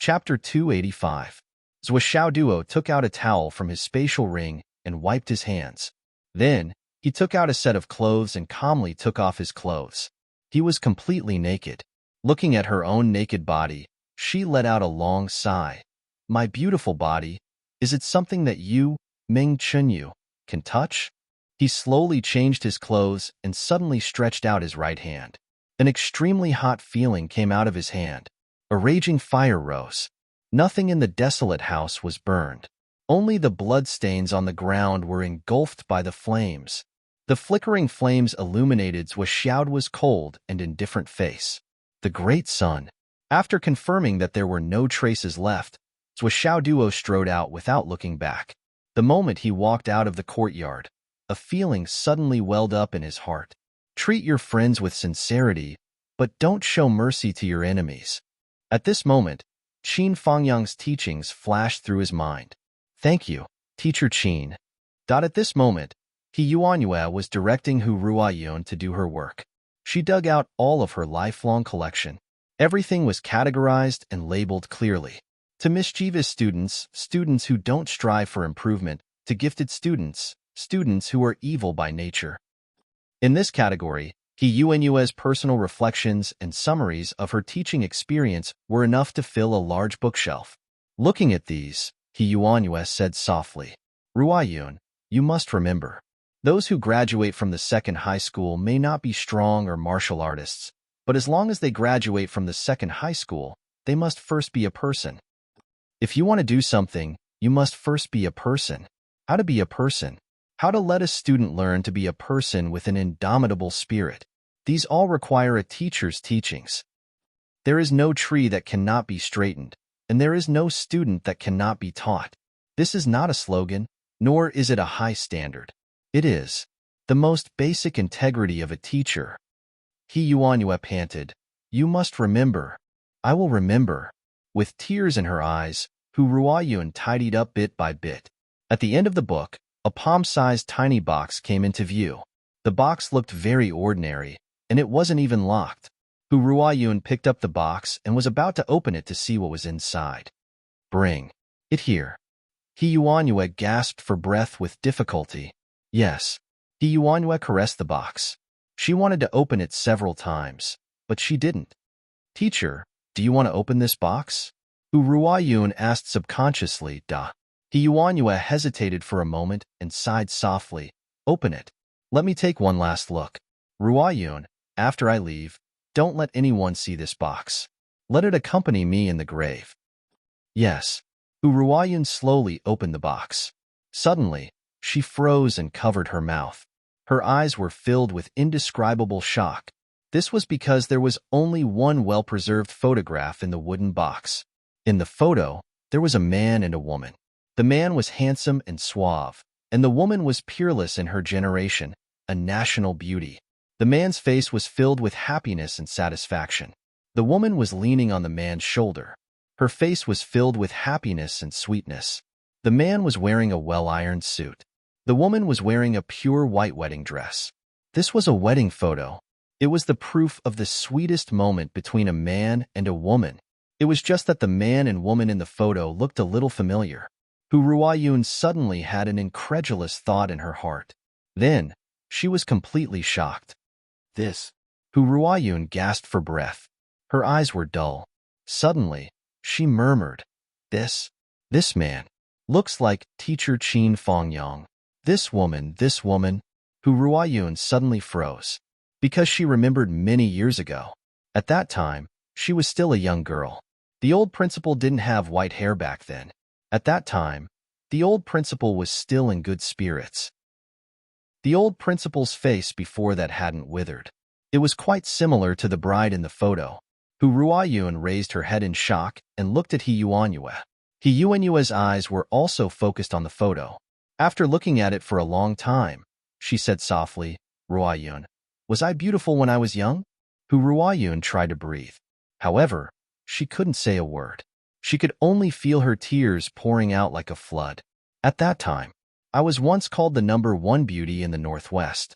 Chapter 285. Zhuo Duo took out a towel from his spatial ring and wiped his hands. Then, he took out a set of clothes and calmly took off his clothes. He was completely naked. Looking at her own naked body, she let out a long sigh. My beautiful body, is it something that you, Ming Chunyu, can touch? He slowly changed his clothes and suddenly stretched out his right hand. An extremely hot feeling came out of his hand. A raging fire rose. Nothing in the desolate house was burned. Only the bloodstains on the ground were engulfed by the flames. The flickering flames illuminated Zhuo cold and indifferent face. The great sun. After confirming that there were no traces left, Zhuo Duo strode out without looking back. The moment he walked out of the courtyard, a feeling suddenly welled up in his heart. Treat your friends with sincerity, but don't show mercy to your enemies. At this moment, Qin Fangyang's teachings flashed through his mind. Thank you, Teacher Qin. At this moment, He Yuanyue was directing Hu Ruoyun to do her work. She dug out all of her lifelong collection. Everything was categorized and labeled clearly. To mischievous students, students who don't strive for improvement, to gifted students, students who are evil by nature. In this category, He Yuanyue's personal reflections and summaries of her teaching experience were enough to fill a large bookshelf. Looking at these, He Yuanyue said softly, Ruoyun, you must remember. Those who graduate from the second high school may not be strong or martial artists, but as long as they graduate from the second high school, they must first be a person. If you want to do something, you must first be a person. How to be a person? How to let a student learn to be a person with an indomitable spirit. These all require a teacher's teachings. There is no tree that cannot be straightened, and there is no student that cannot be taught. This is not a slogan, nor is it a high standard. It is the most basic integrity of a teacher. He Yuanyue panted, You must remember. I will remember. With tears in her eyes, Hu Ruoyun tidied up bit by bit. At the end of the book, a palm-sized tiny box came into view. The box looked very ordinary, and it wasn't even locked. Hu Ruoyun picked up the box and was about to open it to see what was inside. Bring it here. He Yuanyue gasped for breath with difficulty. Yes. He Yuanyue caressed the box. She wanted to open it several times, but she didn't. Teacher, do you want to open this box? Hu Ruoyun asked subconsciously. He Yuanyue hesitated for a moment and sighed softly. Open it. Let me take one last look. Ruoyun, after I leave, don't let anyone see this box. Let it accompany me in the grave. Yes. Hu Ruoyun slowly opened the box. Suddenly, she froze and covered her mouth. Her eyes were filled with indescribable shock. This was because there was only one well-preserved photograph in the wooden box. In the photo, there was a man and a woman. The man was handsome and suave, and the woman was peerless in her generation, a national beauty. The man's face was filled with happiness and satisfaction. The woman was leaning on the man's shoulder. Her face was filled with happiness and sweetness. The man was wearing a well-ironed suit. The woman was wearing a pure white wedding dress. This was a wedding photo. It was the proof of the sweetest moment between a man and a woman. It was just that the man and woman in the photo looked a little familiar. Hu Ruoyun suddenly had an incredulous thought in her heart. Then, she was completely shocked. This. Hu Ruoyun gasped for breath. Her eyes were dull. Suddenly, she murmured, This man, looks like Teacher Qin Fangyang. This woman. Hu Ruoyun suddenly froze. Because she remembered many years ago. At that time, she was still a young girl. The old principal didn't have white hair back then. At that time, the old principal was still in good spirits. The old principal's face before that hadn't withered. It was quite similar to the bride in the photo. Hu Ruoyun raised her head in shock and looked at He Yuanyue. He Yuanyue's eyes were also focused on the photo. After looking at it for a long time, she said softly, Ruoyun, was I beautiful when I was young? Hu Ruoyun tried to breathe. However, she couldn't say a word. She could only feel her tears pouring out like a flood. At that time, I was once called the #1 beauty in the Northwest.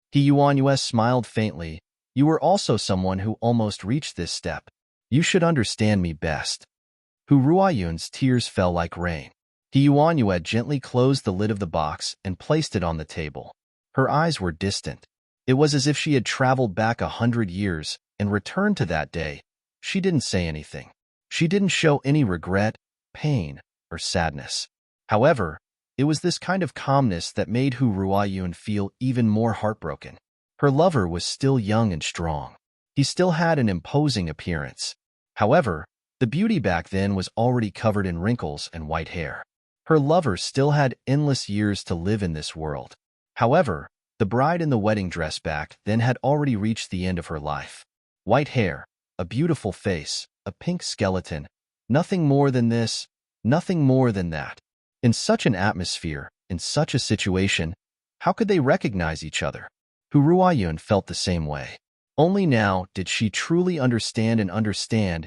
He Yuanyue smiled faintly. You were also someone who almost reached this step. You should understand me best. Hu Ruoyun's tears fell like rain. He Yuanyue gently closed the lid of the box and placed it on the table. Her eyes were distant. It was as if she had traveled back 100 years and returned to that day. She didn't say anything. She didn't show any regret, pain, or sadness. However, it was this kind of calmness that made Hu Ruoyun feel even more heartbroken. Her lover was still young and strong. He still had an imposing appearance. However, the beauty back then was already covered in wrinkles and white hair. Her lover still had endless years to live in this world. However, the bride in the wedding dress back then had already reached the end of her life. White hair, a beautiful face, a pink skeleton, nothing more than this, nothing more than that. In such an atmosphere, in such a situation, how could they recognize each other? Hu Ruoyun felt the same way. Only now did she truly understand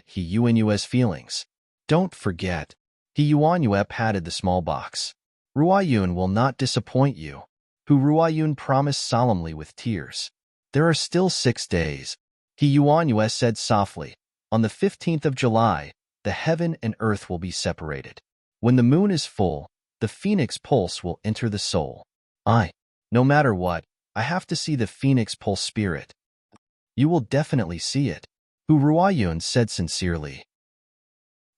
He Yuanyue's feelings. Don't forget. He Yuanyue patted the small box. Ruoyun will not disappoint you. Hu Ruoyun promised solemnly with tears. There are still 6 days. He Yuanyue said softly. On the 15th of July, the heaven and earth will be separated. When the moon is full, the phoenix pulse will enter the soul. No matter what, I have to see the phoenix pulse spirit. You will definitely see it. Hu Ruoyun said sincerely.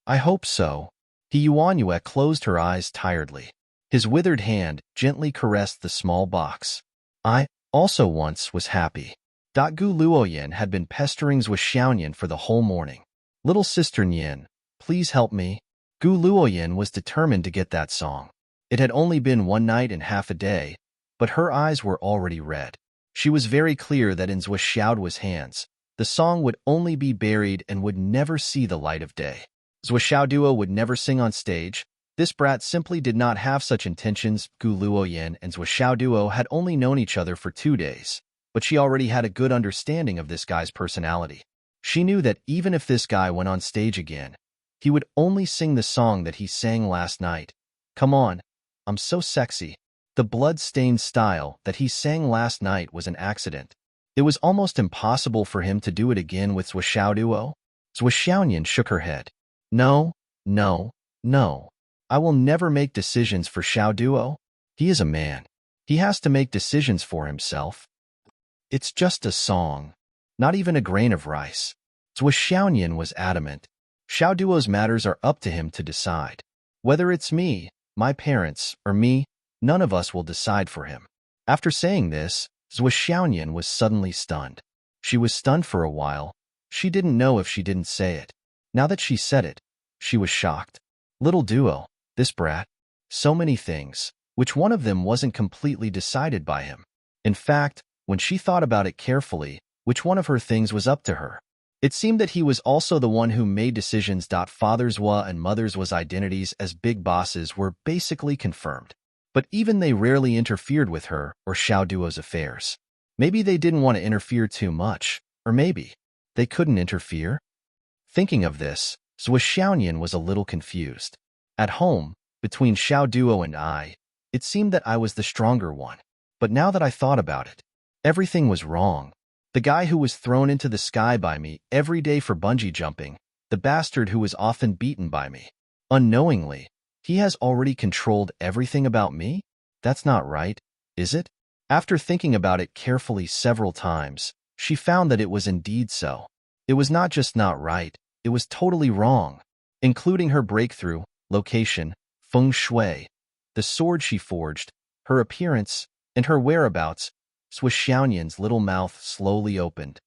I hope so. He Yuanyue closed her eyes tiredly. His withered hand gently caressed the small box. I also once was happy. Gu Luoyin had been pestering Zhui Xiaoyan for the whole morning. Little sister Nian, please help me. Gu Luoyin was determined to get that song. It had only been 1 night and half a day, but her eyes were already red. She was very clear that in Zhui Xiaoduo's hands, the song would only be buried and would never see the light of day. Zhui Xiaoduo would never sing on stage. This brat simply did not have such intentions. Gu Luoyin and Zhui Xiaoduo had only known each other for 2 days, but she already had a good understanding of this guy's personality. She knew that even if this guy went on stage again, he would only sing the song that he sang last night. Come on, I'm so sexy. The blood-stained style that he sang last night was an accident. It was almost impossible for him to do it again with Zhui Xiaoduo. Zhui Xiaoyan shook her head. No. I will never make decisions for Xiaoduo. He is a man. He has to make decisions for himself. It's just a song. Not even a grain of rice. Zhui Xiaoyan was adamant. Xiaoduo's matters are up to him to decide. Whether it's me, my parents, or me, none of us will decide for him. After saying this, Zhui Xiaoyan was suddenly stunned. She was stunned for a while. She didn't know if she didn't say it. Now that she said it, she was shocked. Little duo, this brat. So many things, which one of them wasn't completely decided by him. In fact, when she thought about it carefully, which one of her things was up to her? It seemed that he was also the one who made decisions. Father's wa and mother's was identities as big bosses were basically confirmed. But even they rarely interfered with her or Xiaoduo's affairs. Maybe they didn't want to interfere too much, or maybe they couldn't interfere. Thinking of this, Zhui Xiaoyan was a little confused. At home, between Xiaoduo and I, it seemed that I was the stronger one. But now that I thought about it, everything was wrong. The guy who was thrown into the sky by me every day for bungee jumping, the bastard who was often beaten by me. Unknowingly, he has already controlled everything about me? That's not right, is it? After thinking about it carefully several times, she found that it was indeed so. It was not just not right, it was totally wrong, including her breakthrough, location, feng shui, the sword she forged, her appearance, and her whereabouts. Zhui Xiaoyan's little mouth slowly opened.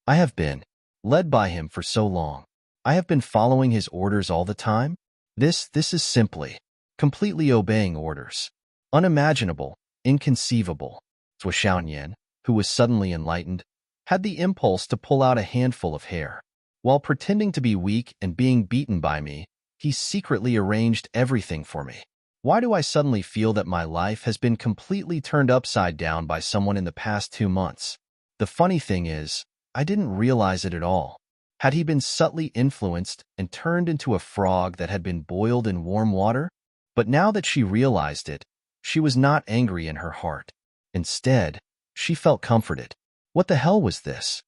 I have been led by him for so long. I have been following his orders all the time. This is simply completely obeying orders. Unimaginable, inconceivable. Zhui Xiaoyan, who was suddenly enlightened, had the impulse to pull out a handful of hair. While pretending to be weak and being beaten by me, he secretly arranged everything for me. Why do I suddenly feel that my life has been completely turned upside down by someone in the past 2 months? The funny thing is, I didn't realize it at all. Had he been subtly influenced and turned into a frog that had been boiled in warm water? But now that she realized it, she was not angry in her heart. Instead, she felt comforted. What the hell was this?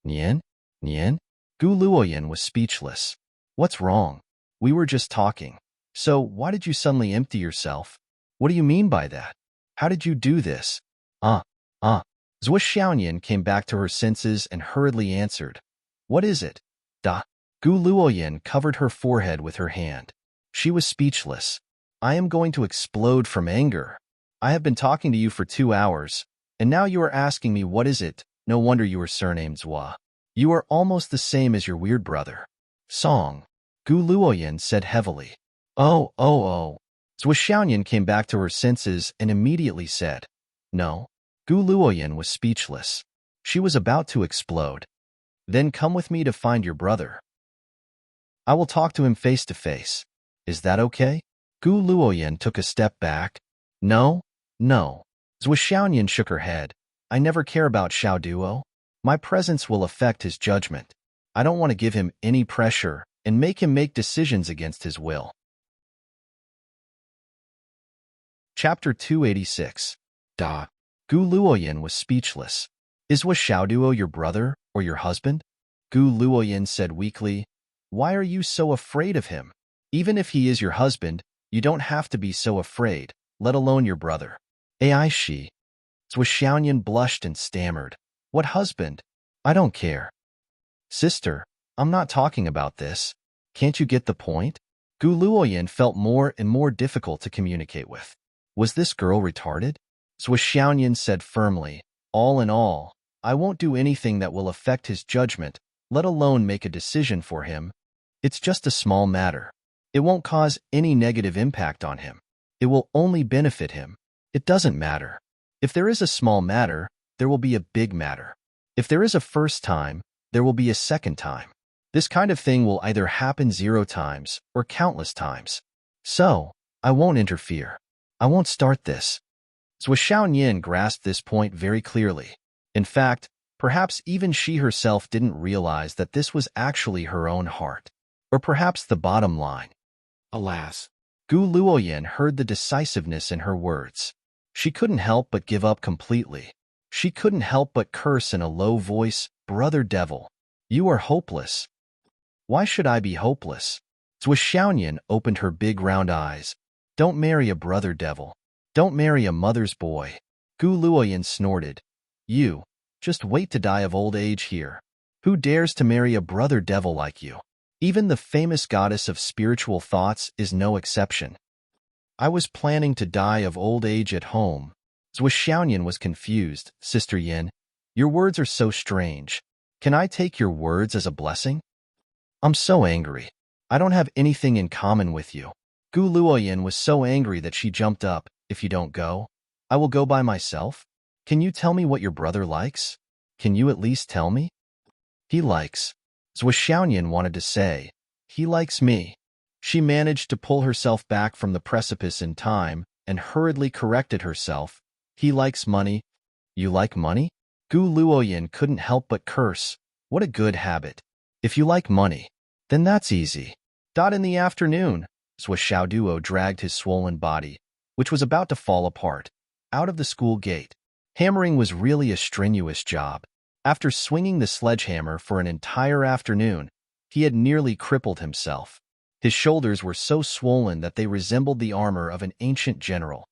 Nian? Gu Luoyin was speechless. What's wrong? We were just talking. So, why did you suddenly empty yourself? What do you mean by that? How did you do this? Uh, uh. Zhou Xiaoyan came back to her senses and hurriedly answered. What is it? Da. Gu Luoyan covered her forehead with her hand. She was speechless. I am going to explode from anger. I have been talking to you for 2 hours, and now you are asking me what is it? No wonder you are surnamed Zhua. You are almost the same as your weird brother. Song. Gu Luoyan said heavily. Oh. Zhou Xiaoyan came back to her senses and immediately said, No. Gu Luoyan was speechless. She was about to explode. Then come with me to find your brother. I will talk to him face to face. Is that okay? Gu Luoyan took a step back. No. Zhou Xiaoyan shook her head. I never care about Xiao Duo. My presence will affect his judgment. I don't want to give him any pressure and make him make decisions against his will. Chapter 286. Da. Gu Luoyan was speechless. Is Xiao Duo your brother or your husband? Gu Luoyan said weakly. Why are you so afraid of him? Even if he is your husband, you don't have to be so afraid, let alone your brother. Ai she. Zhou Xiaoyan blushed and stammered. What husband? I don't care. Sister, I'm not talking about this. Can't you get the point? Gu Luoyan felt more and more difficult to communicate with. Was this girl retarded? Zhou Xiaoyan said firmly, all in all, I won't do anything that will affect his judgment, let alone make a decision for him. It's just a small matter. It won't cause any negative impact on him. It will only benefit him. It doesn't matter. If there is a small matter, there will be a big matter. If there is a first time, there will be a second time. This kind of thing will either happen 0 times or countless times. So, I won't interfere. I won't start this. Zhou Xiaoyan grasped this point very clearly. In fact, perhaps even she herself didn't realize that this was actually her own heart. Or perhaps the bottom line. Alas. Gu Luoyan heard the decisiveness in her words. She couldn't help but give up completely. She couldn't help but curse in a low voice, Brother Devil, you are hopeless. Why should I be hopeless? Zhou Xiaoyan opened her big round eyes. Don't marry a brother devil. Don't marry a mother's boy. Gu Luoyan snorted. You, just wait to die of old age here. Who dares to marry a brother devil like you? Even the famous goddess of spiritual thoughts is no exception. I was planning to die of old age at home. Zhou Xiaoyan was confused. Sister Yin, your words are so strange. Can I take your words as a blessing? I'm so angry. I don't have anything in common with you. Gu Luoyan was so angry that she jumped up. If you don't go, I will go by myself. Can you tell me what your brother likes? Can you at least tell me? He likes. Zhou Xiaoyan wanted to say, he likes me. She managed to pull herself back from the precipice in time and hurriedly corrected herself. He likes money. You like money? Gu Luoyan couldn't help but curse. What a good habit. If you like money, then that's easy. In the afternoon, Zhou Xiaoduo dragged his swollen body, which was about to fall apart, out of the school gate. Hammering was really a strenuous job. After swinging the sledgehammer for an entire afternoon, he had nearly crippled himself. His shoulders were so swollen that they resembled the armor of an ancient general.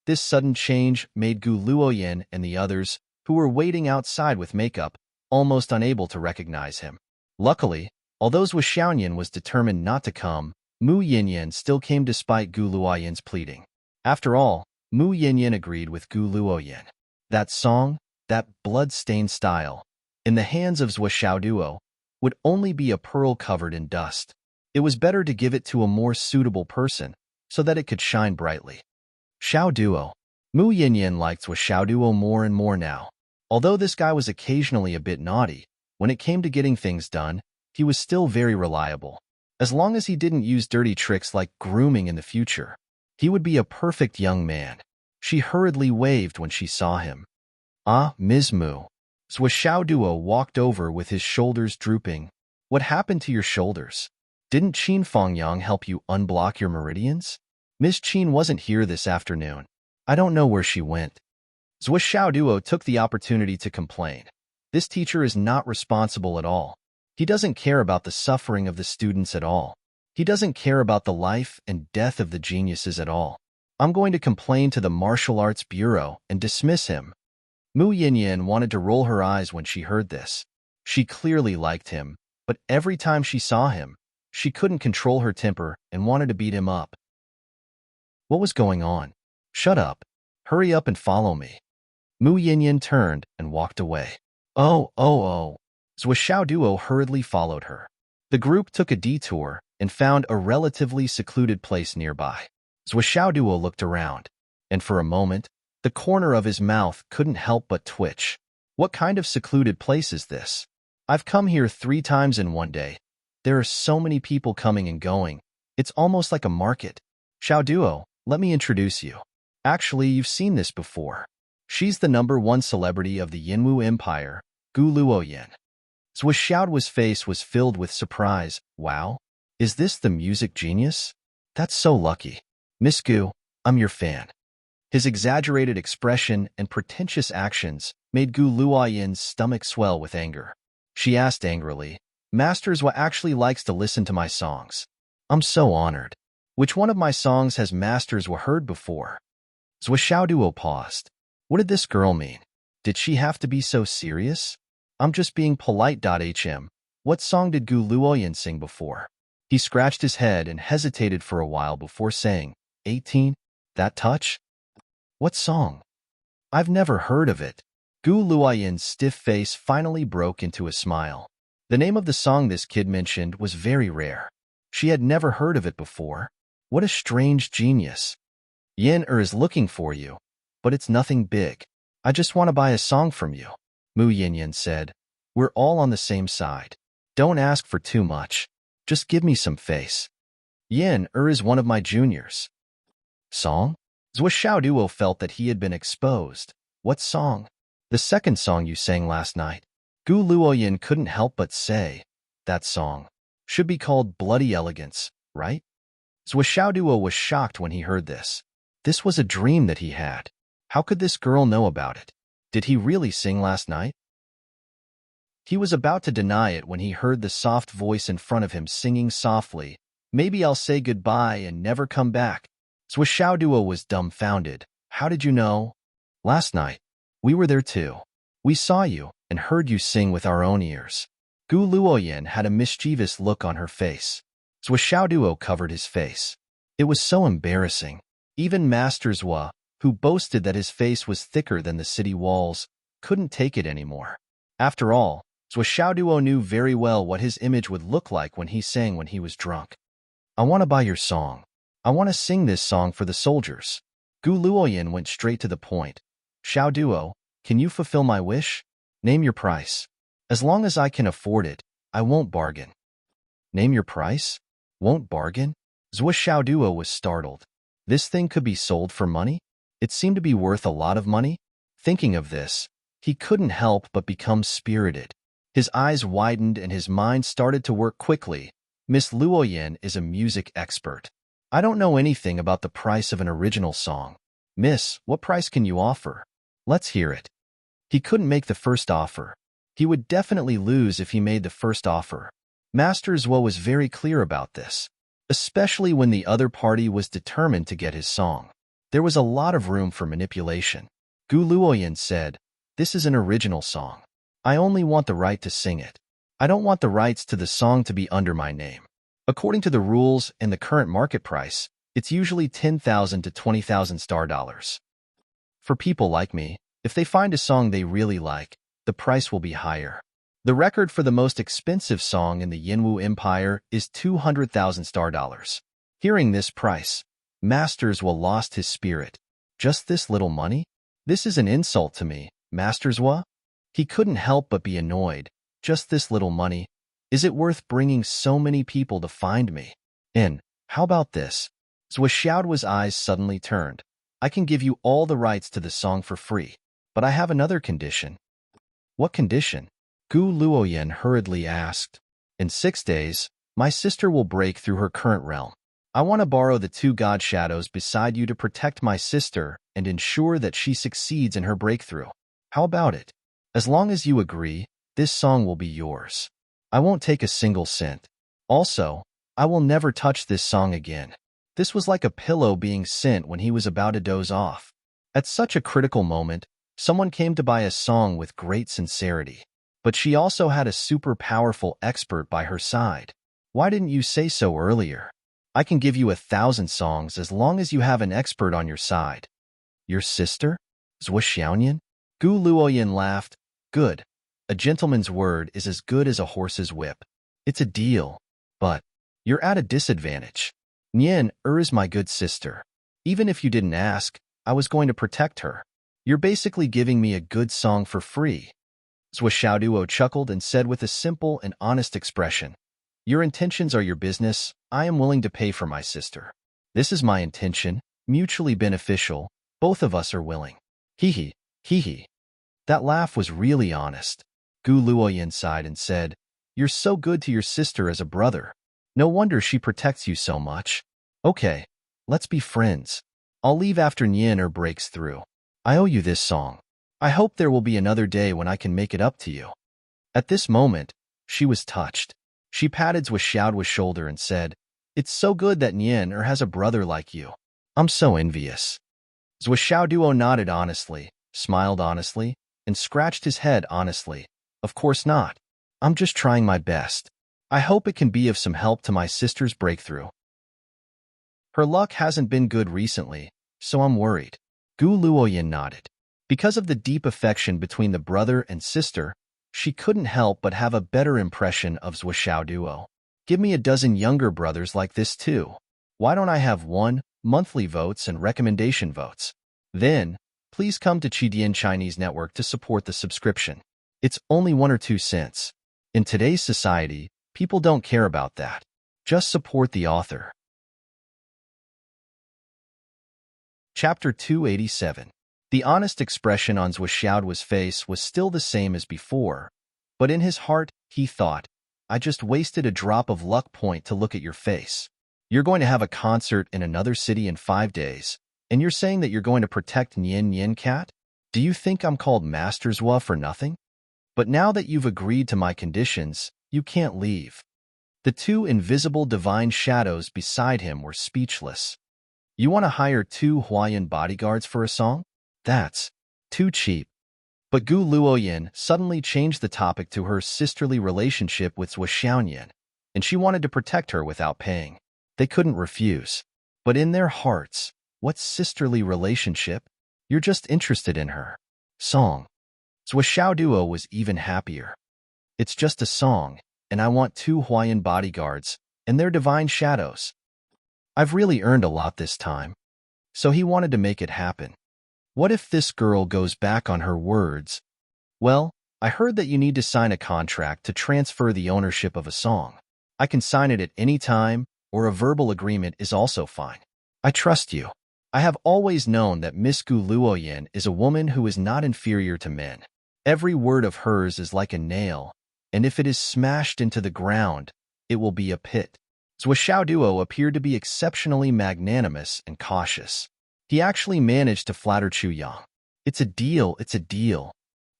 This sudden change made Gu Luoyan and the others, who were waiting outside with makeup, almost unable to recognize him. Luckily, although Zhou Xiaoyan was determined not to come, Mu Yinyan still came despite Gu Luoyan's pleading. After all, Mu Yinyan agreed with Gu Luoyan. That song, that blood-stained style, in the hands of Zhou Xiaoduo, would only be a pearl covered in dust. It was better to give it to a more suitable person, so that it could shine brightly. Xiaoduo. Mu Yinyan liked Zhou Xiaoduo more and more now. Although this guy was occasionally a bit naughty, when it came to getting things done, he was still very reliable. As long as he didn't use dirty tricks like grooming in the future, he would be a perfect young man. She hurriedly waved when she saw him. Ah, Ms. Mu. Zhou Xiaoduo walked over with his shoulders drooping. What happened to your shoulders? Didn't Qin Fengyang help you unblock your meridians? Miss Qin wasn't here this afternoon. I don't know where she went. Zhou Xiaoduo took the opportunity to complain. This teacher is not responsible at all. He doesn't care about the suffering of the students at all. He doesn't care about the life and death of the geniuses at all. I'm going to complain to the Martial Arts Bureau and dismiss him. Mu Yinyan wanted to roll her eyes when she heard this. She clearly liked him, but every time she saw him, she couldn't control her temper and wanted to beat him up. What was going on? Shut up. Hurry up and follow me. Mu Yinyan turned and walked away. Oh. Zhuo Duo hurriedly followed her. The group took a detour and found a relatively secluded place nearby. Zhuo Duo looked around, and for a moment, the corner of his mouth couldn't help but twitch. What kind of secluded place is this? I've come here 3 times in one day. There are so many people coming and going. It's almost like a market. Xiao Duo, let me introduce you. Actually, you've seen this before. She's the #1 celebrity of the Yinwu Empire, Gu Luoyan. Zhuo face was filled with surprise. Wow, is this the music genius? That's so lucky. Miss Gu, I'm your fan. His exaggerated expression and pretentious actions made Gu Luoyan's stomach swell with anger. She asked angrily, Master Zhuo actually likes to listen to my songs. I'm so honored. Which one of my songs has Master Zhuo heard before? Zhuo Duo paused. What did this girl mean? Did she have to be so serious? I'm just being polite. What song did Gu Luoyan sing before? He scratched his head and hesitated for a while before saying, 18? That touch? What song? I've never heard of it. Gu Luoyan's stiff face finally broke into a smile. The name of the song this kid mentioned was very rare. She had never heard of it before. What a strange genius. Yin is looking for you, but it's nothing big. I just want to buy a song from you. Mu Yinyan said, we're all on the same side. Don't ask for too much. Just give me some face. Yin is one of my juniors. Song? Zhuo Duo felt that he had been exposed. What song? The second song you sang last night. Gu Luoyan couldn't help but say, that song should be called Bloody Elegance, right? Zhuo Duo was shocked when he heard this. This was a dream that he had. How could this girl know about it? Did he really sing last night? He was about to deny it when he heard the soft voice in front of him singing softly, maybe I'll say goodbye and never come back. Zhuo Duo was dumbfounded. How did you know? Last night. We were there too. We saw you and heard you sing with our own ears. Gu Luoyan had a mischievous look on her face. Zhuo Duo covered his face. It was so embarrassing. Even Master Zhuo, who boasted that his face was thicker than the city walls, couldn't take it anymore. After all, Zhuo Duo knew very well what his image would look like when he sang when he was drunk. I want to buy your song. I want to sing this song for the soldiers. Gu Luoyan went straight to the point. Xiao Duo, can you fulfill my wish? Name your price. As long as I can afford it, I won't bargain. Name your price? Won't bargain? Zhuo Duo was startled. This thing could be sold for money? It seemed to be worth a lot of money. Thinking of this, he couldn't help but become spirited. His eyes widened and his mind started to work quickly. Miss Luoyan is a music expert. I don't know anything about the price of an original song. Miss, what price can you offer? Let's hear it. He couldn't make the first offer. He would definitely lose if he made the first offer. Master Zhuo was very clear about this, especially when the other party was determined to get his song. There was a lot of room for manipulation. Gu Luoyan said, this is an original song. I only want the right to sing it. I don't want the rights to the song to be under my name. According to the rules and the current market price, it's usually 10,000 to 20,000 star dollars. For people like me, if they find a song they really like, the price will be higher. The record for the most expensive song in the Yinwu Empire is 200,000 star dollars. Hearing this price, Master Zhuo lost his spirit. Just this little money? This is an insult to me, Master Zhuo? He couldn't help but be annoyed. Just this little money? Is it worth bringing so many people to find me? How about this? Zhuo Duo's eyes suddenly turned. I can give you all the rights to the song for free, but I have another condition. What condition? Gu Luoyan hurriedly asked. In 6 days, my sister will break through her current realm. I want to borrow the 2 god shadows beside you to protect my sister and ensure that she succeeds in her breakthrough. How about it? As long as you agree, this song will be yours. I won't take a single cent. Also, I will never touch this song again. This was like a pillow being sent when he was about to doze off. At such a critical moment, someone came to buy a song with great sincerity. But she also had a super powerful expert by her side. Why didn't you say so earlier? I can give you 1,000 songs as long as you have an expert on your side. Your sister? Zhou Xiaoyan? Gu Luoyan laughed. Good. A gentleman's word is as good as a horse's whip. It's a deal. But you're at a disadvantage. Nian is my good sister. Even if you didn't ask, I was going to protect her. You're basically giving me a good song for free. Zhou Xiaoduo chuckled and said with a simple and honest expression, Your intentions are your business. I am willing to pay for my sister. This is my intention, mutually beneficial. Both of us are willing. Hee hee. That laugh was really honest. Gu Luoyan sighed and said, You're so good to your sister as a brother. No wonder she protects you so much. Okay, let's be friends. I'll leave after Nian breaks through. I owe you this song. I hope there will be another day when I can make it up to you. At this moment, she was touched. She patted Zhou Xiaoduo's shoulder and said, It's so good that Nian has a brother like you. I'm so envious. Zhou Xiaoduo nodded honestly, smiled honestly, and scratched his head honestly. Of course not. I'm just trying my best. I hope it can be of some help to my sister's breakthrough. Her luck hasn't been good recently, so I'm worried. Gu Luoyan nodded. Because of the deep affection between the brother and sister, she couldn't help but have a better impression of Zhou Xiaoduo. Give me a dozen younger brothers like this too. Why don't I have monthly votes and recommendation votes? Then, please come to Qidian Chinese Network to support the subscription. It's only 1 or 2 cents. In today's society, people don't care about that. Just support the author. Chapter 287. The honest expression on Zhou Xiaoduo's face was still the same as before, but in his heart, he thought, I just wasted a drop of luck point to look at your face. You're going to have a concert in another city in 5 days, and you're saying that you're going to protect Nian Cat? Do you think I'm called Master Zhou for nothing? But now that you've agreed to my conditions, you can't leave. The 2 invisible divine shadows beside him were speechless. You want to hire 2 Huayan bodyguards for a song? That's too cheap. But Gu Luoyan suddenly changed the topic to her sisterly relationship with Zhou Xiaoyan, and she wanted to protect her without paying. They couldn't refuse. But in their hearts, what sisterly relationship? You're just interested in her song. Zhou Xiaoduo was even happier. It's just a song, and I want 2 Huayan bodyguards, and they're divine shadows. I've really earned a lot this time. So he wanted to make it happen. What if this girl goes back on her words? Well, I heard that you need to sign a contract to transfer the ownership of a song. I can sign it at any time, or a verbal agreement is also fine. I trust you. I have always known that Miss Gu Luoyan is a woman who is not inferior to men. Every word of hers is like a nail, and if it is smashed into the ground, it will be a pit. Zhou Xiaoduo appeared to be exceptionally magnanimous and cautious. He actually managed to flatter Chu Yang. It's a deal.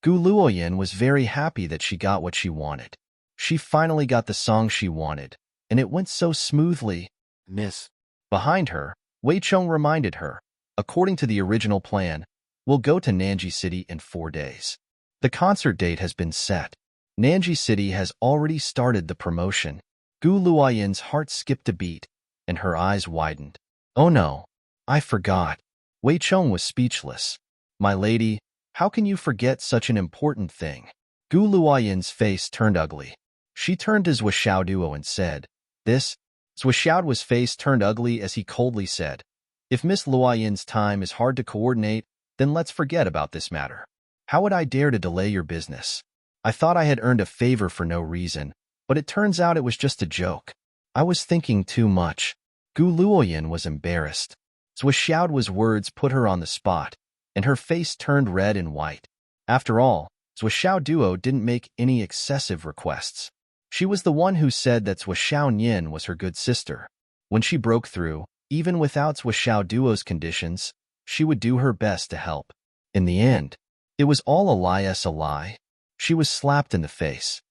Gu Luoyan was very happy that she got what she wanted. She finally got the song she wanted, and it went so smoothly. Miss. Behind her, Wei Chong reminded her, according to the original plan, we'll go to Nanji City in 4 days. The concert date has been set. Nanji City has already started the promotion. Gu Luoyan's heart skipped a beat, and her eyes widened. Oh no. I forgot. Wei Chong was speechless. My lady, how can you forget such an important thing? Gu Luoyan's face turned ugly. She turned to Zhou Xiaoduo and said, This? Zhou Xiaoduo's face turned ugly as he coldly said, If Miss Luoyan's time is hard to coordinate, then let's forget about this matter. How would I dare to delay your business? I thought I had earned a favor for no reason, but it turns out it was just a joke. I was thinking too much. Gu Luoyan was embarrassed. Zhou Xiaoduo's words put her on the spot, and her face turned red and white. After all, Zhou Xiaoduo didn't make any excessive requests. She was the one who said that Zhou Xiaoyan was her good sister. When she broke through, even without Zhou Xiaoduo's conditions, she would do her best to help. In the end, it was all a lie. She was slapped in the face.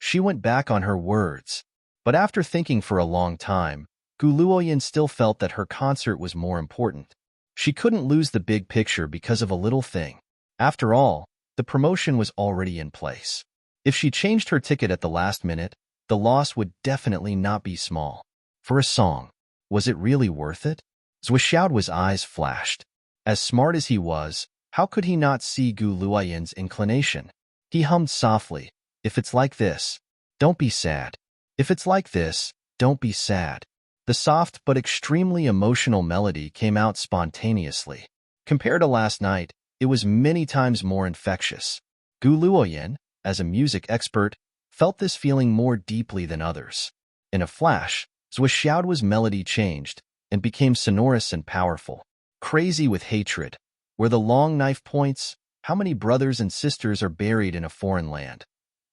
She went back on her words. But after thinking for a long time, Gu Luoyan still felt that her concert was more important. She couldn't lose the big picture because of a little thing. After all, the promotion was already in place. If she changed her ticket at the last minute, the loss would definitely not be small. For a song, was it really worth it? Zhuoxiaoduo's eyes flashed. As smart as he was, how could he not see Gu Luoyan's inclination? He hummed softly, "If it's like this, don't be sad. If it's like this, don't be sad." The soft but extremely emotional melody came out spontaneously. Compared to last night, it was many times more infectious. Gu Luoyan, as a music expert, felt this feeling more deeply than others. In a flash, Zhuoxiaoduo's melody changed and became sonorous and powerful. Crazy with hatred. Where the long knife points, how many brothers and sisters are buried in a foreign land?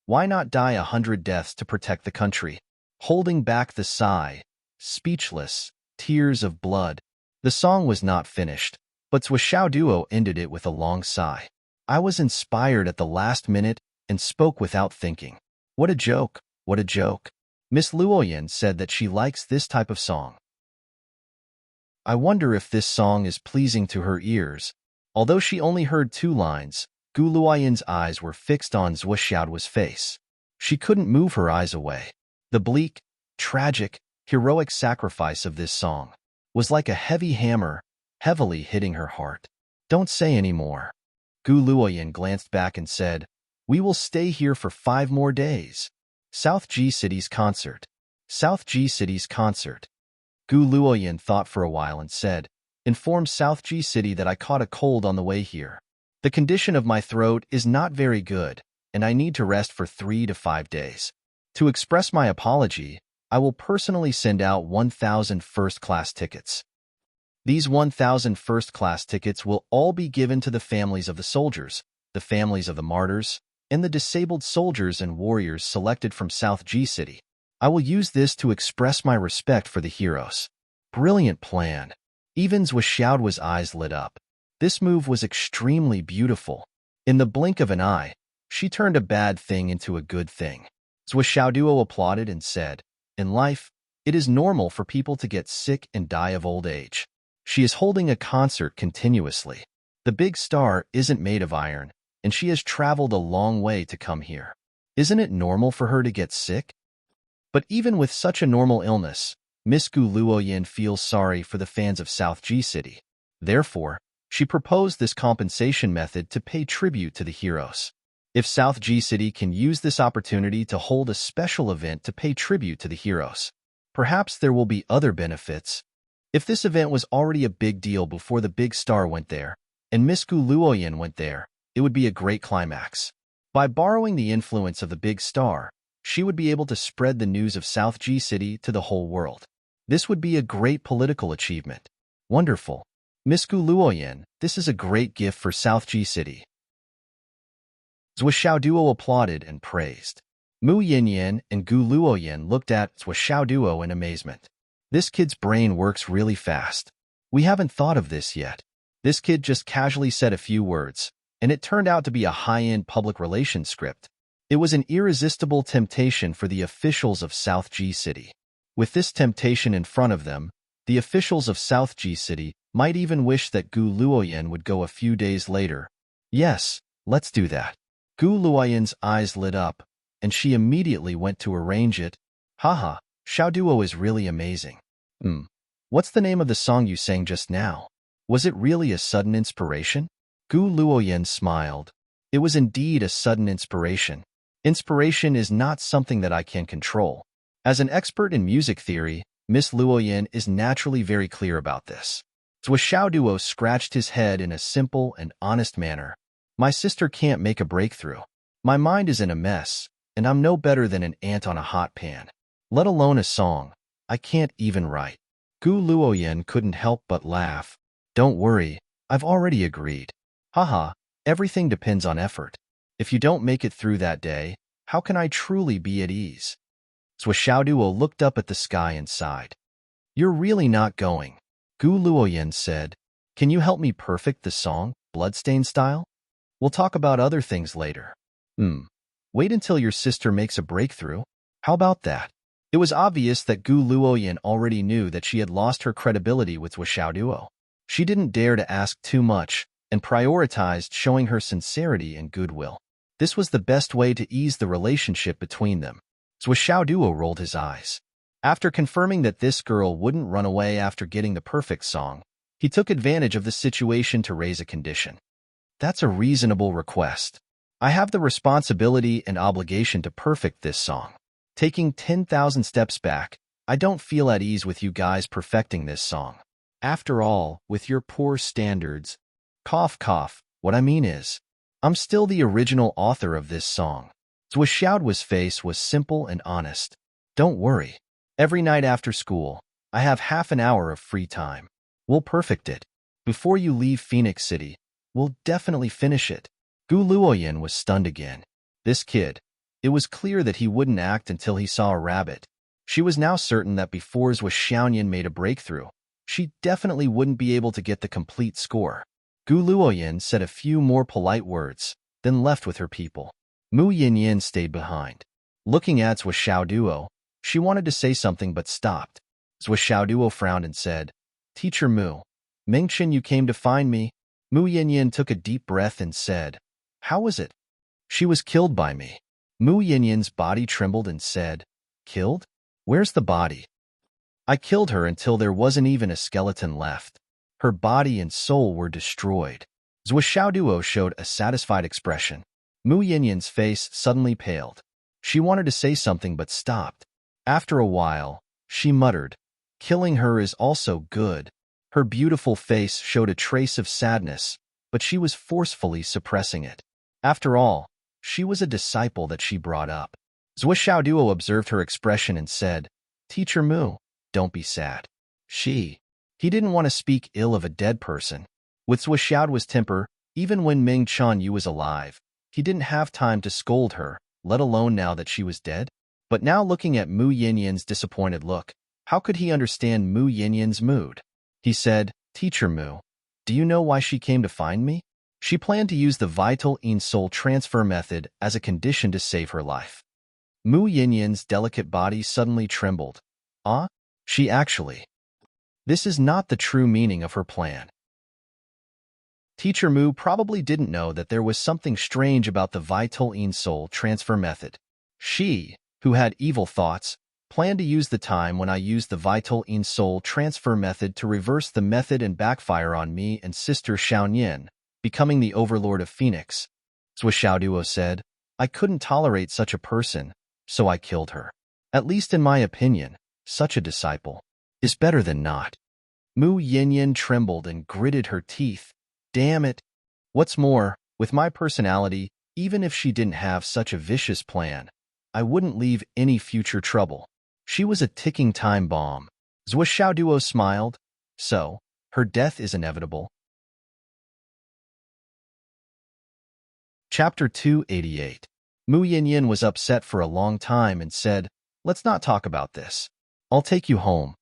Why not die 100 deaths to protect the country? Holding back the sigh, speechless, tears of blood. The song was not finished, but Zhuoxiaoduo ended it with a long sigh. "I was inspired at the last minute and spoke without thinking. What a joke, what a joke." Miss Luoyan said that she likes this type of song. I wonder if this song is pleasing to her ears. Although she only heard 2 lines, Gu Luoyan's eyes were fixed on Zhuoxiaoduo's face. She couldn't move her eyes away. The bleak, tragic, heroic sacrifice of this song was like a heavy hammer, heavily hitting her heart. "Don't say any more." Gu Luoyan glanced back and said, "We will stay here for 5 more days. South G City's concert. South G City's concert." Gu Luoyan thought for a while and said, "Inform South G City that I caught a cold on the way here. The condition of my throat is not very good, and I need to rest for 3 to 5 days. To express my apology, I will personally send out 1,000 first-class tickets. These 1,000 first-class tickets will all be given to the families of the soldiers, the families of the martyrs, and the disabled soldiers and warriors selected from South G City. I will use this to express my respect for the heroes." Brilliant plan. Even Zhuoxiaoduo's eyes lit up. This move was extremely beautiful. In the blink of an eye, she turned a bad thing into a good thing. Zhuoxiaoduo applauded and said, "In life, it is normal for people to get sick and die of old age. She is holding a concert continuously. The big star isn't made of iron, and she has traveled a long way to come here. Isn't it normal for her to get sick?" But even with such a normal illness, Miss Gu Luoyan feels sorry for the fans of South G City. Therefore, she proposed this compensation method to pay tribute to the heroes. If South G City can use this opportunity to hold a special event to pay tribute to the heroes, perhaps there will be other benefits. If this event was already a big deal before the big star went there, and Miss Gu Luoyan went there, it would be a great climax. By borrowing the influence of the big star, she would be able to spread the news of South G City to the whole world. This would be a great political achievement. Wonderful. Miss Gu Luoyan, this is a great gift for South G City. Zhuoxiaoduo applauded and praised. Mu Yinyan and Gu Luoyan looked at Zhuoxiaoduo in amazement. This kid's brain works really fast. We haven't thought of this yet. This kid just casually said a few words, and it turned out to be a high-end public relations script. It was an irresistible temptation for the officials of South G City. With this temptation in front of them, the officials of South G City might even wish that Gu Luoyan would go a few days later. Yes, let's do that. Gu Luoyan's eyes lit up, and she immediately went to arrange it. Haha, Xiaoduo is really amazing. What's the name of the song you sang just now? Was it really a sudden inspiration? Gu Luoyan smiled. It was indeed a sudden inspiration. Inspiration is not something that I can control. As an expert in music theory, Miss Luoyan is naturally very clear about this. Zhuoxiaoduo scratched his head in a simple and honest manner. My sister can't make a breakthrough. My mind is in a mess, and I'm no better than an ant on a hot pan. Let alone a song. I can't even write. Gu Luoyan couldn't help but laugh. Don't worry, I've already agreed. Haha, everything depends on effort. If you don't make it through that day, how can I truly be at ease? Zhuoxiaoduo looked up at the sky and sighed. You're really not going. Gu Luoyan said, Can you help me perfect the song, Bloodstain style? We'll talk about other things later. Wait until your sister makes a breakthrough. How about that? It was obvious that Gu Luoyan already knew that she had lost her credibility with Xiao Duo. She didn't dare to ask too much and prioritized showing her sincerity and goodwill. This was the best way to ease the relationship between them. Xiao Duo rolled his eyes. After confirming that this girl wouldn't run away after getting the perfect song, he took advantage of the situation to raise a condition. That's a reasonable request. I have the responsibility and obligation to perfect this song. Taking 10,000 steps back, I don't feel at ease with you guys perfecting this song. After all, with your poor standards, cough cough, what I mean is, I'm still the original author of this song. Xiaoduo's face was simple and honest. Don't worry. Every night after school, I have half an hour of free time. We'll perfect it. Before you leave Phoenix City, we'll definitely finish it. Gu Luoyan was stunned again. This kid. It was clear that he wouldn't act until he saw a rabbit. She was now certain that before Zhou Xiaoyan made a breakthrough, she definitely wouldn't be able to get the complete score. Gu Luoyan said a few more polite words, then left with her people. Mu Yinyin stayed behind. Looking at Zhou Xiaoduo, she wanted to say something but stopped. Zhou Xiaoduo frowned and said, Teacher Mu, Mengchen, you came to find me? Mu Yinyin took a deep breath and said, How was it? She was killed by me. Mu Yinyin's body trembled and said, Killed? Where's the body? I killed her until there wasn't even a skeleton left. Her body and soul were destroyed. Zhou Xiaoduo showed a satisfied expression. Mu Yinyin's face suddenly paled. She wanted to say something but stopped. After a while, she muttered, Killing her is also good. Her beautiful face showed a trace of sadness, but she was forcefully suppressing it. After all, she was a disciple that she brought up. Zhou Xiaoduo observed her expression and said, Teacher Mu, don't be sad. He didn't want to speak ill of a dead person. With Zhou Xiaoduo's temper, even when Ming Chanyu was alive, he didn't have time to scold her, let alone now that she was dead. But now looking at Mu Yinyin's disappointed look, how could he understand Mu Yinyin's mood? He said, Teacher Mu, do you know why she came to find me? She planned to use the vital in-soul transfer method as a condition to save her life. Mu Yinyin's delicate body suddenly trembled. She actually. This is not the true meaning of her plan. Teacher Mu probably didn't know that there was something strange about the vital in-soul transfer method. She, who had evil thoughts, planned to use the time when I used the vital in-soul transfer method to reverse the method and backfire on me and sister Xiaoyan, becoming the overlord of Phoenix. Zhou Xiaoduo said, I couldn't tolerate such a person, so I killed her. At least in my opinion, such a disciple is better than not. Mu Yinyin trembled and gritted her teeth. Damn it. What's more, with my personality, even if she didn't have such a vicious plan, I wouldn't leave any future trouble. She was a ticking time bomb. Zhou Xiaoduo smiled. So, her death is inevitable. Chapter 288. Mu Yinyin was upset for a long time and said, Let's not talk about this. I'll take you home.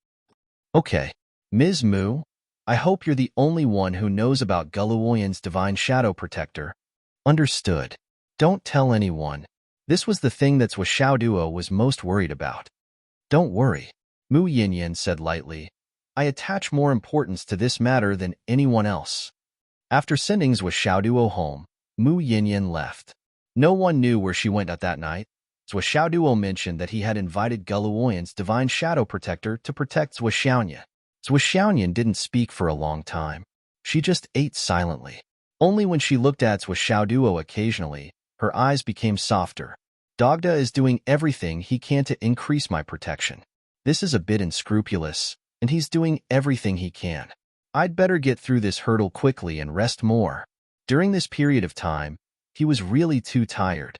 Okay. Ms. Mu, I hope you're the only one who knows about Guluoyan's divine shadow protector. Understood. Don't tell anyone. This was the thing that Zhou Xiaoduo was most worried about. Don't worry. Mu Yinyin said lightly. I attach more importance to this matter than anyone else. After sending Zhou Xiaoduo home, Mu Yinyin left. No one knew where she went at that night. Zhou Xiaoduo mentioned that he had invited Guluoyan's divine shadow protector to protect Zhou Xiaoyan. Zhou Xiaoyan didn't speak for a long time. She just ate silently. Only when she looked at Zhou Xiaoduo occasionally, her eyes became softer. Dogda is doing everything he can to increase my protection. This is a bit unscrupulous, and he's doing everything he can. I'd better get through this hurdle quickly and rest more. During this period of time, he was really too tired.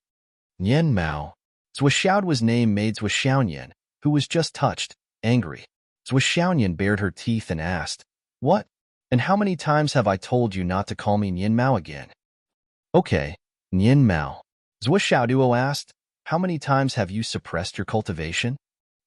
Nian Mao. Zhou Xiaoduo's name made Zhou Xiaoyan, who was just touched, angry. Zhou Xiaoyan bared her teeth and asked, What? And how many times have I told you not to call me Nian Mao again? Okay, Nian Mao. Zhou Xiaoduo asked, How many times have you suppressed your cultivation?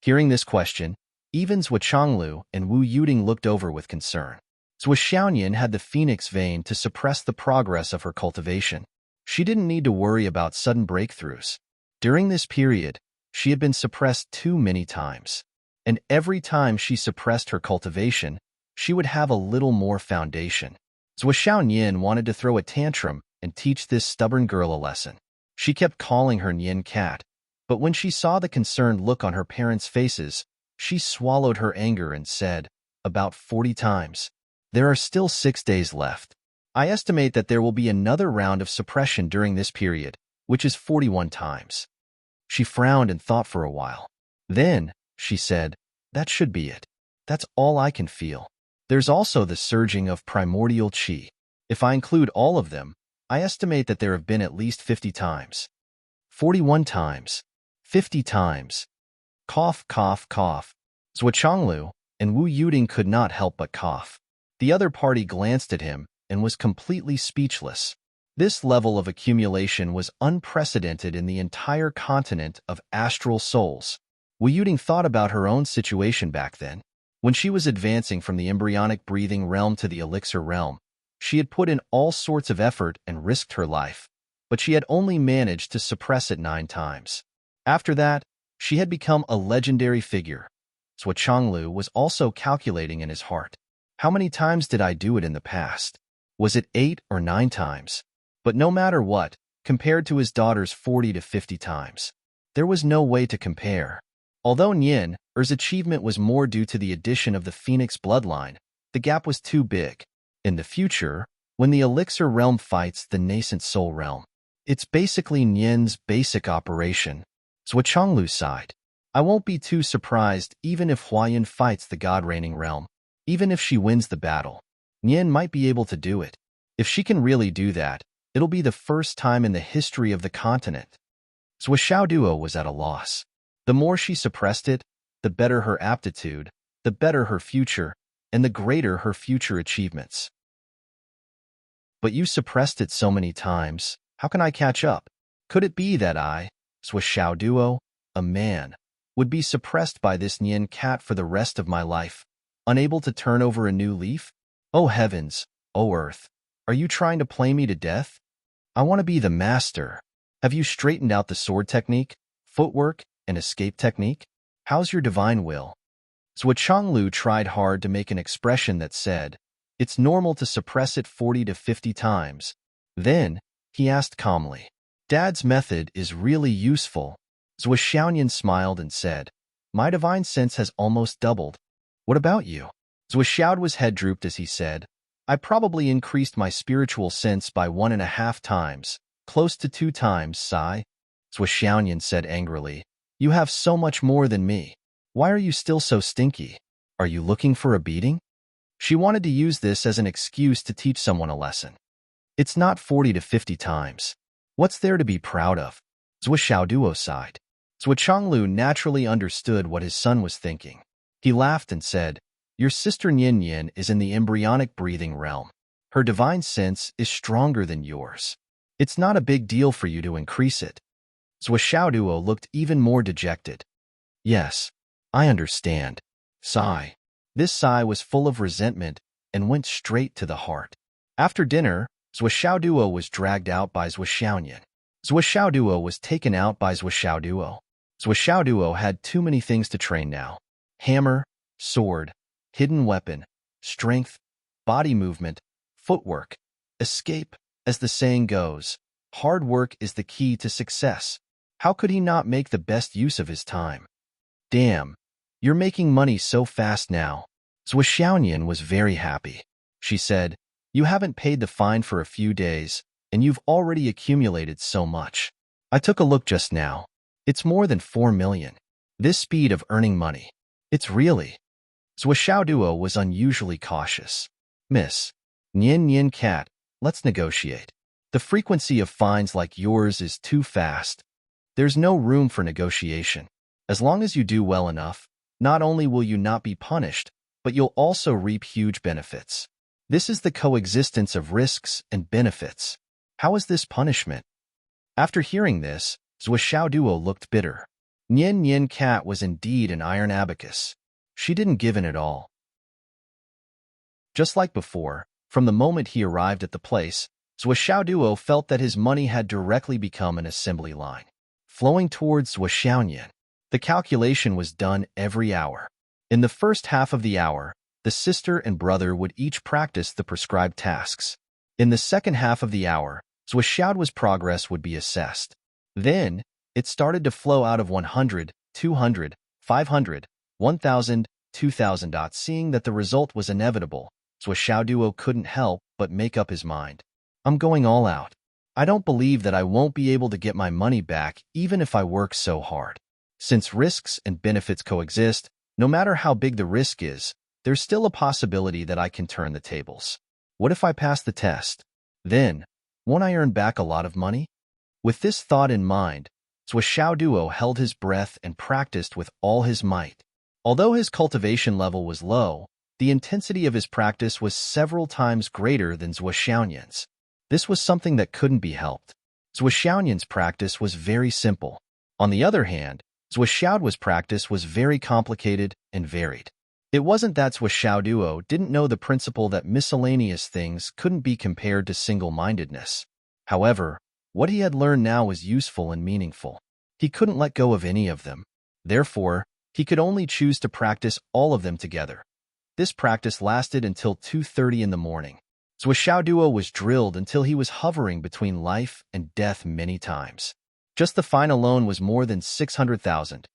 Hearing this question, even Zhou Changlu and Wu Yuding looked over with concern. Zhou Xiaoyan had the phoenix vein to suppress the progress of her cultivation. She didn't need to worry about sudden breakthroughs. During this period, she had been suppressed too many times. And every time she suppressed her cultivation, she would have a little more foundation. Zhou Xiaoyan wanted to throw a tantrum and teach this stubborn girl a lesson. She kept calling her Nian cat, but when she saw the concerned look on her parents' faces, she swallowed her anger and said, about 40 times, "There are still 6 days left. I estimate that there will be another round of suppression during this period, which is 41 times." She frowned and thought for a while. Then, she said, "That should be it. That's all I can feel. There's also the surging of primordial qi. If I include all of them, I estimate that there have been at least 50 times. 41 times. 50 times." Cough, cough, cough. Zhuo Changlu and Wu Yuding could not help but cough. The other party glanced at him and was completely speechless. This level of accumulation was unprecedented in the entire continent of astral souls. Wu Yuding thought about her own situation back then. When she was advancing from the embryonic breathing realm to the elixir realm, she had put in all sorts of effort and risked her life, but she had only managed to suppress it 9 times. After that, she had become a legendary figure. Zhuo Changlu was also calculating in his heart. How many times did I do it in the past? Was it 8 or 9 times? But no matter what, compared to his daughter's 40 to 50 times, there was no way to compare. Although Nian Er's achievement was more due to the addition of the Phoenix bloodline, the gap was too big. In the future, when the elixir realm fights the nascent soul realm, it's basically Nian's basic operation. Zhuo Changlu sighed. I won't be too surprised even if Huayan fights the god-reigning realm. Even if she wins the battle, Nian might be able to do it. If she can really do that, it'll be the first time in the history of the continent. Zhuo Xiaoduo was at a loss. The more she suppressed it, the better her aptitude, the better her future, and the greater her future achievements. But you suppressed it so many times, how can I catch up? Could it be that I, Zhuo Xiaoduo, a man, would be suppressed by this Nian cat for the rest of my life, unable to turn over a new leaf? Oh heavens, oh earth, are you trying to play me to death? I want to be the master. Have you straightened out the sword technique, footwork, and escape technique? How's your divine will? Zhuo Changlu tried hard to make an expression that said, it's normal to suppress it 40 to 50 times. Then, he asked calmly, Dad's method is really useful. Zhuo Xiaoyan smiled and said, my divine sense has almost doubled. What about you? Zhuo Xiaoduo's head drooped as he said, I probably increased my spiritual sense by 1.5 times, close to 2 times, Sai. Zhuo Xiaoyan said angrily, you have so much more than me. Why are you still so stinky? Are you looking for a beating? She wanted to use this as an excuse to teach someone a lesson. It's not 40 to 50 times. What's there to be proud of? Zhuo Xiaoduo sighed. Zhuo Changlu naturally understood what his son was thinking. He laughed and said, your sister Nian Nian is in the embryonic breathing realm. Her divine sense is stronger than yours. It's not a big deal for you to increase it. Zhuo Xiaoduo looked even more dejected. Yes, I understand. Sigh. This sigh was full of resentment and went straight to the heart. After dinner, Zhuo Xiaoduo was dragged out by Zhuo Xiaoyan. Zhuo Xiaoduo was taken out by Zhuo Xiaoduo. Zhuo Xiaoduo had too many things to train now. Hammer, sword, hidden weapon, strength, body movement, footwork, escape. As the saying goes, hard work is the key to success. How could he not make the best use of his time? Damn, you're making money so fast now. Zhuo Xiaoyan was very happy. She said, you haven't paid the fine for a few days, and you've already accumulated so much. I took a look just now. It's more than 4 million. This speed of earning money. It's really. Zhuo Xiaoduo was unusually cautious. Miss, Nian Nian cat, let's negotiate. The frequency of fines like yours is too fast. There's no room for negotiation. As long as you do well enough, not only will you not be punished, but you'll also reap huge benefits. This is the coexistence of risks and benefits. How is this punishment? After hearing this, Zhuo Xiaoduo looked bitter. Nian Nian cat was indeed an iron abacus. She didn't give in at all. Just like before, from the moment he arrived at the place, Zhuo Xiaoduo felt that his money had directly become an assembly line. flowing towards Zhuoxiaoyan. The calculation was done every hour. In the first half of the hour, the sister and brother would each practice the prescribed tasks. In the second half of the hour, Zhuoxiaoyan's progress would be assessed. Then, it started to flow out of 100, 200, 500, 1,000, 2,000. Seeing that the result was inevitable, Zhuoxiaoyan couldn't help but make up his mind. I'm going all out. I don't believe that I won't be able to get my money back even if I work so hard. Since risks and benefits coexist, no matter how big the risk is, there's still a possibility that I can turn the tables. What if I pass the test? Then, won't I earn back a lot of money? With this thought in mind, Zhuoxiaoyan held his breath and practiced with all his might. Although his cultivation level was low, the intensity of his practice was several times greater than Zhuoxiaoyan's. This was something that couldn't be helped. Zhuoxiaoyan's practice was very simple. On the other hand, Zhuoxiaoyan's practice was very complicated and varied. It wasn't that Zhuoxiaoyan didn't know the principle that miscellaneous things couldn't be compared to single-mindedness. However, what he had learned now was useful and meaningful. He couldn't let go of any of them. Therefore, he could only choose to practice all of them together. This practice lasted until 2:30 in the morning. Zhuoxiaoyan was drilled until he was hovering between life and death many times. Just the fine alone was more than 600,000.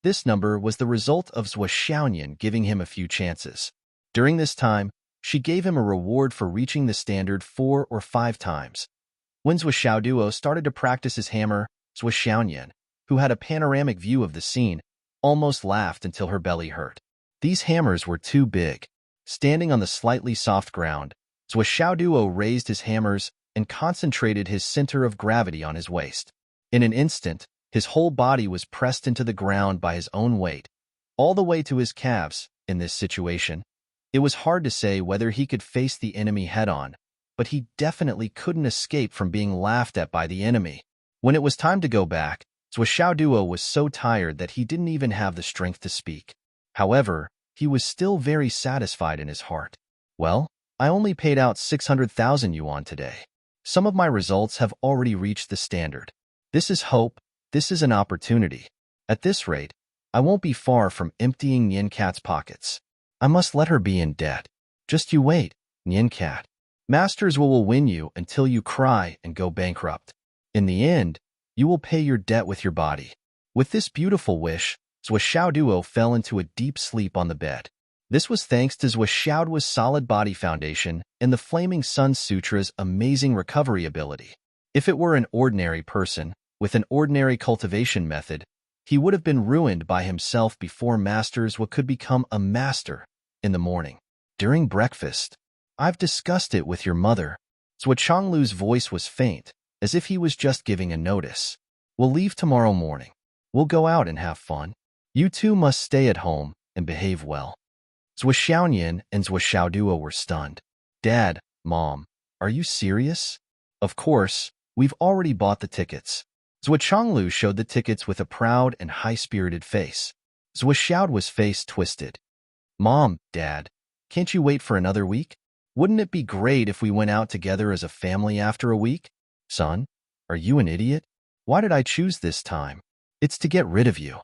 This number was the result of Zhuoxiaoyan giving him a few chances. During this time, she gave him a reward for reaching the standard 4 or 5 times. When Zhuoxiaoyan started to practice his hammer, Zhuoxiaoyan, who had a panoramic view of the scene, almost laughed until her belly hurt. These hammers were too big. Standing on the slightly soft ground, Zhuoxiaoyan raised his hammers and concentrated his center of gravity on his waist. In an instant, his whole body was pressed into the ground by his own weight, all the way to his calves. In this situation, it was hard to say whether he could face the enemy head-on, but he definitely couldn't escape from being laughed at by the enemy. When it was time to go back, Zhuoxiaoyan was so tired that he didn't even have the strength to speak. However, he was still very satisfied in his heart. Well, I only paid out 600,000 yuan today. Some of my results have already reached the standard. This is hope. This is an opportunity. At this rate, I won't be far from emptying Nian Cat's pockets. I must let her be in debt. Just you wait, Nian Cat. Masters will win you until you cry and go bankrupt. In the end, you will pay your debt with your body. With this beautiful wish, Zhuoxiaoyan fell into a deep sleep on the bed. This was thanks to Zhuoxiaoyan's solid body foundation and the Flaming Sun Sutra's amazing recovery ability. If it were an ordinary person, with an ordinary cultivation method, he would have been ruined by himself before masters what could become a master. In the morning, during breakfast, I've discussed it with your mother. Zhuoxiaoyan's voice was faint, as if he was just giving a notice. We'll leave tomorrow morning. We'll go out and have fun. You two must stay at home and behave well. Zhuoxiaoyan and Zhuoxiaoyan were stunned. Dad, Mom, are you serious? Of course, we've already bought the tickets. Zhuoxiaoyan showed the tickets with a proud and high-spirited face. Zhuoxiaoyan's face twisted. Mom, Dad, can't you wait for another week? Wouldn't it be great if we went out together as a family after a week? Son, are you an idiot? Why did I choose this time? It's to get rid of you.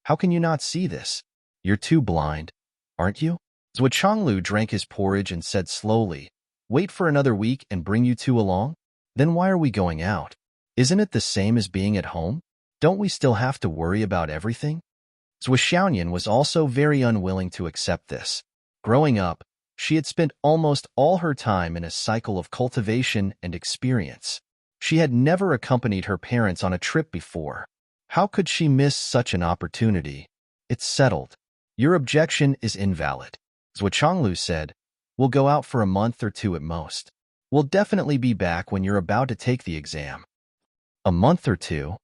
How can you not see this? You're too blind, aren't you? Zhuoxiaoyan drank his porridge and said slowly, wait for another week and bring you two along? Then why are we going out? Isn't it the same as being at home? Don't we still have to worry about everything? Zhuoxiaoyan was also very unwilling to accept this. Growing up, she had spent almost all her time in a cycle of cultivation and experience. She had never accompanied her parents on a trip before. How could she miss such an opportunity? It's settled. Your objection is invalid. Zhuoxiaoyan said, we'll go out for a month or 2 at most. We'll definitely be back when you're about to take the exam. A month or 2?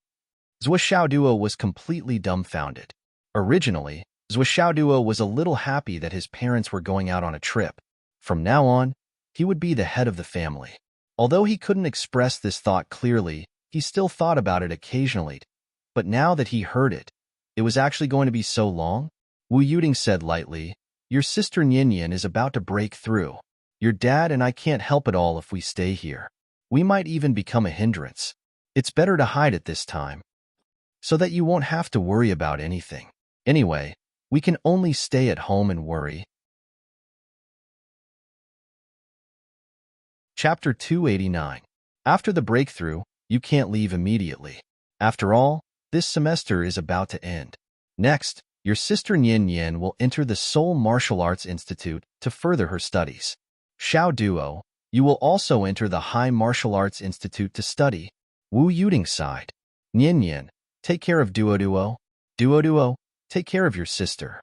Zhuoxiaoyan was completely dumbfounded. Originally, Zhuoxiaoyan was a little happy that his parents were going out on a trip. From now on, he would be the head of the family. Although he couldn't express this thought clearly, he still thought about it occasionally. But now that he heard it, it was actually going to be so long? Wu Yuding said lightly, your sister Nian is about to break through. Your dad and I can't help it all if we stay here. We might even become a hindrance. It's better to hide it this time, so that you won't have to worry about anything. Anyway, we can only stay at home and worry. Chapter 289. After the breakthrough, you can't leave immediately. After all, this semester is about to end. Next, your sister Nian Nian will enter the Seoul Martial Arts Institute to further her studies. Xiao Duo, you will also enter the High Martial Arts Institute to study. Wu Yuting sighed. Nian Nian, take care of Duo Duo. Duo Duo, take care of your sister.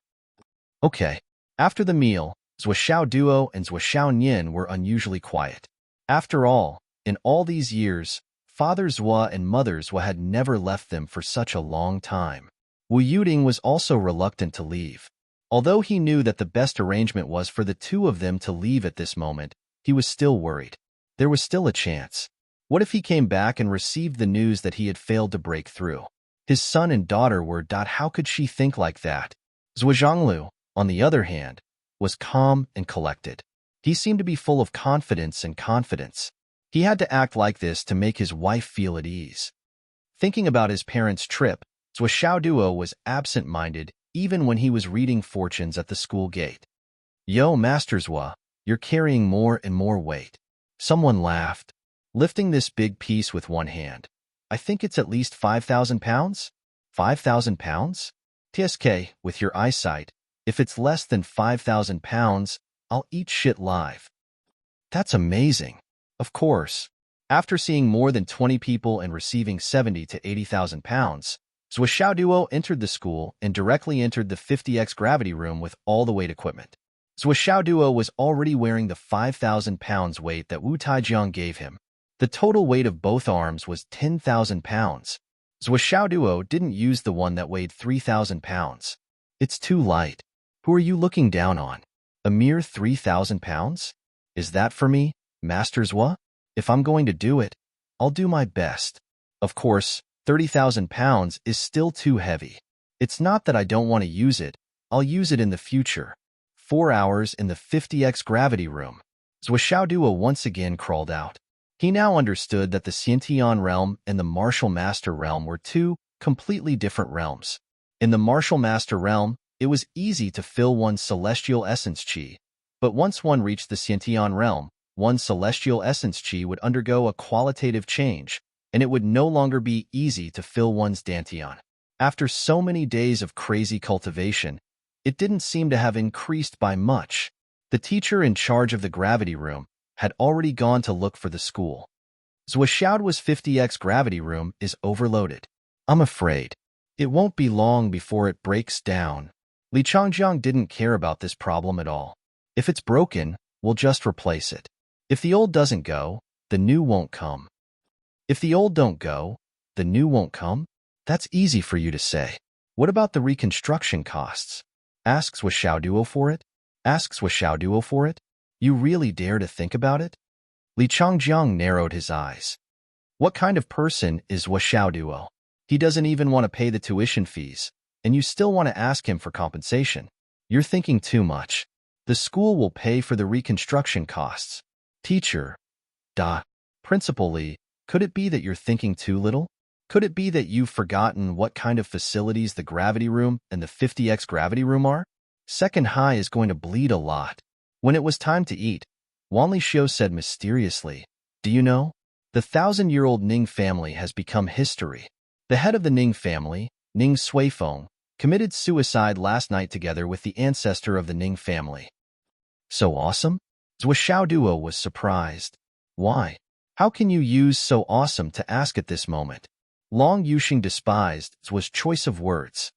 Okay. After the meal, Zhua Xiao Duo and Zhua Xiao Nian were unusually quiet. After all, in all these years, Father Zhua and Mother Zhua had never left them for such a long time. Wu Yuting was also reluctant to leave. Although he knew that the best arrangement was for the two of them to leave at this moment, he was still worried. There was still a chance. What if he came back and received the news that he had failed to break through? His son and daughter were. How could she think like that? Zhua Zhonglu, on the other hand, was calm and collected. He seemed to be full of confidence and confidence. He had to act like this to make his wife feel at ease. Thinking about his parents' trip, Zhua Xiaoduo was absent-minded even when he was reading fortunes at the school gate. Yo, Master Zhua, you're carrying more and more weight. Someone laughed, lifting this big piece with one hand. I think it's at least 5,000 pounds? 5,000 pounds? TSK, with your eyesight, if it's less than 5,000 pounds, I'll eat shit live. That's amazing. Of course. After seeing more than 20 people and receiving 70 to 80,000 pounds, Zhua Xiaoduo entered the school and directly entered the 50x gravity room with all the weight equipment. Zhua Xiaoduo was already wearing the 5,000 pounds weight that Wu Taijiang gave him. The total weight of both arms was 10,000 pounds. Zhua Xiaoduo didn't use the one that weighed 3,000 pounds. It's too light. Who are you looking down on? A mere 3,000 pounds? Is that for me, Master Zhua? If I'm going to do it, I'll do my best. Of course, 30,000 pounds is still too heavy. It's not that I don't want to use it. I'll use it in the future. 4 hours in the 50x gravity room. Zhua Xiaoduo once again crawled out. He now understood that the Xiantian realm and the Martial Master realm were two completely different realms. In the Martial Master realm, it was easy to fill one's celestial essence chi, but once one reached the Xiantian realm, one's celestial essence chi would undergo a qualitative change, and it would no longer be easy to fill one's Dantian. After so many days of crazy cultivation, it didn't seem to have increased by much. The teacher in charge of the gravity room had already gone to look for the school. Zhua Xiaoduo's 50x gravity room is overloaded. I'm afraid it won't be long before it breaks down. Li Changjiang didn't care about this problem at all. If it's broken, we'll just replace it. If the old doesn't go, the new won't come. If the old don't go, the new won't come? That's easy for you to say. What about the reconstruction costs? Asks Zhua Xiaoduo for it? Asks Zhua Xiaoduo for it? You really dare to think about it? Li Changjiang narrowed his eyes. What kind of person is Zhua Xiaoduo? He doesn't even want to pay the tuition fees, and you still want to ask him for compensation. You're thinking too much. The school will pay for the reconstruction costs. Teacher. Principal Li, could it be that you're thinking too little? Could it be that you've forgotten what kind of facilities the gravity room and the 50x gravity room are? Second High is going to bleed a lot. When it was time to eat, Wan Lixio said mysteriously, do you know? The 1,000-year-old Ning family has become history. The head of the Ning family, Ning Suifeng, committed suicide last night together with the ancestor of the Ning family. So awesome? Zhua Xiaoduo was surprised. Why? How can you use so awesome to ask at this moment? Long Yuxing despised Zhua's choice of words.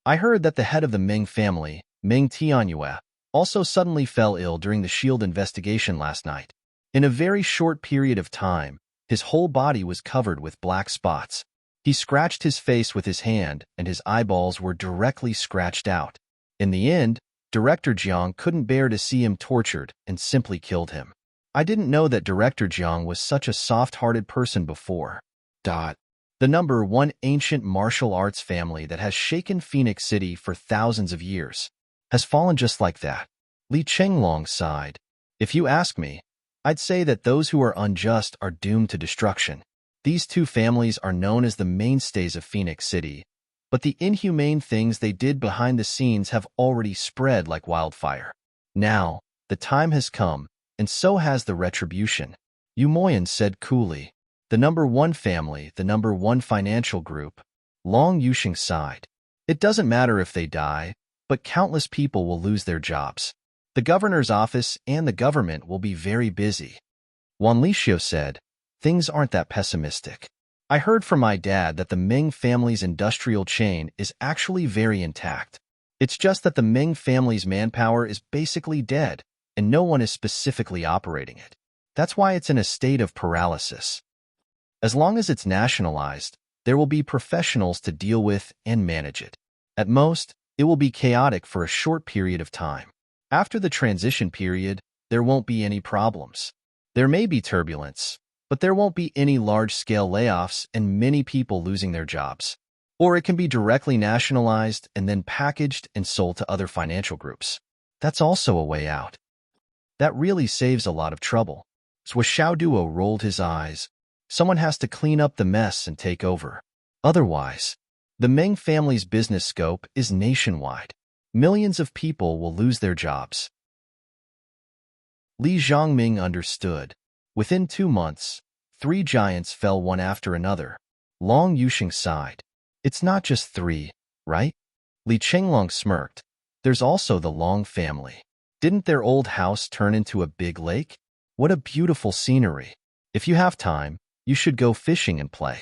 I heard that the head of the Ming family, Ming Tianyue, also suddenly fell ill during the shield investigation last night. In a very short period of time, his whole body was covered with black spots. He scratched his face with his hand, and his eyeballs were directly scratched out. In the end, Director Jiang couldn't bear to see him tortured and simply killed him. I didn't know that Director Jiang was such a soft-hearted person before. The number one ancient martial arts family that has shaken Phoenix City for thousands of years has fallen just like that. Li Chenglong sighed. If you ask me, I'd say that those who are unjust are doomed to destruction. These two families are known as the mainstays of Phoenix City, but the inhumane things they did behind the scenes have already spread like wildfire. Now, the time has come, and so has the retribution. Yu Moyan said coolly. The number one family, the number one financial group. Long Yusheng sighed. It doesn't matter if they die, but countless people will lose their jobs. The governor's office and the government will be very busy. Wan Lixio said, things aren't that pessimistic. I heard from my dad that the Ming family's industrial chain is actually very intact. It's just that the Ming family's manpower is basically dead, and no one is specifically operating it. That's why it's in a state of paralysis. As long as it's nationalized, there will be professionals to deal with and manage it. At most, it will be chaotic for a short period of time. After the transition period, there won't be any problems. There may be turbulence, but there won't be any large-scale layoffs and many people losing their jobs. Or it can be directly nationalized and then packaged and sold to other financial groups. That's also a way out. That really saves a lot of trouble. Xiao Duo rolled his eyes. Someone has to clean up the mess and take over. Otherwise, the Meng family's business scope is nationwide. Millions of people will lose their jobs. Li Zhongming understood. Within 2 months, 3 giants fell one after another. Long Yusheng sighed. It's not just 3, right? Li Chenglong smirked. There's also the Long family. Didn't their old house turn into a big lake? What a beautiful scenery. If you have time, you should go fishing and play.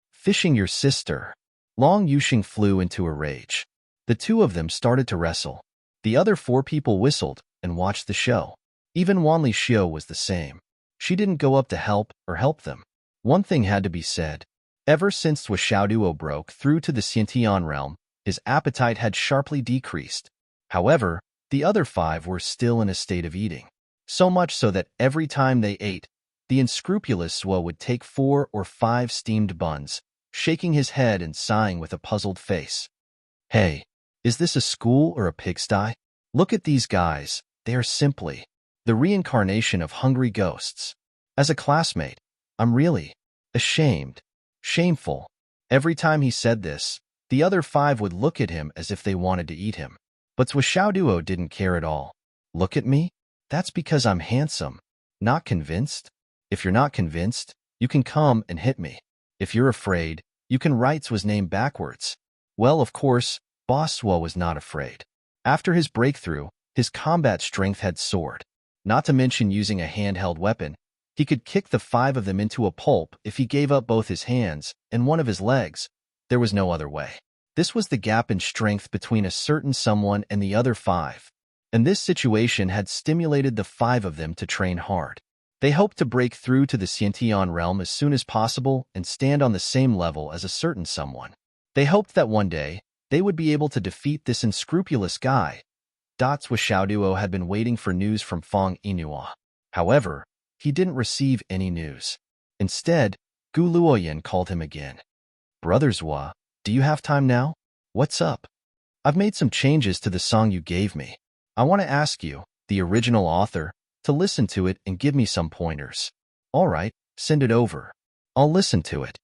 Fishing your sister. Long Yusheng flew into a rage. The two of them started to wrestle. The other 4 people whistled and watched the show. Even Wan Lixio was the same. She didn't go up to help them. One thing had to be said. Ever since Xiaoduo broke through to the Xiantian realm, his appetite had sharply decreased. However, the other 5 were still in a state of eating. So much so that every time they ate, the unscrupulous Suo would take 4 or 5 steamed buns, shaking his head and sighing with a puzzled face. Hey, is this a school or a pigsty? Look at these guys, they are simply the reincarnation of hungry ghosts. As a classmate, I'm really ashamed. Shameful. Every time he said this, the other 5 would look at him as if they wanted to eat him. But Xiaoduo didn't care at all. Look at me? That's because I'm handsome. Not convinced? If you're not convinced, you can come and hit me. If you're afraid, you can write Suo's name backwards. Well, of course, Boss Suo was not afraid. After his breakthrough, his combat strength had soared. Not to mention using a handheld weapon, he could kick the 5 of them into a pulp if he gave up both his hands and one of his legs. There was no other way. This was the gap in strength between a certain someone and the other 5. And this situation had stimulated the 5 of them to train hard. They hoped to break through to the Xiantian realm as soon as possible and stand on the same level as a certain someone. They hoped that one day, they would be able to defeat this unscrupulous guy. Xiaoduo had been waiting for news from Feng Yinhua. However, he didn't receive any news. Instead, Gu Luoyan called him again. Brother Zhua, do you have time now? What's up? I've made some changes to the song you gave me. I want to ask you, the original author, to listen to it and give me some pointers. All right, send it over. I'll listen to it.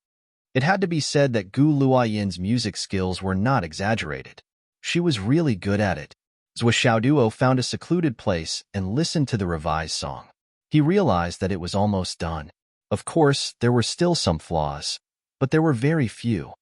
It had to be said that Gu Luoyan's music skills were not exaggerated. She was really good at it. Xiaoduo found a secluded place and listened to the revised song. He realized that it was almost done. Of course, there were still some flaws, but there were very few.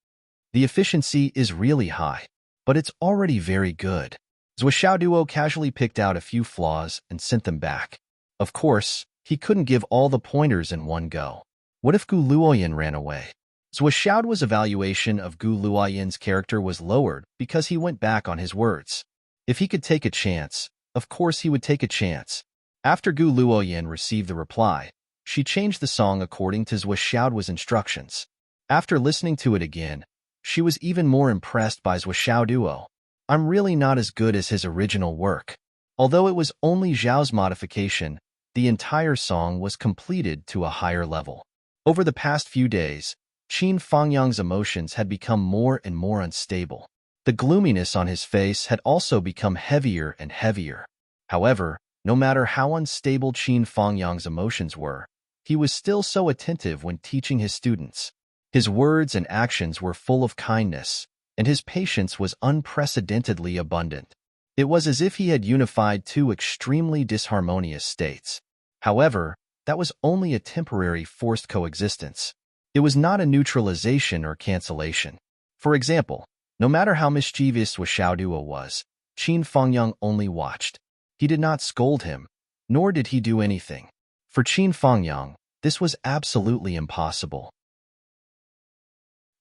The efficiency is really high, but it's already very good. Xiaoduo casually picked out a few flaws and sent them back. Of course, he couldn't give all the pointers in one go. What if Gu Luoyan ran away? Xiaoduo's evaluation of Gu Luoyan's character was lowered because he went back on his words. If he could take a chance, of course he would take a chance. After Gu Luoyan received the reply, she changed the song according to Xiaoduo's instructions. After listening to it again, she was even more impressed by Xiaoduo. I'm really not as good as his original work. Although it was only Zhao's modification, the entire song was completed to a higher level. Over the past few days, Qin Fangyang's emotions had become more and more unstable. The gloominess on his face had also become heavier and heavier. However, No matter how unstable Qin Fangyang's emotions were, he was still so attentive when teaching his students. His words and actions were full of kindness, and his patience was unprecedentedly abundant. It was as if he had unified two extremely disharmonious states. However, that was only a temporary forced coexistence. It was not a neutralization or cancellation. For example, no matter how mischievous Xiaoduo was, Qin Fangyang only watched. He did not scold him, nor did he do anything. For Qin Fangyang, this was absolutely impossible.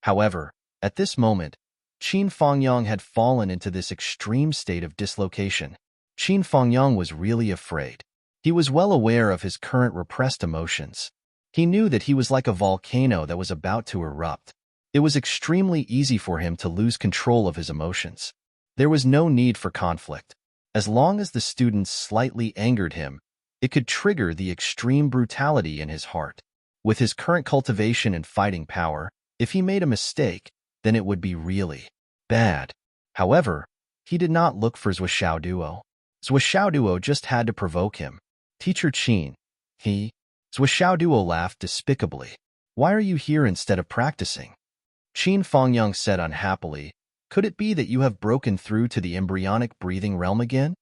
However, at this moment, Qin Fangyang had fallen into this extreme state of dislocation. Qin Fangyang was really afraid. He was well aware of his current repressed emotions. He knew that he was like a volcano that was about to erupt. It was extremely easy for him to lose control of his emotions. There was no need for conflict. As long as the students slightly angered him, it could trigger the extreme brutality in his heart. With his current cultivation and fighting power, if he made a mistake, then it would be really bad. However, he did not look for Xiaoduo. Xiaoduo just had to provoke him. Teacher Qin, Xiaoduo laughed despicably. Why are you here instead of practicing? Qin Fangyang said unhappily, could it be that you have broken through to the embryonic breathing realm again?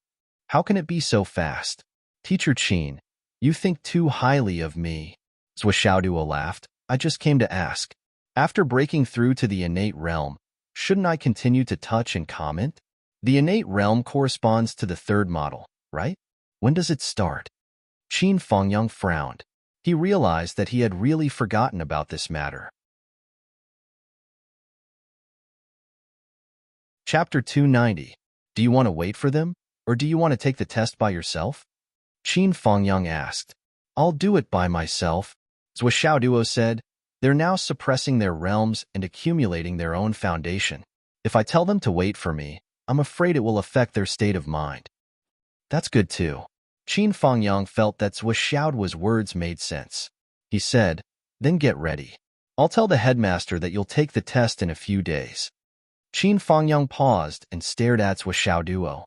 How can it be so fast? Teacher Qin, you think too highly of me. Xiaoduo laughed, I just came to ask. After breaking through to the innate realm, shouldn't I continue to touch and comment? The innate realm corresponds to the third model, right? When does it start? Qin Fangyang frowned. He realized that he had really forgotten about this matter. Chapter 290. Do you want to wait for them, or do you want to take the test by yourself? Qin Fangyang asked. I'll do it by myself, Xiaoduo said. They're now suppressing their realms and accumulating their own foundation. If I tell them to wait for me, I'm afraid it will affect their state of mind. That's good too. Qin Fangyang felt that Xiaoduo's words made sense. He said, then get ready. I'll tell the headmaster that you'll take the test in a few days. Qin Fangyang paused and stared at Xiaoduo.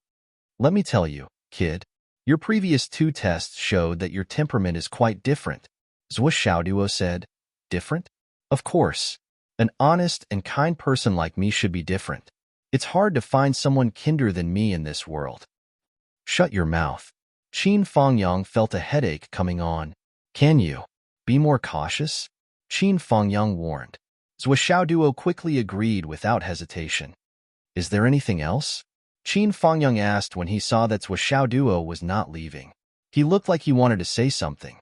Let me tell you, kid, your previous 2 tests showed that your temperament is quite different. Xiaoduo said, different? Of course. An honest and kind person like me should be different. It's hard to find someone kinder than me in this world. Shut your mouth. Qin Fangyang felt a headache coming on. Can you be more cautious? Qin Fangyang warned. Xiaoduo quickly agreed without hesitation. Is there anything else? Qin Fangyang asked when he saw that Xiaoduo was not leaving. He looked like he wanted to say something.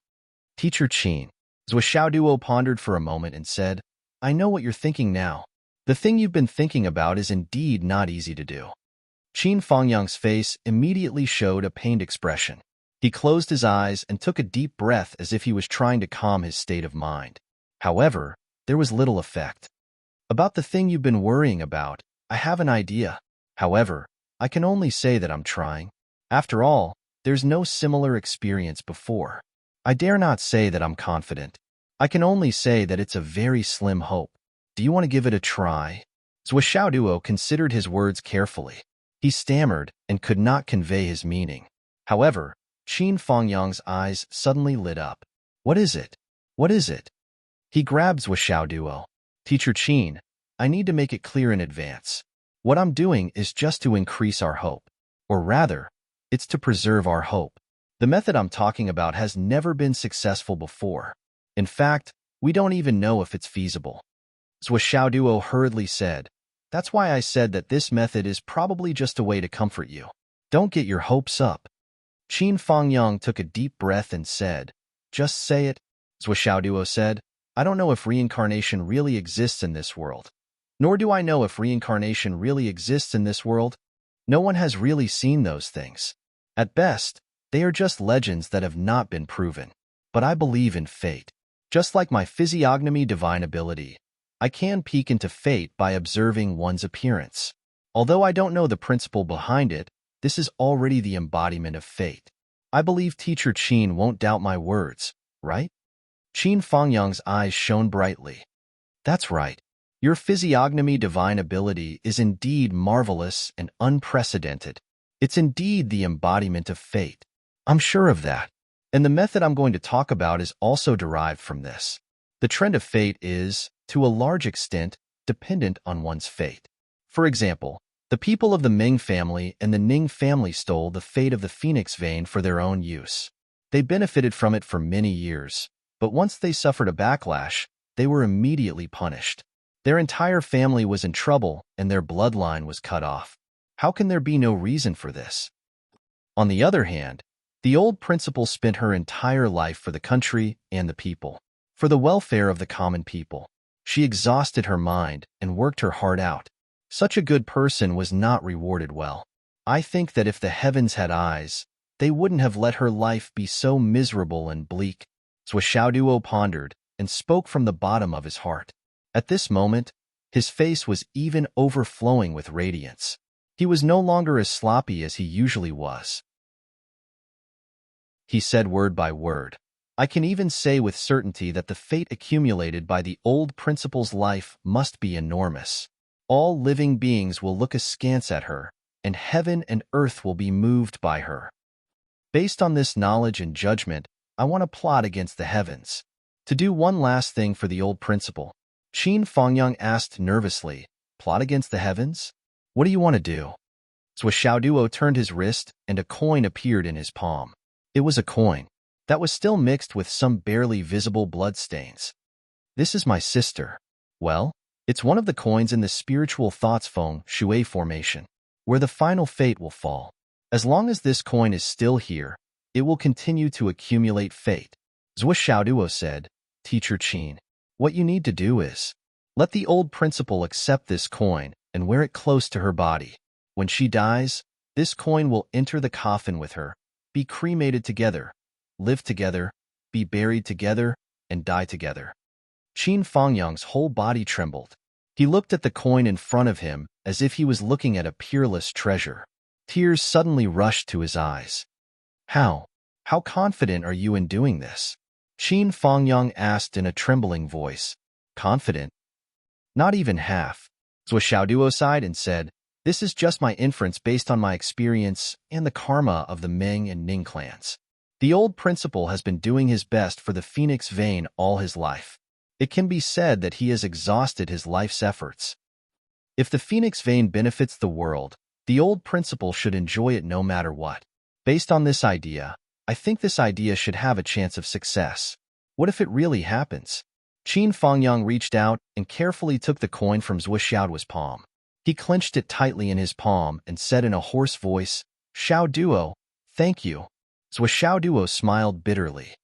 Teacher Qin. Xiaoduo pondered for a moment and said, I know what you're thinking now. The thing you've been thinking about is indeed not easy to do. Qin Fangyang's face immediately showed a pained expression. He closed his eyes and took a deep breath as if he was trying to calm his state of mind. However, there was little effect. About the thing you've been worrying about, I have an idea. However, I can only say that I'm trying. After all, there's no similar experience before. I dare not say that I'm confident. I can only say that it's a very slim hope. Do you want to give it a try? Xiaoduo considered his words carefully. He stammered and could not convey his meaning. However, Qin Fangyang's eyes suddenly lit up. What is it? What is it? He grabbed Xiaoduo. Teacher Qin, I need to make it clear in advance. What I'm doing is just to increase our hope. Or rather, it's to preserve our hope. The method I'm talking about has never been successful before. In fact, we don't even know if it's feasible. Xiaoduo hurriedly said, that's why I said that this method is probably just a way to comfort you. Don't get your hopes up. Qin Fangyang took a deep breath and said, just say it. Xiaoduo said, I don't know if reincarnation really exists in this world. Nor do I know if reincarnation really exists in this world. No one has really seen those things. At best, they are just legends that have not been proven. But I believe in fate. Just like my physiognomy divine ability, I can peek into fate by observing one's appearance. Although I don't know the principle behind it, this is already the embodiment of fate. I believe Teacher Qin won't doubt my words, right? Qin Fangyang's eyes shone brightly. That's right. Your physiognomy divine ability is indeed marvelous and unprecedented. It's indeed the embodiment of fate. I'm sure of that. And the method I'm going to talk about is also derived from this. The trend of fate is, to a large extent, dependent on one's fate. For example, the people of the Ming family and the Ning family stole the fate of the phoenix vein for their own use. They benefited from it for many years, but once they suffered a backlash, they were immediately punished. Their entire family was in trouble and their bloodline was cut off. How can there be no reason for this? On the other hand, the old principal spent her entire life for the country and the people, for the welfare of the common people. She exhausted her mind and worked her heart out. Such a good person was not rewarded well. I think that if the heavens had eyes, they wouldn't have let her life be so miserable and bleak. Xiaoduo pondered and spoke from the bottom of his heart. At this moment, his face was even overflowing with radiance. He was no longer as sloppy as he usually was. He said word by word, I can even say with certainty that the fate accumulated by the old principal's life must be enormous. All living beings will look askance at her, and heaven and earth will be moved by her. Based on this knowledge and judgment, I want to plot against the heavens. To do one last thing for the old principal. Qin Fengyang asked nervously, plot against the heavens? What do you want to do? Xiaoduo turned his wrist and a coin appeared in his palm. It was a coin that was still mixed with some barely visible blood stains. This is my sister. Well, it's one of the coins in the spiritual thoughts feng shui formation, where the final fate will fall. As long as this coin is still here, it will continue to accumulate fate. Xiaoduo said, Teacher Qin, what you need to do is, let the old principal accept this coin and wear it close to her body. When she dies, this coin will enter the coffin with her, be cremated together, live together, be buried together, and die together. Qin Fengyang's whole body trembled. He looked at the coin in front of him as if he was looking at a peerless treasure. Tears suddenly rushed to his eyes. How confident are you in doing this? Qin Fengyang asked in a trembling voice. Confident? Not even half. Xiaoduo sighed and said, this is just my inference based on my experience and the karma of the Ming and Ning clans. The old principal has been doing his best for the phoenix vein all his life. It can be said that he has exhausted his life's efforts. If the phoenix vein benefits the world, the old principal should enjoy it no matter what. Based on this idea, I think this idea should have a chance of success. What if it really happens? Qin Fengyang reached out and carefully took the coin from Xiaoduo's palm. He clenched it tightly in his palm and said in a hoarse voice, Xiaoduo, thank you. Xiaoduo smiled bitterly.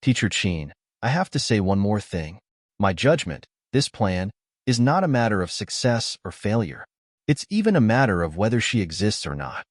Teacher Qin, I have to say one more thing. My judgment, this plan, is not a matter of success or failure. It's even a matter of whether she exists or not.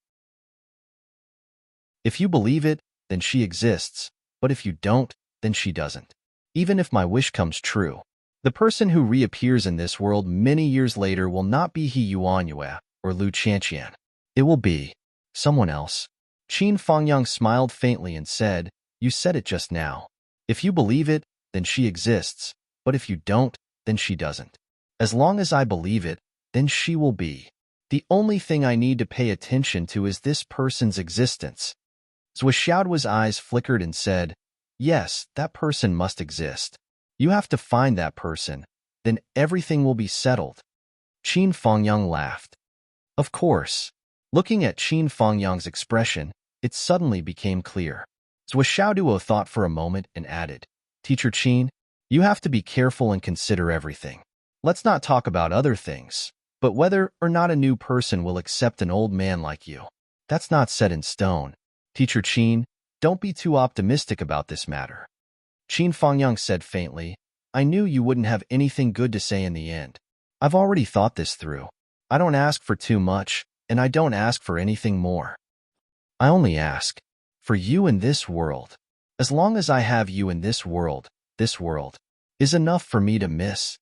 If you believe it, then she exists, but if you don't, then she doesn't. Even if my wish comes true, the person who reappears in this world many years later will not be He Yuanyue or Lu Qianqian. It will be someone else. Qin Fengyang smiled faintly and said, you said it just now. If you believe it, then she exists, but if you don't, then she doesn't. As long as I believe it, then she will be. The only thing I need to pay attention to is this person's existence. Xiaoduo's eyes flickered and said, yes, that person must exist. You have to find that person, then everything will be settled. Qin Fengyang laughed. Of course. Looking at Qin Fengyang's expression, it suddenly became clear. Xiaoduo thought for a moment and added, Teacher Qin, you have to be careful and consider everything. Let's not talk about other things, but whether or not a new person will accept an old man like you. That's not set in stone. Teacher Qin, don't be too optimistic about this matter. Qin Fengyang said faintly, I knew you wouldn't have anything good to say in the end. I've already thought this through. I don't ask for too much, and I don't ask for anything more. I only ask for you in this world. As long as I have you in this world is enough for me to miss.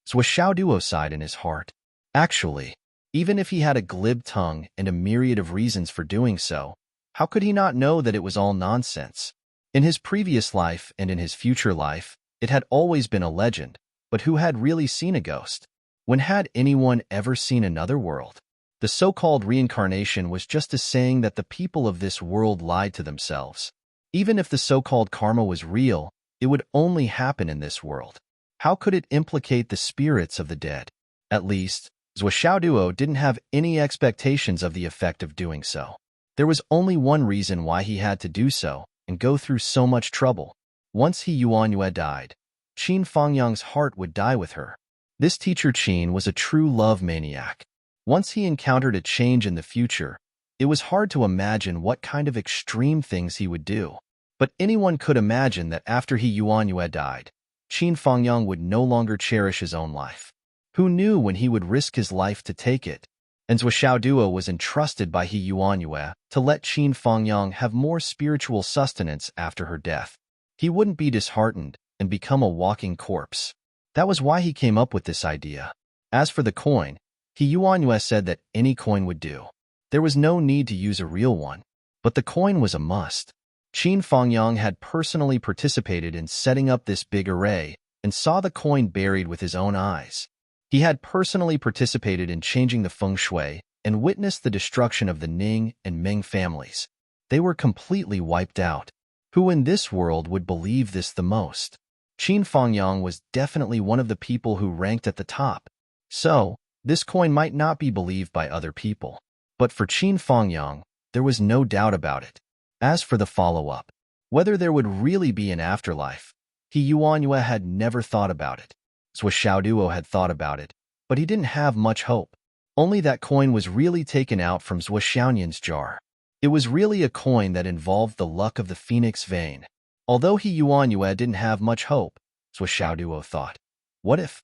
Xiaoduo sighed in his heart. Actually, even if he had a glib tongue and a myriad of reasons for doing so, how could he not know that it was all nonsense? In his previous life and in his future life, it had always been a legend, but who had really seen a ghost? When had anyone ever seen another world? The so-called reincarnation was just a saying that the people of this world lied to themselves. Even if the so-called karma was real, it would only happen in this world. How could it implicate the spirits of the dead? At least, Zhou Xiaoduo didn't have any expectations of the effect of doing so. There was only one reason why he had to do so and go through so much trouble. Once he Yuanyue died, Qin Fangyang's heart would die with her. This teacher Qin was a true love maniac. Once he encountered a change in the future, it was hard to imagine what kind of extreme things he would do. But anyone could imagine that after he Yuanyue died, Qin Fangyang would no longer cherish his own life. Who knew when he would risk his life to take it? And Zhou Xiaoduo was entrusted by He Yuanyue to let Qin Fangyang have more spiritual sustenance after her death. He wouldn't be disheartened and become a walking corpse. That was why he came up with this idea. As for the coin, He Yuanyue said that any coin would do. There was no need to use a real one, but the coin was a must. Qin Fangyang had personally participated in setting up this big array and saw the coin buried with his own eyes. He had personally participated in changing the feng shui and witnessed the destruction of the Ning and Ming families. They were completely wiped out. Who in this world would believe this the most? Qin Fangyang was definitely one of the people who ranked at the top. So, this coin might not be believed by other people. But for Qin Fangyang, there was no doubt about it. As for the follow-up, whether there would really be an afterlife, He Yuanyue had never thought about it. Zhou Xiaoduo had thought about it, but he didn't have much hope. Only that coin was really taken out from Zhou Xiaoyan's jar. It was really a coin that involved the luck of the phoenix vein. Although He Yuanyue didn't have much hope, Zhou Xiaoduo thought, what if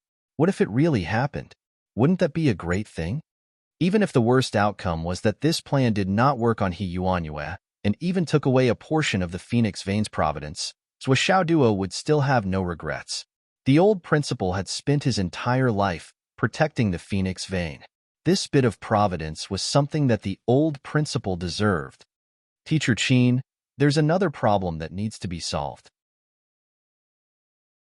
it really happened? Wouldn't that be a great thing? Even if the worst outcome was that this plan did not work on He Yuanyue and even took away a portion of the phoenix vein's providence, Zhou Xiaoduo would still have no regrets. The old principal had spent his entire life protecting the phoenix vein. This bit of providence was something that the old principal deserved. Teacher Qin, there's another problem that needs to be solved.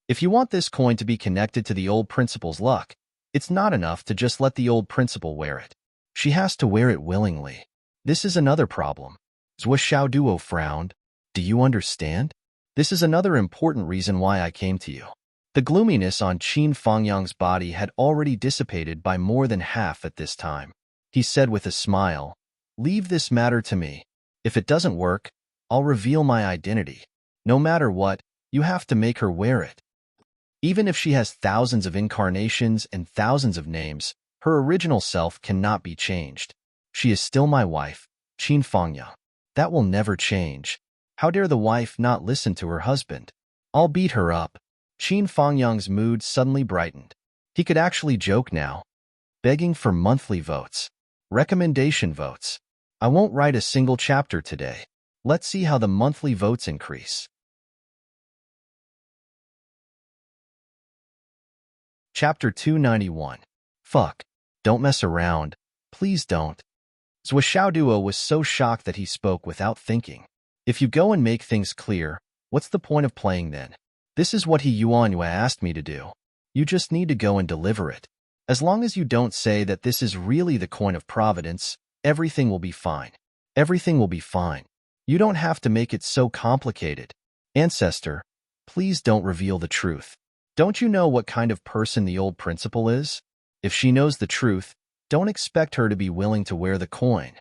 If you want this coin to be connected to the old principal's luck, it's not enough to just let the old principal wear it. She has to wear it willingly. This is another problem. Zhou Xiaoduo frowned. Do you understand? This is another important reason why I came to you. The gloominess on Qin Fangyang's body had already dissipated by more than half at this time. He said with a smile, leave this matter to me. If it doesn't work, I'll reveal my identity. No matter what, you have to make her wear it. Even if she has thousands of incarnations and thousands of names, her original self cannot be changed. She is still my wife, Qin Fangyang. That will never change. How dare the wife not listen to her husband? I'll beat her up. Qin Fangyang's mood suddenly brightened. He could actually joke now. Begging for monthly votes. Recommendation votes. I won't write a single chapter today. Let's see how the monthly votes increase. Chapter 291. Fuck. Don't mess around. Please don't. Zhou Xiaoduo was so shocked that he spoke without thinking. If you go and make things clear, what's the point of playing then? This is what He Yuanyue asked me to do. You just need to go and deliver it. As long as you don't say that this is really the coin of providence, everything will be fine. Everything will be fine. You don't have to make it so complicated. Ancestor, please don't reveal the truth. Don't you know what kind of person the old principal is? If she knows the truth, don't expect her to be willing to wear the coin.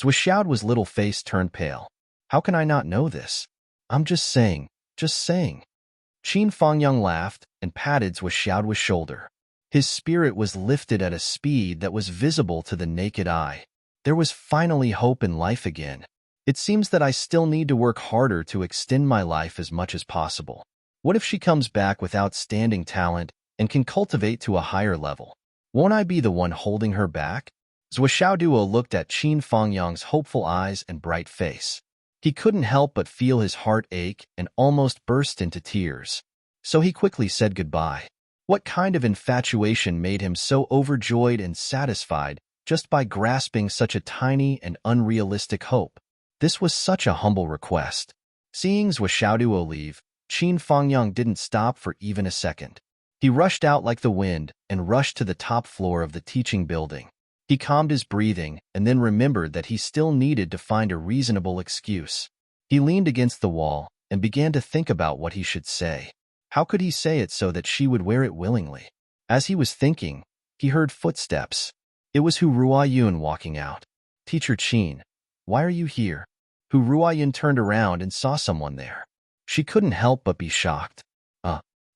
Zhou Xiaoduo's little face turned pale. How can I not know this? I'm just saying. Qin Fangyang laughed and patted Zhou Xiaoduo's shoulder. His spirit was lifted at a speed that was visible to the naked eye. There was finally hope in life again. It seems that I still need to work harder to extend my life as much as possible. What if she comes back with outstanding talent and can cultivate to a higher level? Won't I be the one holding her back? Zhou Xiaoduo looked at Qin Fangyang's hopeful eyes and bright face. He couldn't help but feel his heart ache and almost burst into tears. So he quickly said goodbye. What kind of infatuation made him so overjoyed and satisfied just by grasping such a tiny and unrealistic hope? This was such a humble request. Seeing Zhou Xiaoduo leave, Qin Fangyang didn't stop for even a second. He rushed out like the wind and rushed to the top floor of the teaching building. He calmed his breathing and then remembered that he still needed to find a reasonable excuse. He leaned against the wall and began to think about what he should say. How could he say it so that she would wear it willingly? As he was thinking, he heard footsteps. It was Hu Ruoyun walking out. Teacher Qin, why are you here? Hu Ruoyun turned around and saw someone there. She couldn't help but be shocked.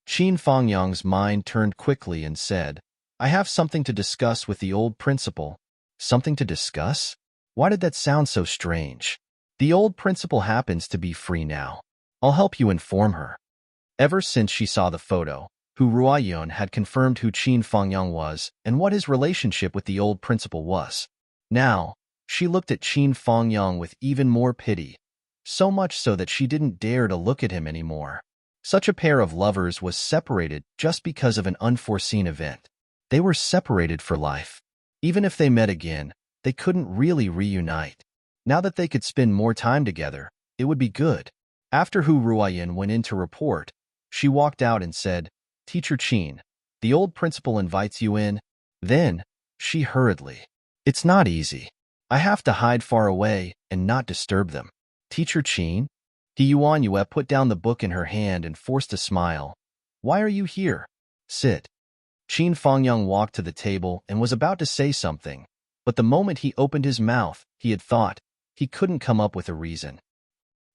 Qin Fangyang's mind turned quickly and said, I have something to discuss with the old principal. Something to discuss? Why did that sound so strange? The old principal happens to be free now. I'll help you inform her. Ever since she saw the photo, Hu Ruoyun had confirmed who Qin Fangyang was and what his relationship with the old principal was. Now, she looked at Qin Fangyang with even more pity, so much so that she didn't dare to look at him anymore. Such a pair of lovers was separated just because of an unforeseen event. They were separated for life. Even if they met again, they couldn't really reunite. Now that they could spend more time together, it would be good. After Hu Ruoyun went in to report, she walked out and said, Teacher Qin, the old principal invites you in. Then, she hurriedly. It's not easy. I have to hide far away and not disturb them. Teacher Qin? He Yuanyue put down the book in her hand and forced a smile. Why are you here? Sit. Qin Fangyang walked to the table and was about to say something, but the moment he opened his mouth, he had thought, he couldn't come up with a reason.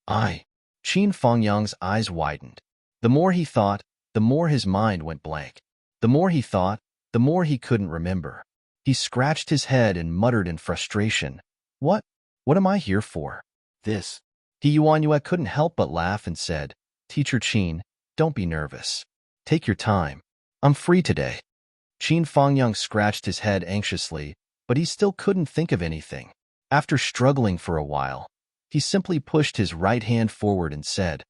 Qin Fangyang's eyes widened. The more he thought, the more his mind went blank. The more he thought, the more he couldn't remember. He scratched his head and muttered in frustration, What am I here for? This. He Yuanyue couldn't help but laugh and said, Teacher Qin, don't be nervous. Take your time. I'm free today. Qin Fangyang scratched his head anxiously, but he still couldn't think of anything. After struggling for a while, he simply pushed his right hand forward and said,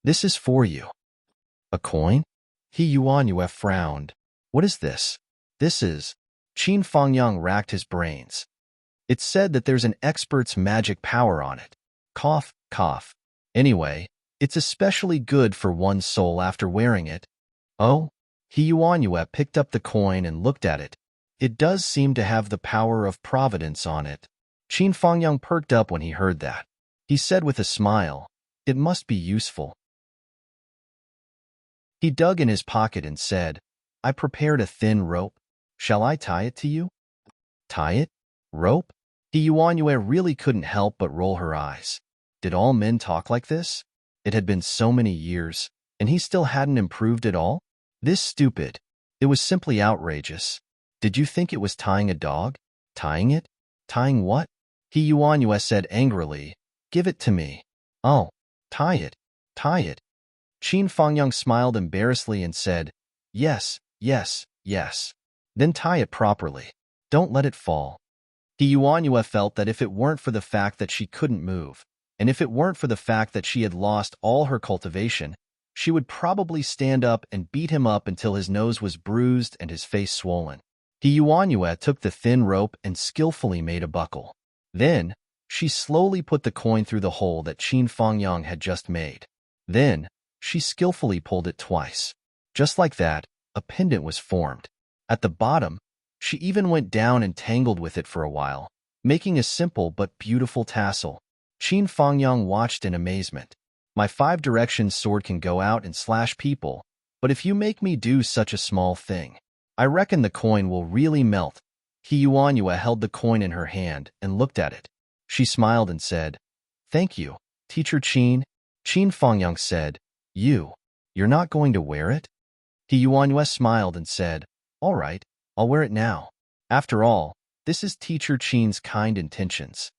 This is for you. A coin? He Yuanyue frowned. What is this? This is. Qin Fangyang racked his brains. It's said that there's an expert's magic power on it. Cough, cough. Anyway, it's especially good for one's soul after wearing it. Oh? He Yuanyue picked up the coin and looked at it. It does seem to have the power of providence on it. Qin Fangyang perked up when he heard that. He said with a smile, It must be useful. He dug in his pocket and said, I prepared a thin rope. Shall I tie it to you? Tie it? Rope? He Yuanyue really couldn't help but roll her eyes. Did all men talk like this? It had been so many years, and he still hadn't improved at all? This stupid. It was simply outrageous. Did you think it was tying a dog? Tying it? Tying what? He Yuanyue said angrily, Give it to me. Oh, tie it. Tie it. Qin Fangyang smiled embarrassedly and said, Yes, yes, yes. Then tie it properly. Don't let it fall. He Yuanyue felt that if it weren't for the fact that she couldn't move, and if it weren't for the fact that she had lost all her cultivation, she would probably stand up and beat him up until his nose was bruised and his face swollen. He Yuanyue took the thin rope and skillfully made a buckle. Then, she slowly put the coin through the hole that Qin Fangyang had just made. Then, she skillfully pulled it twice. Just like that, a pendant was formed. At the bottom, she even went down and tangled with it for a while, making a simple but beautiful tassel. Qin Fangyang watched in amazement. My 5 directions sword can go out and slash people, but if you make me do such a small thing, I reckon the coin will really melt. He Yuanyue held the coin in her hand and looked at it. She smiled and said, Thank you, Teacher Qin. Qin Fangyang said, You're not going to wear it? He Yuanyue smiled and said, All right, I'll wear it now. After all, this is Teacher Qin's kind intentions.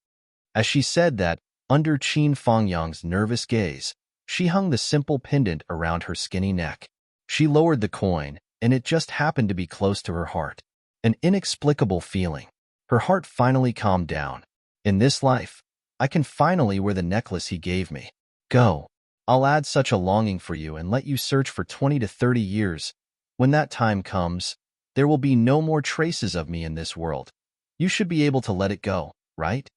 As she said that, under Qin Fangyang's nervous gaze, she hung the simple pendant around her skinny neck. She lowered the coin, and it just happened to be close to her heart. An inexplicable feeling. Her heart finally calmed down. In this life, I can finally wear the necklace he gave me. Go. I'll add such a longing for you and let you search for 20 to 30 years. When that time comes, there will be no more traces of me in this world. You should be able to let it go, right?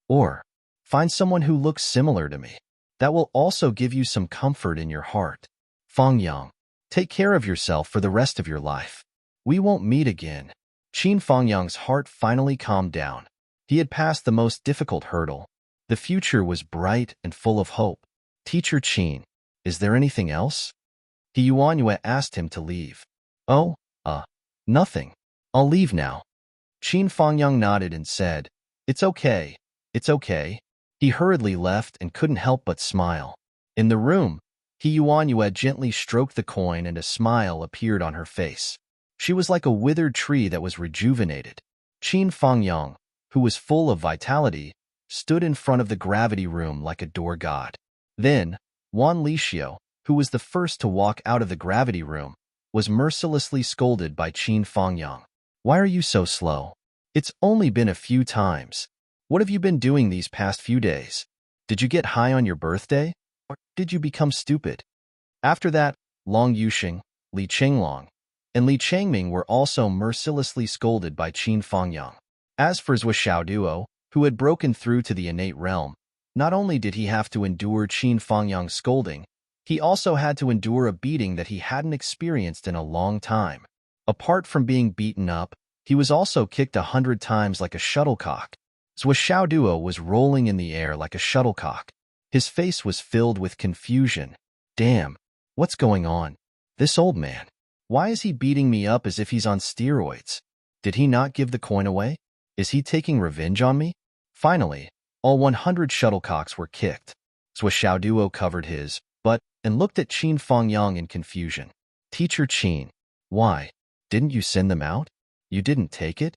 Or, find someone who looks similar to me. That will also give you some comfort in your heart. Fangyang, take care of yourself for the rest of your life. We won't meet again. Qin Fangyang's heart finally calmed down. He had passed the most difficult hurdle. The future was bright and full of hope. Teacher Qin, is there anything else? He Yuanyue asked him to leave. Oh, nothing. I'll leave now. Qin Fangyang nodded and said, It's okay. It's okay. He hurriedly left and couldn't help but smile. In the room, He Yuanyue gently stroked the coin and a smile appeared on her face. She was like a withered tree that was rejuvenated. Qin Fangyang, who was full of vitality, stood in front of the gravity room like a door god. Then, Wan Lixio, who was the first to walk out of the gravity room, was mercilessly scolded by Qin Fangyang. Why are you so slow? It's only been a few times. What have you been doing these past few days? Did you get high on your birthday? Or did you become stupid? After that, Long Yuxing, Li Qinglong, and Li Changming were also mercilessly scolded by Qin Fangyang. As for Zhou Xiaoduo, who had broken through to the innate realm, not only did he have to endure Qin Fangyang's scolding, he also had to endure a beating that he hadn't experienced in a long time. Apart from being beaten up, he was also kicked 100 times like a shuttlecock. Zhou Xiaoduo was rolling in the air like a shuttlecock. His face was filled with confusion. Damn, what's going on? This old man. Why is he beating me up as if he's on steroids? Did he not give the coin away? Is he taking revenge on me? Finally, all 100 shuttlecocks were kicked. Zhou Xiaoduo covered his butt and looked at Qin Fangyang in confusion. Teacher Qin, why? Didn't you send them out? You didn't take it?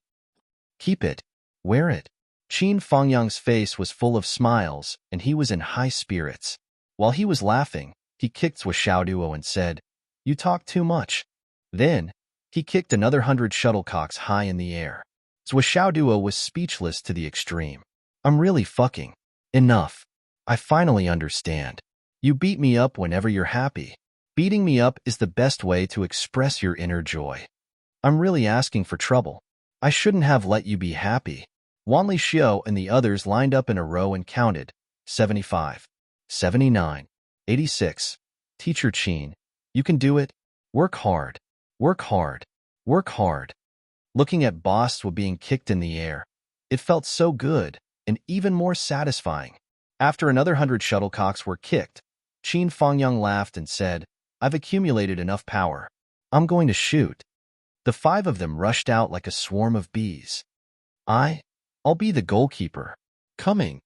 Keep it. Wear it. Qin Fangyang's face was full of smiles, and he was in high spirits. While he was laughing, he kicked Zhou Xiaoduo and said, You talk too much. Then, he kicked another 100 shuttlecocks high in the air. Zhou Xiaoduo was speechless to the extreme. I'm really fucking. Enough. I finally understand. You beat me up whenever you're happy. Beating me up is the best way to express your inner joy. I'm really asking for trouble. I shouldn't have let you be happy. Wan Lixio and the others lined up in a row and counted. 75. 79. 86. Teacher Qin, you can do it. Work hard. Work hard. Work hard. Looking at Boss Wu being kicked in the air, it felt so good and even more satisfying. After another 100 shuttlecocks were kicked, Qin Fangyang laughed and said, I've accumulated enough power. I'm going to shoot. The 5 of them rushed out like a swarm of bees. I'll be the goalkeeper. Coming.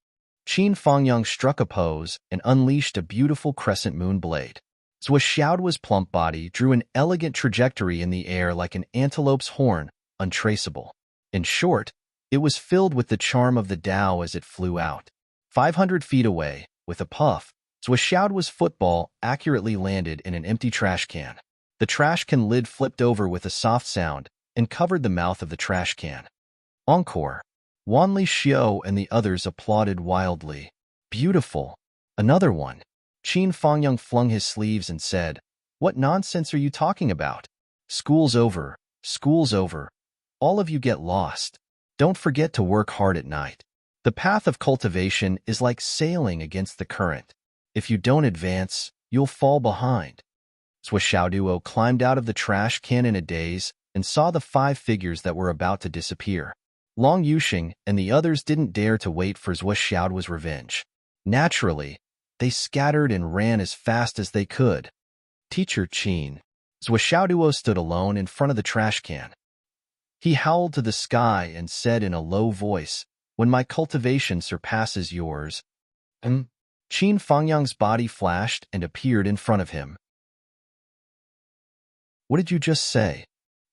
Qin Fangyang struck a pose and unleashed a beautiful crescent moon blade. Zhou Xiaoduo's plump body drew an elegant trajectory in the air like an antelope's horn, untraceable. In short, it was filled with the charm of the Tao as it flew out. 500 feet away, with a puff, Zhou Xiaoduo's football accurately landed in an empty trash can. The trash can lid flipped over with a soft sound and covered the mouth of the trash can. Encore. Wan Lixio and the others applauded wildly. Beautiful. Another one. Qin Fangyang flung his sleeves and said, What nonsense are you talking about? School's over. School's over. All of you get lost. Don't forget to work hard at night. The path of cultivation is like sailing against the current. If you don't advance, you'll fall behind. Zhou Xiaoduo climbed out of the trash can in a daze and saw the 5 figures that were about to disappear. Long Yuxing and the others didn't dare to wait for Zhou Xiaoduo's revenge. Naturally, they scattered and ran as fast as they could. Teacher Qin. Zhou Xiaoduo stood alone in front of the trash can. He howled to the sky and said in a low voice, When my cultivation surpasses yours. Qin Fangyang's body flashed and appeared in front of him. What did you just say?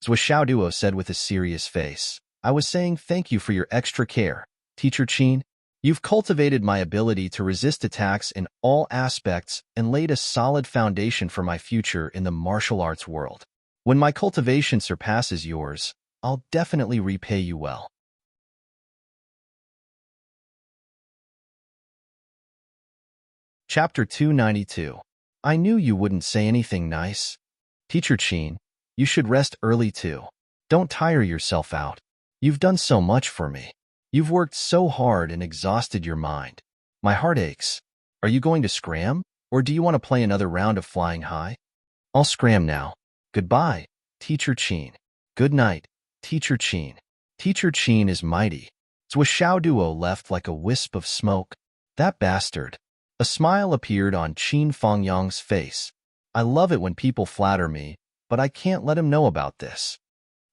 Zhou Xiaoduo said with a serious face. I was saying thank you for your extra care, Teacher Qin. You've cultivated my ability to resist attacks in all aspects and laid a solid foundation for my future in the martial arts world. When my cultivation surpasses yours, I'll definitely repay you well. Chapter 292. I knew you wouldn't say anything nice. Teacher Qin, you should rest early too. Don't tire yourself out. You've done so much for me. You've worked so hard and exhausted your mind. My heart aches. Are you going to scram, or do you want to play another round of flying high? I'll scram now. Goodbye, Teacher Qin. Good night, Teacher Qin. Teacher Qin is mighty. Zhuo Xiaoduo left like a wisp of smoke. That bastard. A smile appeared on Qin Fengyang's face. I love it when people flatter me, but I can't let him know about this.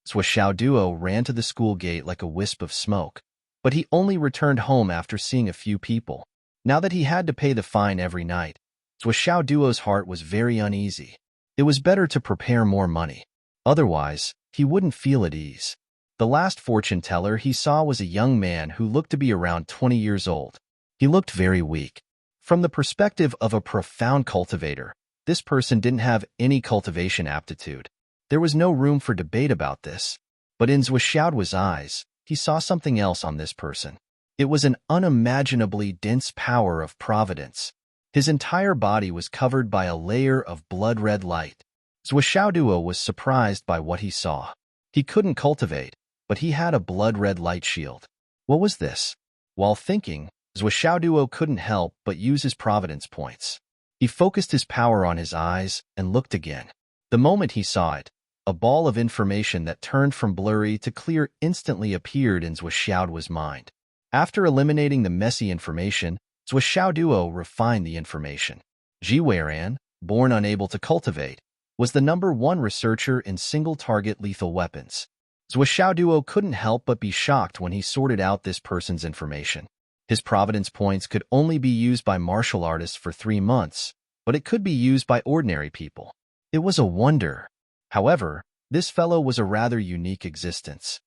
Zhuo Xiaoduo ran to the school gate like a wisp of smoke, but he only returned home after seeing a few people. Now that he had to pay the fine every night, Zhuo Xiaoduo's heart was very uneasy. It was better to prepare more money. Otherwise, he wouldn't feel at ease. The last fortune teller he saw was a young man who looked to be around 20 years old. He looked very weak. From the perspective of a profound cultivator, this person didn't have any cultivation aptitude. There was no room for debate about this. But in Zhuo Xiaoduo's eyes, he saw something else on this person. It was an unimaginably dense power of providence. His entire body was covered by a layer of blood-red light. Zhuo Xiaoduo was surprised by what he saw. He couldn't cultivate, but he had a blood-red light shield. What was this? While thinking, Zhuo Xiaoduo couldn't help but use his providence points. He focused his power on his eyes and looked again. The moment he saw it, a ball of information that turned from blurry to clear instantly appeared in Zhuo Xiaoduo's mind. After eliminating the messy information, Zhuo Xiaoduo refined the information. Ji Weiran, born unable to cultivate, was the #1 researcher in single-target lethal weapons. Zhuo Xiaoduo couldn't help but be shocked when he sorted out this person's information. His providence points could only be used by martial artists for 3 months, but it could be used by ordinary people. It was a wonder. However, this fellow was a rather unique existence.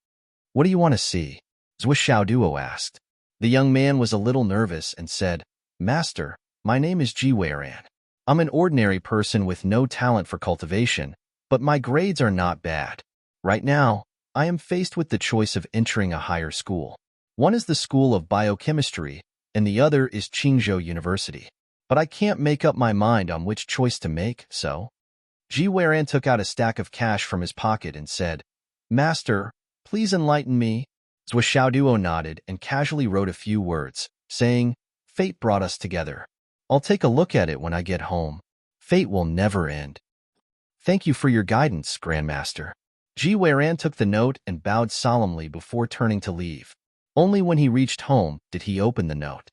What do you want to see? Zhuo Xiaoduo asked. The young man was a little nervous and said, Master, my name is Ji Weiran. I'm an ordinary person with no talent for cultivation, but my grades are not bad. Right now, I am faced with the choice of entering a higher school. One is the School of Biochemistry, and the other is Qingzhou University. But I can't make up my mind on which choice to make, so? Ji Weiran took out a stack of cash from his pocket and said, Master, please enlighten me. Zhuo Xiaoduo nodded and casually wrote a few words, saying, Fate brought us together. I'll take a look at it when I get home. Fate will never end. Thank you for your guidance, Grandmaster. Ji Weiran took the note and bowed solemnly before turning to leave. Only when he reached home did he open the note.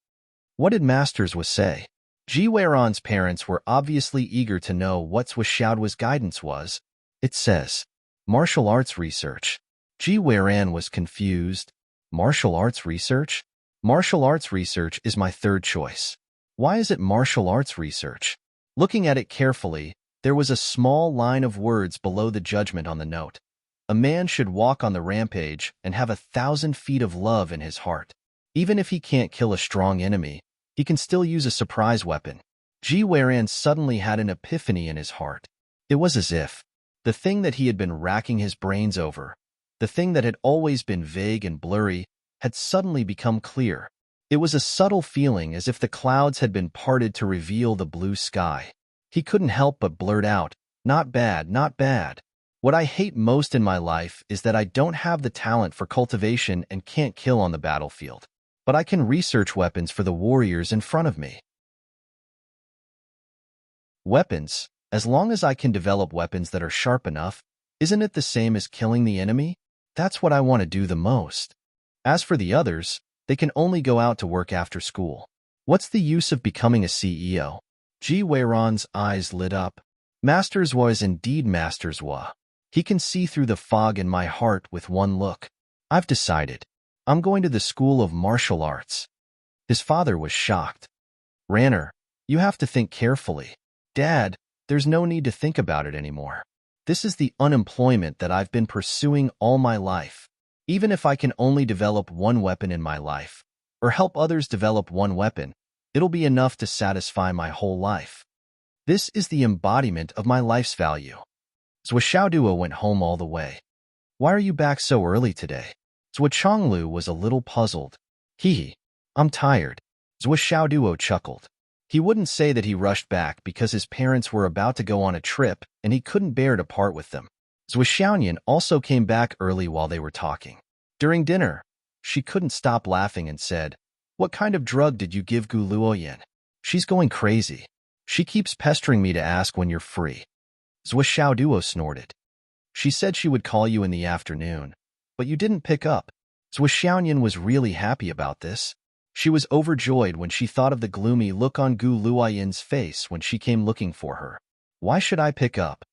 What did Masters say? Ji Weiran's parents were obviously eager to know what Zhuo Xiaoduo's guidance was. It says, Martial arts research. Ji Weiran was confused. Martial arts research? Martial arts research is my third choice. Why is it martial arts research? Looking at it carefully, there was a small line of words below the judgment on the note. A man should walk on the rampage and have 1,000 feet of love in his heart. Even if he can't kill a strong enemy, he can still use a surprise weapon. Ji Weiran suddenly had an epiphany in his heart. It was as if the thing that he had been racking his brains over, the thing that had always been vague and blurry, had suddenly become clear. It was a subtle feeling as if the clouds had been parted to reveal the blue sky. He couldn't help but blurt out, Not bad, not bad. What I hate most in my life is that I don't have the talent for cultivation and can't kill on the battlefield. But I can research weapons for the warriors in front of me. Weapons, as long as I can develop weapons that are sharp enough, isn't it the same as killing the enemy? That's what I want to do the most. As for the others, they can only go out to work after school. What's the use of becoming a CEO? Ji Weiran's eyes lit up. Master Zhuo is indeed Master Zhuo. He can see through the fog in my heart with one look. I've decided. I'm going to the School of Martial Arts. His father was shocked. Ranner, you have to think carefully. Dad, there's no need to think about it anymore. This is the unemployment that I've been pursuing all my life. Even if I can only develop one weapon in my life, or help others develop one weapon, it'll be enough to satisfy my whole life. This is the embodiment of my life's value. Zhuo Xiaoduo went home all the way. Why are you back so early today? Zhuo Chonglu was a little puzzled. I'm tired. Zhuo Xiaoduo chuckled. He wouldn't say that he rushed back because his parents were about to go on a trip and he couldn't bear to part with them. Zhuo Xiaoyan also came back early while they were talking. During dinner, she couldn't stop laughing and said, What kind of drug did you give Gu Luoyan? She's going crazy. She keeps pestering me to ask when you're free. Zhuo Xiaoduo snorted. She said she would call you in the afternoon, but you didn't pick up. Zhou Xiaoyan was really happy about this. She was overjoyed when she thought of the gloomy look on Gu Luoyin's face when she came looking for her. Why should I pick up?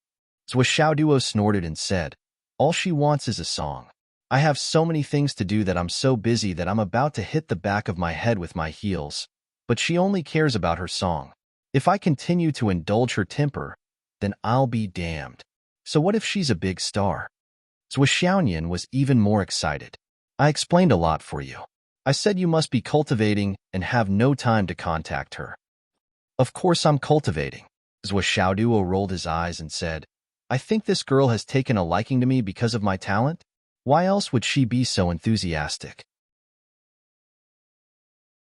Zhou Xiaoduo snorted and said, all she wants is a song. I have so many things to do that I'm so busy that I'm about to hit the back of my head with my heels. But she only cares about her song. If I continue to indulge her temper, then I'll be damned. So what if she's a big star? Zhou Xiaoyan was even more excited. I explained a lot for you. I said you must be cultivating and have no time to contact her. Of course I'm cultivating. Zhou Xiaoduo rolled his eyes and said, I think this girl has taken a liking to me because of my talent. Why else would she be so enthusiastic?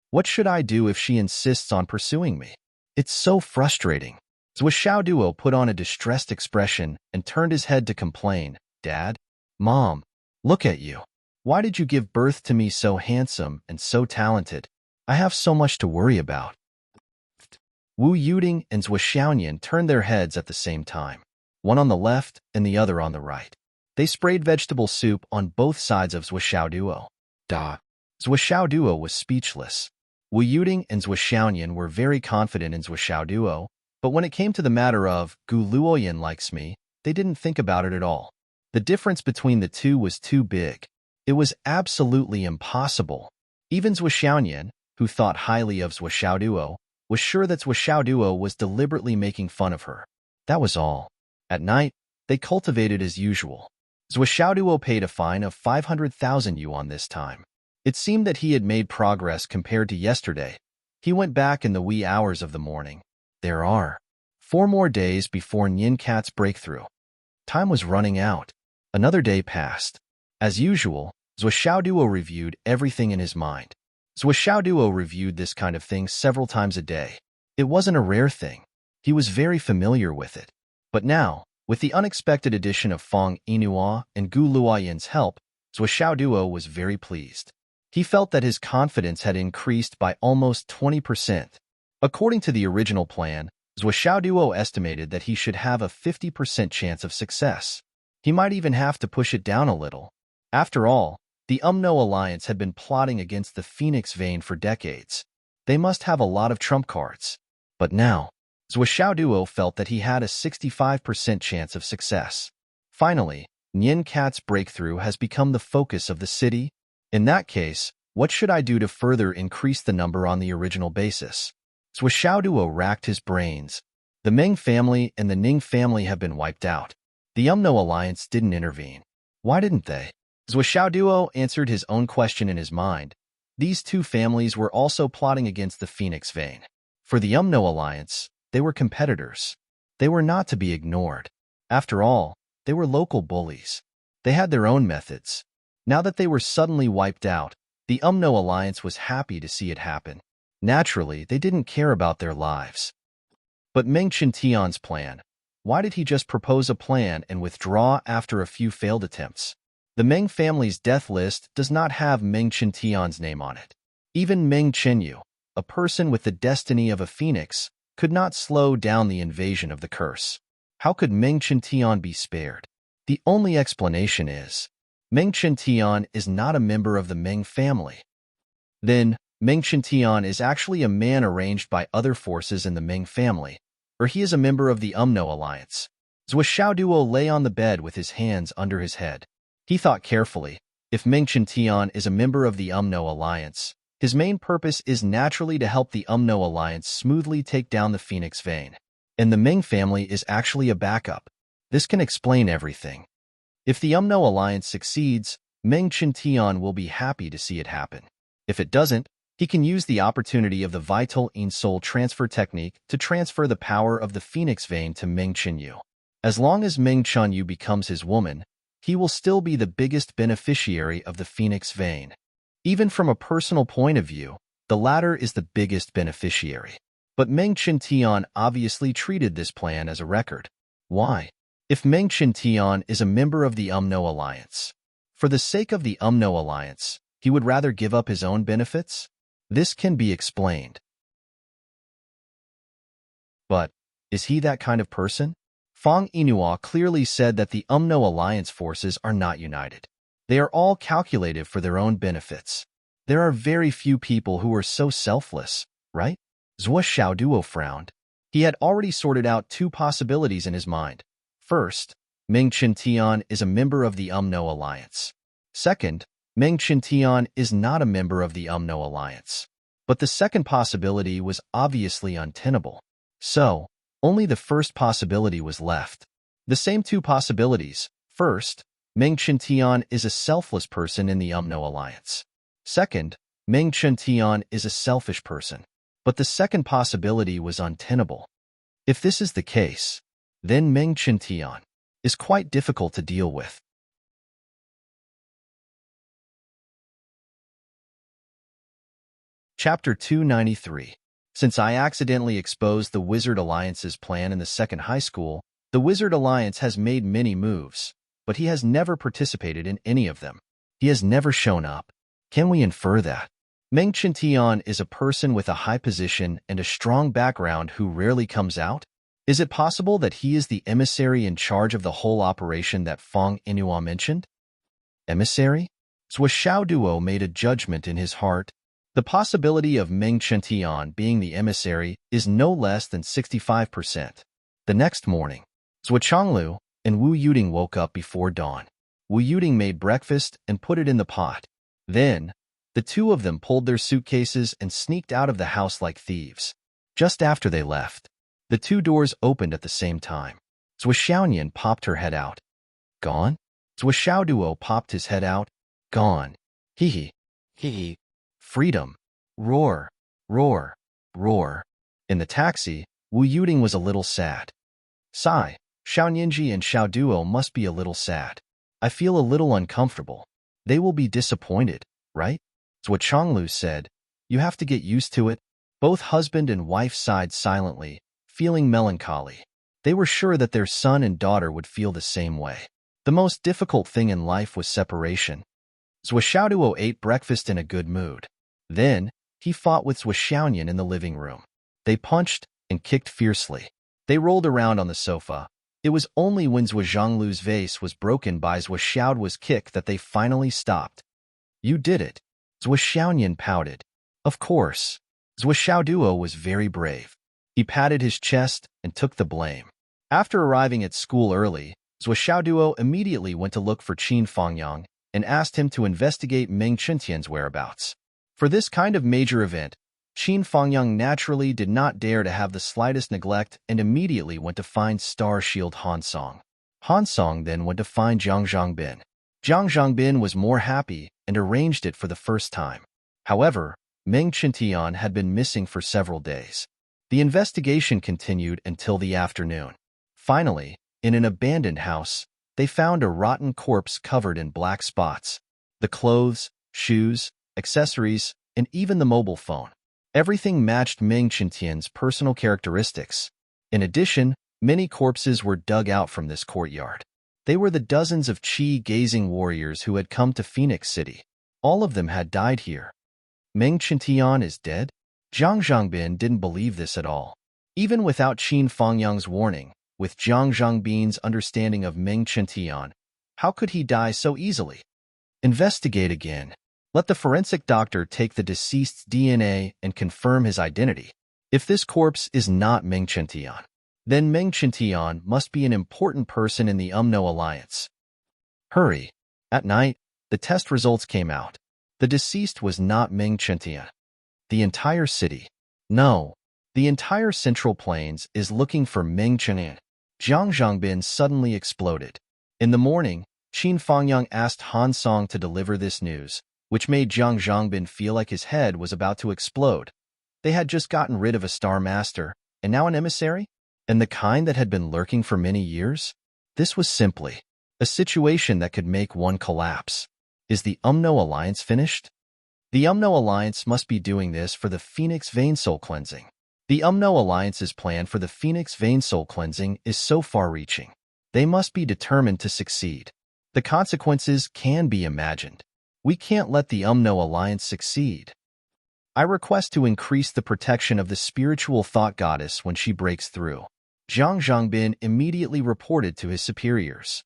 What should I do if she insists on pursuing me? It's so frustrating. Zhou Xiaoduo put on a distressed expression and turned his head to complain. Dad? Mom? Look at you. Why did you give birth to me so handsome and so talented? I have so much to worry about. Wu Yuding and Zhou Xiaoyan turned their heads at the same time, one on the left and the other on the right. They sprayed vegetable soup on both sides of Zhou Xiaoduo. Zhou Xiaoduo was speechless. Wu Yuding and Zhou Xiaoyan were very confident in Zhou Xiaoduo, but when it came to the matter of Gu Luoyin likes me, they didn't think about it at all. The difference between the two was too big. It was absolutely impossible. Even Zhou Xiaoyan, who thought highly of Zhou Xiaoduo, was sure that Zhou Xiaoduo was deliberately making fun of her. That was all. At night, they cultivated as usual. Zhou Xiaoduo paid a fine of 500,000 yuan this time. It seemed that he had made progress compared to yesterday. He went back in the wee hours of the morning. There are 4 more days before Nian Cat's breakthrough. Time was running out. Another day passed. As usual, Zhou Xiaoduo reviewed everything in his mind. Zhou Xiaoduo reviewed this kind of thing several times a day. It wasn't a rare thing. He was very familiar with it. But now, with the unexpected addition of Feng Yinhua and Gu Luoyin's help, Zhou Xiaoduo was very pleased. He felt that his confidence had increased by almost 20%. According to the original plan, Zhou Xiaoduo estimated that he should have a 50% chance of success. He might even have to push it down a little. After all, the UMNO alliance had been plotting against the Phoenix Vein for decades. They must have a lot of trump cards. But now, Zhou Xiaoduo felt that he had a 65% chance of success. Finally, Nian Cat's breakthrough has become the focus of the city. In that case, what should I do to further increase the number on the original basis? Zhou Xiaoduo racked his brains. The Meng family and the Ning family have been wiped out. The UMNO alliance didn't intervene. Why didn't they? Zhou Xiaoduo answered his own question in his mind. These two families were also plotting against the Phoenix Vein. For the UMNO alliance, they were competitors. They were not to be ignored. After all, they were local bullies. They had their own methods. Now that they were suddenly wiped out, the UMNO alliance was happy to see it happen. Naturally, they didn't care about their lives. But Meng Qintian's plan. Why did he just propose a plan and withdraw after a few failed attempts? The Meng family's death list does not have Meng Qintian's name on it. Even Meng Qinyu, a person with the destiny of a phoenix, could not slow down the invasion of the curse. How could Meng Qintian be spared? The only explanation is, Meng Qintian is not a member of the Meng family. Then, Meng Qintian is actually a man arranged by other forces in the Meng family, or he is a member of the UMNO alliance. Zhou Xiaoduo lay on the bed with his hands under his head. He thought carefully. If Meng Qintian is a member of the UMNO alliance, his main purpose is naturally to help the UMNO alliance smoothly take down the Phoenix Vein. And the Meng family is actually a backup. This can explain everything. If the UMNO alliance succeeds, Meng Qintian will be happy to see it happen. If it doesn't, he can use the opportunity of the vital in-soul transfer technique to transfer the power of the Phoenix Vein to Meng Qinyu. As long as Meng Qinyu becomes his woman, he will still be the biggest beneficiary of the Phoenix Vein. Even from a personal point of view, the latter is the biggest beneficiary. But Meng Qintian obviously treated this plan as a record. Why? If Meng Qintian is a member of the UMNO alliance, for the sake of the UMNO alliance, he would rather give up his own benefits? This can be explained. But, is he that kind of person? Fong Inua clearly said that the UMNO alliance forces are not united. They are all calculated for their own benefits. There are very few people who are so selfless, right? Zhou Xiaoduo frowned. He had already sorted out two possibilities in his mind. First, Meng Qintian is a member of the UMNO alliance. Second, Meng Qintian is not a member of the UMNO alliance. But the second possibility was obviously untenable. So, only the first possibility was left. The same two possibilities. First, Meng Qintian is a selfless person in the UMNO alliance. Second, Meng Qintian is a selfish person. But the second possibility was untenable. If this is the case, then Meng Qintian is quite difficult to deal with. Chapter 293. Since I accidentally exposed the Wizard Alliance's plan in the second high school, the Wizard Alliance has made many moves, but he has never participated in any of them. He has never shown up. Can we infer that Meng Qintian is a person with a high position and a strong background who rarely comes out? Is it possible that he is the emissary in charge of the whole operation that Fong Inua mentioned? Emissary? Zhou Xiaoduo made a judgment in his heart. The possibility of Meng Qintian being the emissary is no less than 65%. The next morning, Zhou Changlu and Wu Yuding woke up before dawn. Wu Yuding made breakfast and put it in the pot. Then, the two of them pulled their suitcases and sneaked out of the house like thieves. Just after they left, the two doors opened at the same time. Zhou Xiaoyan popped her head out. Gone? Zhou Xiaoduo popped his head out. Gone. Hee hee. Freedom. Roar. Roar. Roar. In the taxi, Wu Yuding was a little sad. Sigh. Xiaoyinji and Xiaoduo must be a little sad. I feel a little uncomfortable. They will be disappointed, right? Zhou Changlu said. You have to get used to it. Both husband and wife sighed silently, feeling melancholy. They were sure that their son and daughter would feel the same way. The most difficult thing in life was separation. Zhou Xiaoduo ate breakfast in a good mood. Then, he fought with Zhou Xiaoyan in the living room. They punched and kicked fiercely. They rolled around on the sofa. It was only when Zhou Zhanglu's vase was broken by Zhou Xiaoduo's kick that they finally stopped. You did it. Zhou Xiaoyan pouted. Of course. Zhou Xiaoduo was very brave. He patted his chest and took the blame. After arriving at school early, Zhou Xiaoduo immediately went to look for Qin Fangyang and asked him to investigate Meng Qintian's whereabouts. For this kind of major event, Qin Fangyang naturally did not dare to have the slightest neglect and immediately went to find Star Shield Han Song. Han Song then went to find Zhang Zhangbin. Zhang Zhangbin was more happy and arranged it for the first time. However, Meng Qintian had been missing for several days. The investigation continued until the afternoon. Finally, in an abandoned house, they found a rotten corpse covered in black spots. The clothes, shoes, accessories, and even the mobile phone. Everything matched Meng Qintian's personal characteristics. In addition, many corpses were dug out from this courtyard. They were the dozens of Qi-gazing warriors who had come to Phoenix City. All of them had died here. Meng Qintian is dead? Zhang Zhangbin didn't believe this at all. Even without Qin Fangyang's warning, with Zhang Zhangbin's understanding of Meng Qintian, how could he die so easily? Investigate again. Let the forensic doctor take the deceased's DNA and confirm his identity. If this corpse is not Meng Qintian, then Meng Qintian must be an important person in the UMNO alliance. Hurry. At night, the test results came out. The deceased was not Meng Qintian. The entire city, no, the entire Central Plains is looking for Meng Qintian. Zhang Zhangbin suddenly exploded. In the morning, Qin Fangyang asked Han Song to deliver this news, which made Zhang Zhangbin feel like his head was about to explode. They had just gotten rid of a star master, and now an emissary? And the kind that had been lurking for many years? This was simply a situation that could make one collapse. Is the UMNO alliance finished? The UMNO alliance must be doing this for the Phoenix Vein Soul Cleansing. The UMNO alliance's plan for the Phoenix Vein Soul Cleansing is so far-reaching. They must be determined to succeed. The consequences can be imagined. We can't let the UMNO alliance succeed. I request to increase the protection of the spiritual thought goddess when she breaks through. Zhang Zhangbin immediately reported to his superiors.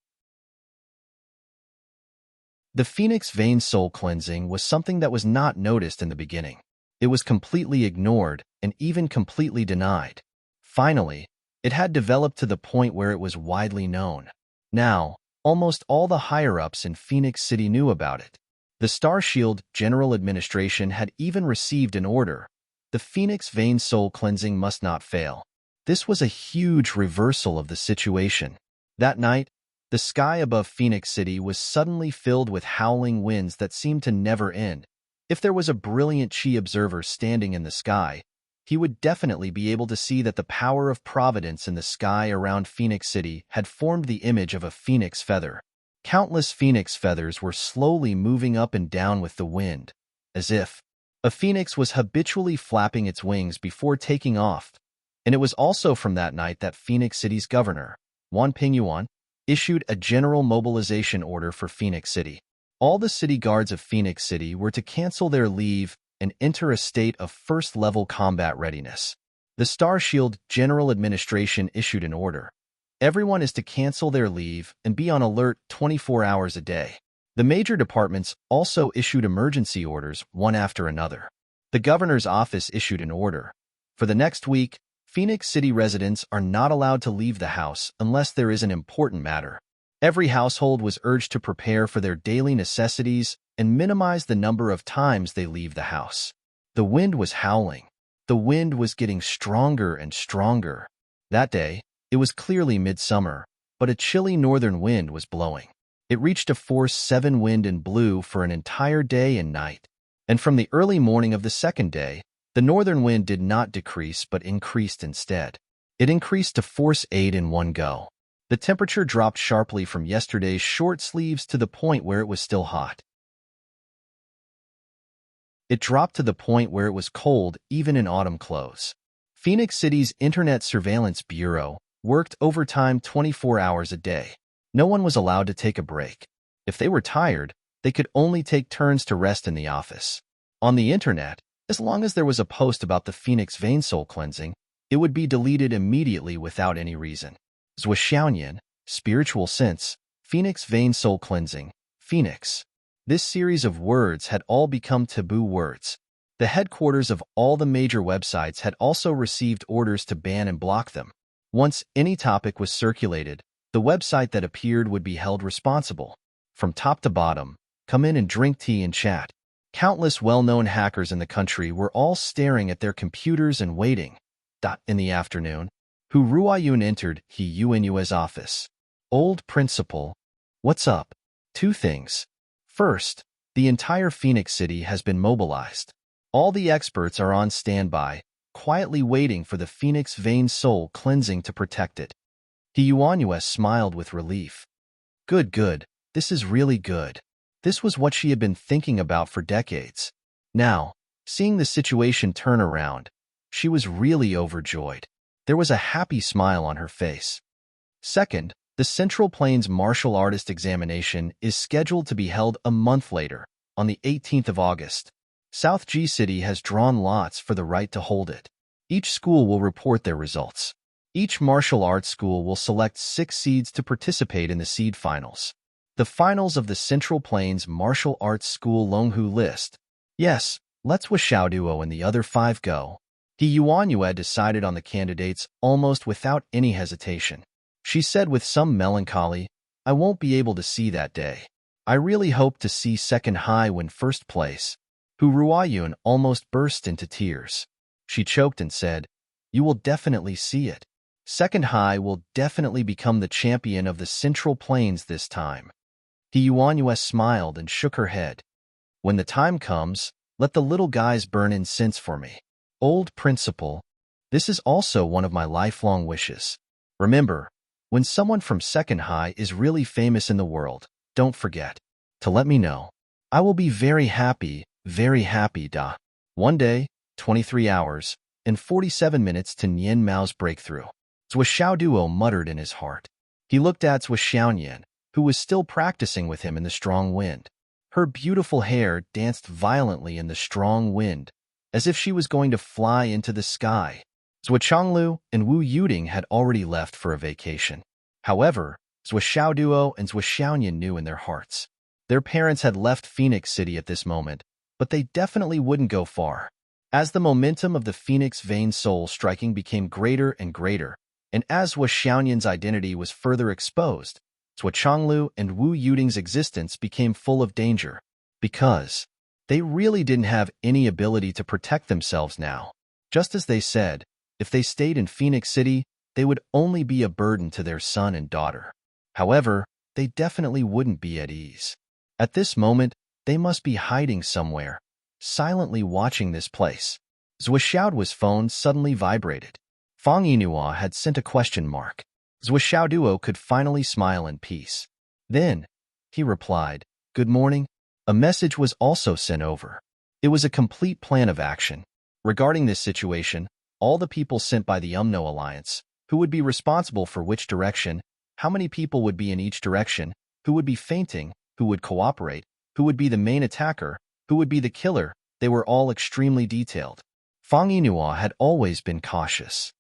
The Phoenix Vein soul cleansing was something that was not noticed in the beginning. It was completely ignored and even completely denied. Finally, it had developed to the point where it was widely known. Now, almost all the higher-ups in Phoenix City knew about it. The Starshield General Administration had even received an order. The Phoenix Vein soul cleansing must not fail. This was a huge reversal of the situation. That night, the sky above Phoenix City was suddenly filled with howling winds that seemed to never end. If there was a brilliant Chi observer standing in the sky, he would definitely be able to see that the power of providence in the sky around Phoenix City had formed the image of a phoenix feather. Countless phoenix feathers were slowly moving up and down with the wind, as if a phoenix was habitually flapping its wings before taking off. And it was also from that night that Phoenix City's governor, Wan Pingyuan, issued a general mobilization order for Phoenix City. All the city guards of Phoenix City were to cancel their leave and enter a state of first-level combat readiness. The Starshield General Administration issued an order. Everyone is to cancel their leave and be on alert 24 hours a day. The major departments also issued emergency orders one after another. The governor's office issued an order. For the next week, Phoenix City residents are not allowed to leave the house unless there is an important matter. Every household was urged to prepare for their daily necessities and minimize the number of times they leave the house. The wind was howling. The wind was getting stronger and stronger. That day, it was clearly midsummer, but a chilly northern wind was blowing. It reached a force 7 wind and blew for an entire day and night. And from the early morning of the second day, the northern wind did not decrease but increased instead. It increased to force 8 in one go. The temperature dropped sharply from yesterday's short sleeves to the point where it was still hot. It dropped to the point where it was cold even in autumn clothes. Phoenix City's Internet Surveillance Bureau worked overtime 24 hours a day. No one was allowed to take a break. If they were tired, they could only take turns to rest in the office. On the Internet, as long as there was a post about the Phoenix Vein soul cleansing, it would be deleted immediately without any reason. Zhuxiaonian, spiritual sense, Phoenix Vein soul cleansing, Phoenix. This series of words had all become taboo words. The headquarters of all the major websites had also received orders to ban and block them. Once any topic was circulated, the website that appeared would be held responsible. From top to bottom, come in and drink tea and chat. Countless well-known hackers in the country were all staring at their computers and waiting. In the afternoon, Hu Ruoyun entered He Yuan's office. Old principal. What's up? 2 things. First, the entire Phoenix City has been mobilized. All the experts are on standby, quietly waiting for the Phoenix Vein soul cleansing to protect it. He Yuan smiled with relief. Good. This is really good. This was what she had been thinking about for decades. Now, seeing the situation turn around, she was really overjoyed. There was a happy smile on her face. Second, the Central Plains Martial Artist Examination is scheduled to be held a month later, on the 18th of August. South G City has drawn lots for the right to hold it. Each school will report their results. Each martial arts school will select 6 seeds to participate in the seed finals. The finals of the Central Plains Martial Arts School Longhu list. Yes, let's with Xiaoduo and the other 5 go. He Yuan decided on the candidates almost without any hesitation. She said with some melancholy, I won't be able to see that day. I really hope to see Second High win first place. Hu Ruoyun almost burst into tears. She choked and said, You will definitely see it. Second High will definitely become the champion of the Central Plains this time. He Yuan smiled and shook her head. When the time comes, let the little guys burn incense for me. Old principal, this is also one of my lifelong wishes. Remember, when someone from Second High is really famous in the world, don't forget to let me know. I will be very happy, da. One day, 23 hours, and 47 minutes to Nian Mao's breakthrough. Zhou Xiaoduo muttered in his heart. He looked at Zhou Xiaonian, who was still practicing with him in the strong wind. Her beautiful hair danced violently in the strong wind, as if she was going to fly into the sky. Zhou Chonglu and Wu Yuding had already left for a vacation. However, Zhou Xiaoduo and Zhou Xiaoyan knew in their hearts. Their parents had left Phoenix City at this moment, but they definitely wouldn't go far. As the momentum of the Phoenix Vein soul striking became greater and greater, and as Zhou Xiaoyan's identity was further exposed, Zhou Chonglu and Wu Yuding's existence became full of danger, because they really didn't have any ability to protect themselves now. Just as they said, if they stayed in Phoenix City, they would only be a burden to their son and daughter. However, they definitely wouldn't be at ease. At this moment, they must be hiding somewhere, silently watching this place. Zhou Xiaoduo's phone suddenly vibrated. Fang Yinhua had sent a question mark. Zhou Xiaoduo could finally smile in peace. Then, he replied, "Good morning." A message was also sent over. It was a complete plan of action. Regarding this situation, all the people sent by the UMNO Alliance, who would be responsible for which direction, how many people would be in each direction, who would be fainting, who would cooperate, who would be the main attacker, who would be the killer, they were all extremely detailed. Fang Yinhua had always been cautious.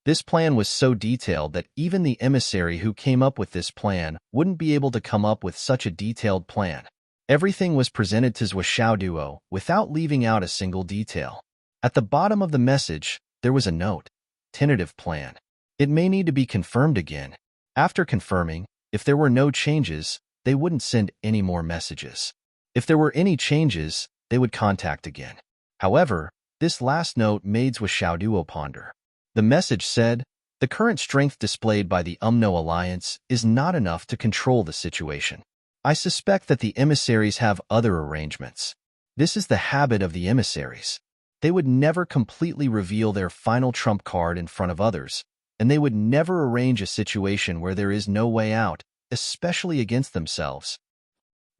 This plan was so detailed that even the emissary who came up with this plan wouldn't be able to come up with such a detailed plan. Everything was presented to Zhou Xiaoduo without leaving out a single detail. At the bottom of the message, there was a note, "Tentative plan. It may need to be confirmed again." After confirming, if there were no changes, they wouldn't send any more messages. If there were any changes, they would contact again. However, this last note made Zhou Xiaoduo ponder. The message said, "The current strength displayed by the UMNO Alliance is not enough to control the situation. I suspect that the emissaries have other arrangements. This is the habit of the emissaries. They would never completely reveal their final trump card in front of others, and they would never arrange a situation where there is no way out, especially against themselves.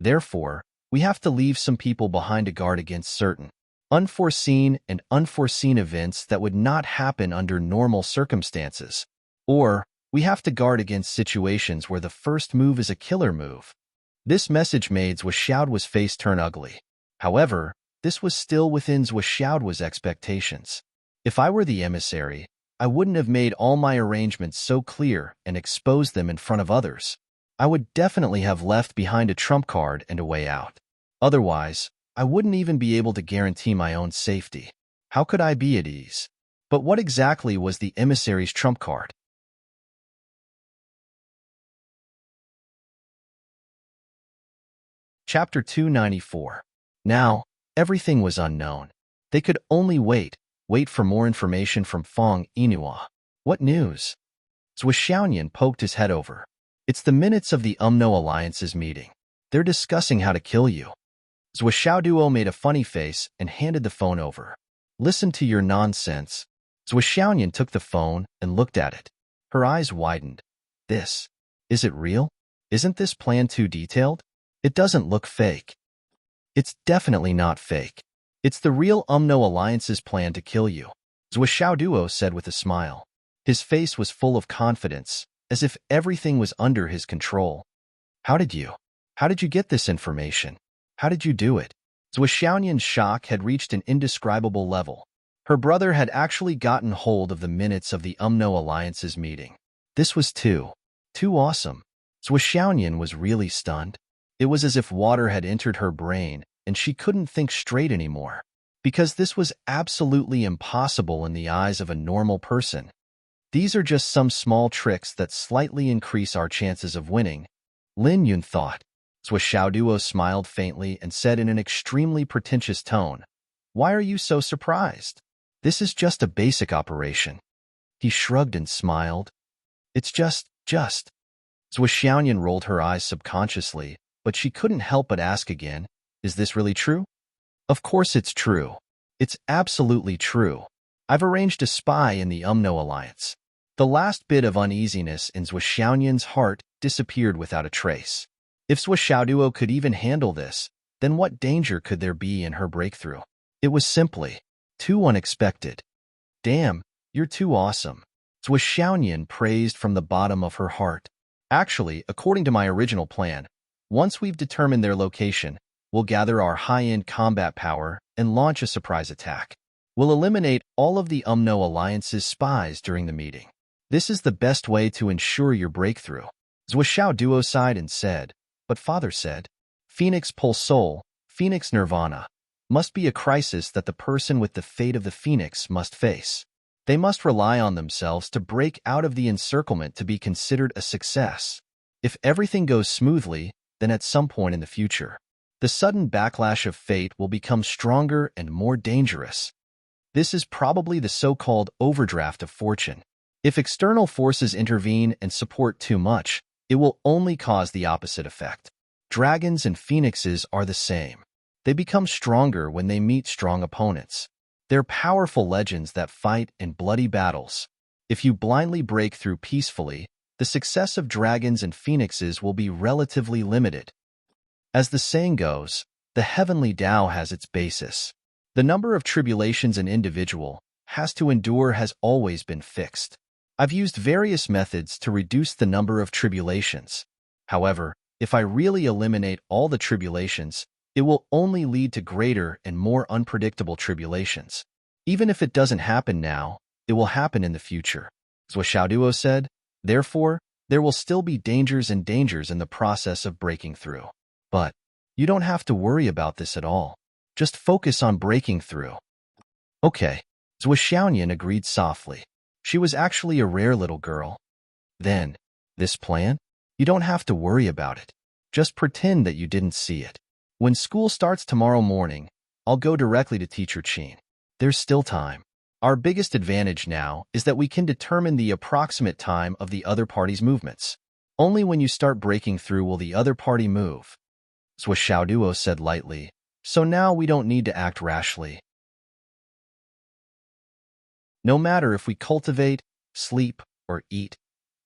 Therefore, we have to leave some people behind to guard against certain unforeseen events that would not happen under normal circumstances. Or, we have to guard against situations where the first move is a killer move." This message made Zhou Xiaoduo's face turn ugly. However, this was still within Zhou Xiaoduo's expectations. If I were the emissary, I wouldn't have made all my arrangements so clear and exposed them in front of others. I would definitely have left behind a trump card and a way out. Otherwise, I wouldn't even be able to guarantee my own safety. How could I be at ease? But what exactly was the emissary's trump card? Chapter 294. Now, everything was unknown. They could only wait for more information from Fang Yinhua. What news? Zhou Xiaoyan poked his head over. "It's the minutes of the UMNO Alliance's meeting. They're discussing how to kill you." Zhou Xiaoduo made a funny face and handed the phone over. "Listen to your nonsense." Zhou Xiaoyan took the phone and looked at it. Her eyes widened. Is it real? Isn't this plan too detailed? It doesn't look fake." "It's definitely not fake. It's the real UMNO Alliance's plan to kill you," Zhou Xiaoduo said with a smile. His face was full of confidence, as if everything was under his control. How did you get this information? How did you do it?" Zhou Xiaoyan's shock had reached an indescribable level. Her brother had actually gotten hold of the minutes of the UMNO Alliance's meeting. This was too awesome. Zhou Xiaoyan was really stunned. It was as if water had entered her brain and she couldn't think straight anymore. Because this was absolutely impossible in the eyes of a normal person. "These are just some small tricks that slightly increase our chances of winning," Lin Yun thought. Zhou Xiaoduo smiled faintly and said in an extremely pretentious tone, "Why are you so surprised? This is just a basic operation." He shrugged and smiled. "It's just. Zhou Xiaoyan rolled her eyes subconsciously, but she couldn't help but ask again, "Is this really true?" "Of course it's true. It's absolutely true. I've arranged a spy in the UMNO Alliance." The last bit of uneasiness in Zhou Xiaoyan's heart disappeared without a trace. If Zhou Xiaoduo could even handle this, then what danger could there be in her breakthrough? It was simply too unexpected. "Damn, you're too awesome," Zhou Xiaoyan praised from the bottom of her heart. "Actually, according to my original plan, once we've determined their location, we'll gather our high-end combat power and launch a surprise attack. We'll eliminate all of the UMNO Alliance's spies during the meeting. This is the best way to ensure your breakthrough. Zhuo Duo sighed and said, but father said, Phoenix Pulse Soul, Phoenix Nirvana, must be a crisis that the person with the fate of the Phoenix must face. They must rely on themselves to break out of the encirclement to be considered a success. If everything goes smoothly, then at some point in the future, the sudden backlash of fate will become stronger and more dangerous. This is probably the so-called overdraft of fortune. If external forces intervene and support too much, it will only cause the opposite effect. Dragons and phoenixes are the same. They become stronger when they meet strong opponents. They're powerful legends that fight in bloody battles. If you blindly break through peacefully, the success of dragons and phoenixes will be relatively limited. As the saying goes, the heavenly Tao has its basis. The number of tribulations an individual has to endure has always been fixed. I've used various methods to reduce the number of tribulations. However, if I really eliminate all the tribulations, it will only lead to greater and more unpredictable tribulations. Even if it doesn't happen now, it will happen in the future. Zhuo Xiaoduo said, therefore, there will still be dangers in the process of breaking through. But you don't have to worry about this at all. Just focus on breaking through. Okay, Zhuo Xiaoyan agreed softly. She was actually a rare little girl. Then, this plan? You don't have to worry about it. Just pretend that you didn't see it. When school starts tomorrow morning, I'll go directly to Teacher Qin. There's still time. Our biggest advantage now is that we can determine the approximate time of the other party's movements. Only when you start breaking through will the other party move. Zhuo Xiaoduo said lightly, so now we don't need to act rashly. No matter if we cultivate, sleep, or eat,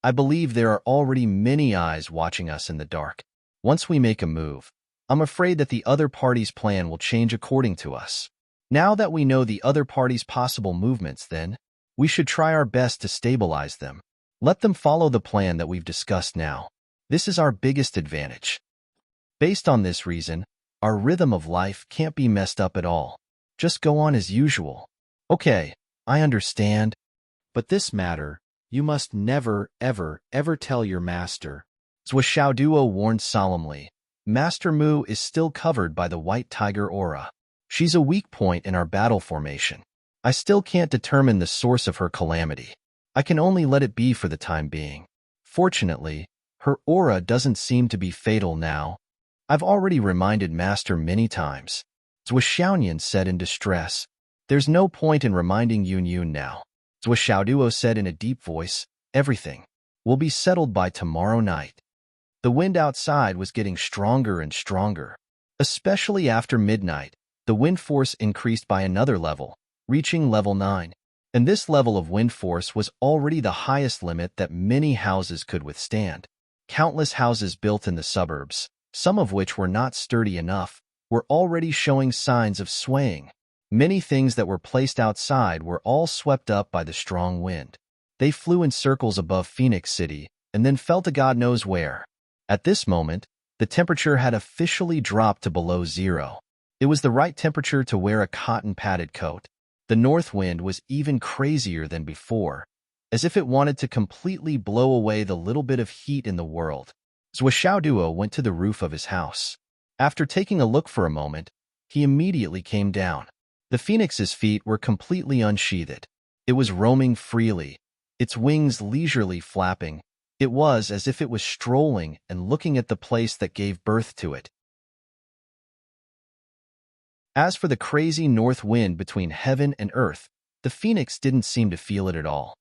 I believe there are already many eyes watching us in the dark. Once we make a move, I'm afraid that the other party's plan will change according to us. Now that we know the other party's possible movements, then, we should try our best to stabilize them. Let them follow the plan that we've discussed now. This is our biggest advantage. Based on this reason, our rhythm of life can't be messed up at all. Just go on as usual. Okay, I understand. But this matter, you must never, ever tell your master. Zhuo Xiaoduo warned solemnly. Master Mu is still covered by the white tiger aura. She's a weak point in our battle formation. I still can't determine the source of her calamity. I can only let it be for the time being. Fortunately, her aura doesn't seem to be fatal now. I've already reminded Master many times. Zhuo Xiaoyan said in distress. There's no point in reminding Yun now. Zhuo Xiaoduo said in a deep voice, everything will be settled by tomorrow night. The wind outside was getting stronger and stronger. Especially after midnight, the wind force increased by another level, reaching level 9. And this level of wind force was already the highest limit that many houses could withstand. Countless houses built in the suburbs, some of which were not sturdy enough, were already showing signs of swaying. Many things that were placed outside were all swept up by the strong wind. They flew in circles above Phoenix City and then fell to God knows where. At this moment, the temperature had officially dropped to below zero. It was the right temperature to wear a cotton-padded coat. The north wind was even crazier than before, as if it wanted to completely blow away the little bit of heat in the world. Zhuo Xiaoduo went to the roof of his house. After taking a look for a moment, he immediately came down. The phoenix's feet were completely unsheathed. It was roaming freely, its wings leisurely flapping. It was as if it was strolling and looking at the place that gave birth to it. As for the crazy north wind between heaven and earth, the phoenix didn't seem to feel it at all.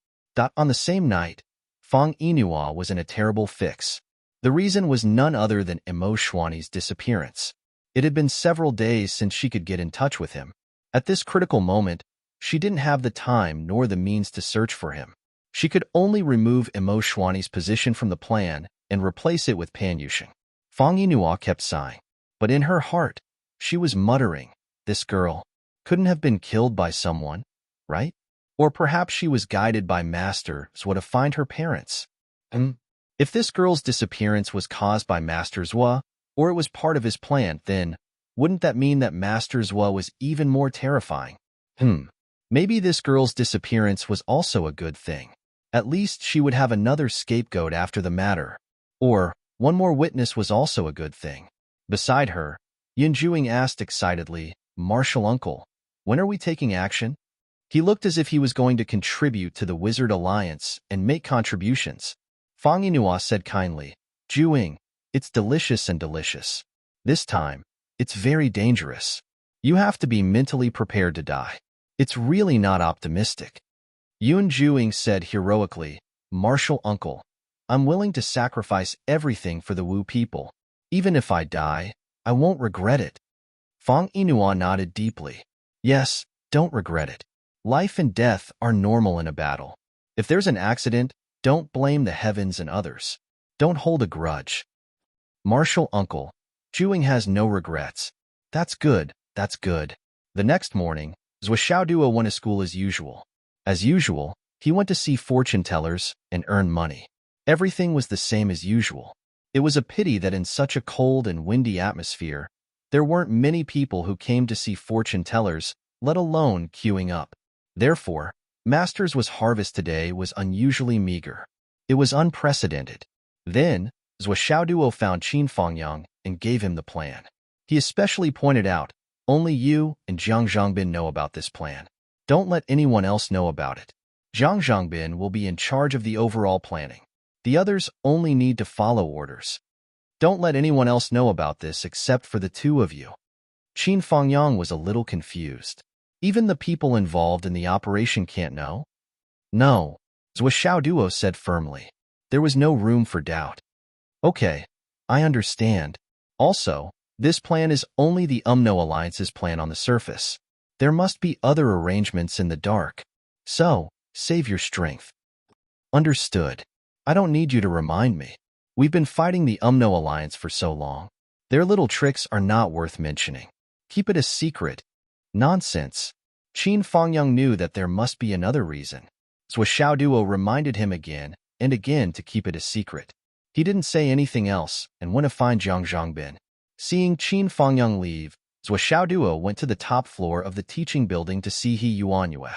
On the same night, Fang Yinhua was in a terrible fix. The reason was none other than Emo Shuani's disappearance. It had been several days since she could get in touch with him. At this critical moment, she didn't have the time nor the means to search for him. She could only remove Emo Shuani's position from the plan and replace it with Pan Yusheng. Fang Yinhua kept sighing, but in her heart, she was muttering, this girl couldn't have been killed by someone, right? Or perhaps she was guided by Master Zhuo to find her parents. If this girl's disappearance was caused by Master Zhuo, or it was part of his plan, then wouldn't that mean that Master Zhuo was even more terrifying? Maybe this girl's disappearance was also a good thing. At least she would have another scapegoat after the matter. Or, one more witness was also a good thing. Beside her, Yin Juing asked excitedly, Martial Uncle, when are we taking action? He looked as if he was going to contribute to the Wizard Alliance and make contributions. Fang Yinhua said kindly, Juing, it's delicious and delicious. This time, it's very dangerous. You have to be mentally prepared to die. It's really not optimistic. Yun Juing said heroically, Martial Uncle, I'm willing to sacrifice everything for the Wu people. Even if I die, I won't regret it. Fang Yinhua nodded deeply. Yes, don't regret it. Life and death are normal in a battle. If there's an accident, don't blame the heavens and others. Don't hold a grudge. Martial Uncle, Juing has no regrets. That's good, that's good. The next morning, Zhou Xiaoduo went to school as usual. As usual, he went to see fortune tellers and earn money. Everything was the same as usual. It was a pity that in such a cold and windy atmosphere, there weren't many people who came to see fortune tellers, let alone queuing up. Therefore, Master's harvest today was unusually meager. It was unprecedented. Then, Zhou Xiaoduo found Qin Fangyang and gave him the plan. He especially pointed out, only you and Zhang Zhangbin know about this plan. Don't let anyone else know about it. Zhang Zhangbin will be in charge of the overall planning. The others only need to follow orders. Don't let anyone else know about this except for the two of you. Qin Fangyang was a little confused. Even the people involved in the operation can't know? No, Zhou Xiaoduo said firmly. There was no room for doubt. Okay, I understand. Also, this plan is only the Alliance's plan on the surface. There must be other arrangements in the dark. So, save your strength. Understood. I don't need you to remind me. We've been fighting the Alliance for so long. Their little tricks are not worth mentioning. Keep it a secret. Nonsense. Qin Fangyang knew that there must be another reason. Zhou Xiaoduo reminded him again and again to keep it a secret. He didn't say anything else and went to find Zhang Zhangbin. Seeing Qin Fangyang leave, Zhou Xiaoduo went to the top floor of the teaching building to see He Yuanyue.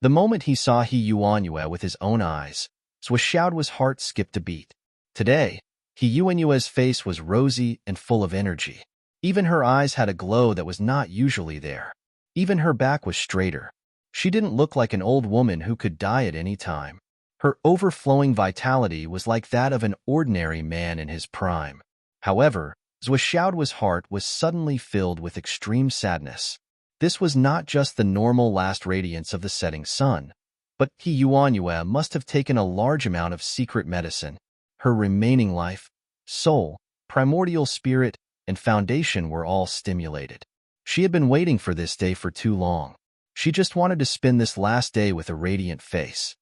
The moment he saw He Yuanyue with his own eyes, Zhou Xiaoduo's heart skipped a beat. Today, He Yuanyue's face was rosy and full of energy. Even her eyes had a glow that was not usually there. Even her back was straighter. She didn't look like an old woman who could die at any time. Her overflowing vitality was like that of an ordinary man in his prime. However, Zhou Xiaoduo's heart was suddenly filled with extreme sadness. This was not just the normal last radiance of the setting sun, but He Yuanyue must have taken a large amount of secret medicine. Her remaining life, soul, primordial spirit, and foundation were all stimulated. She had been waiting for this day for too long. She just wanted to spend this last day with a radiant face.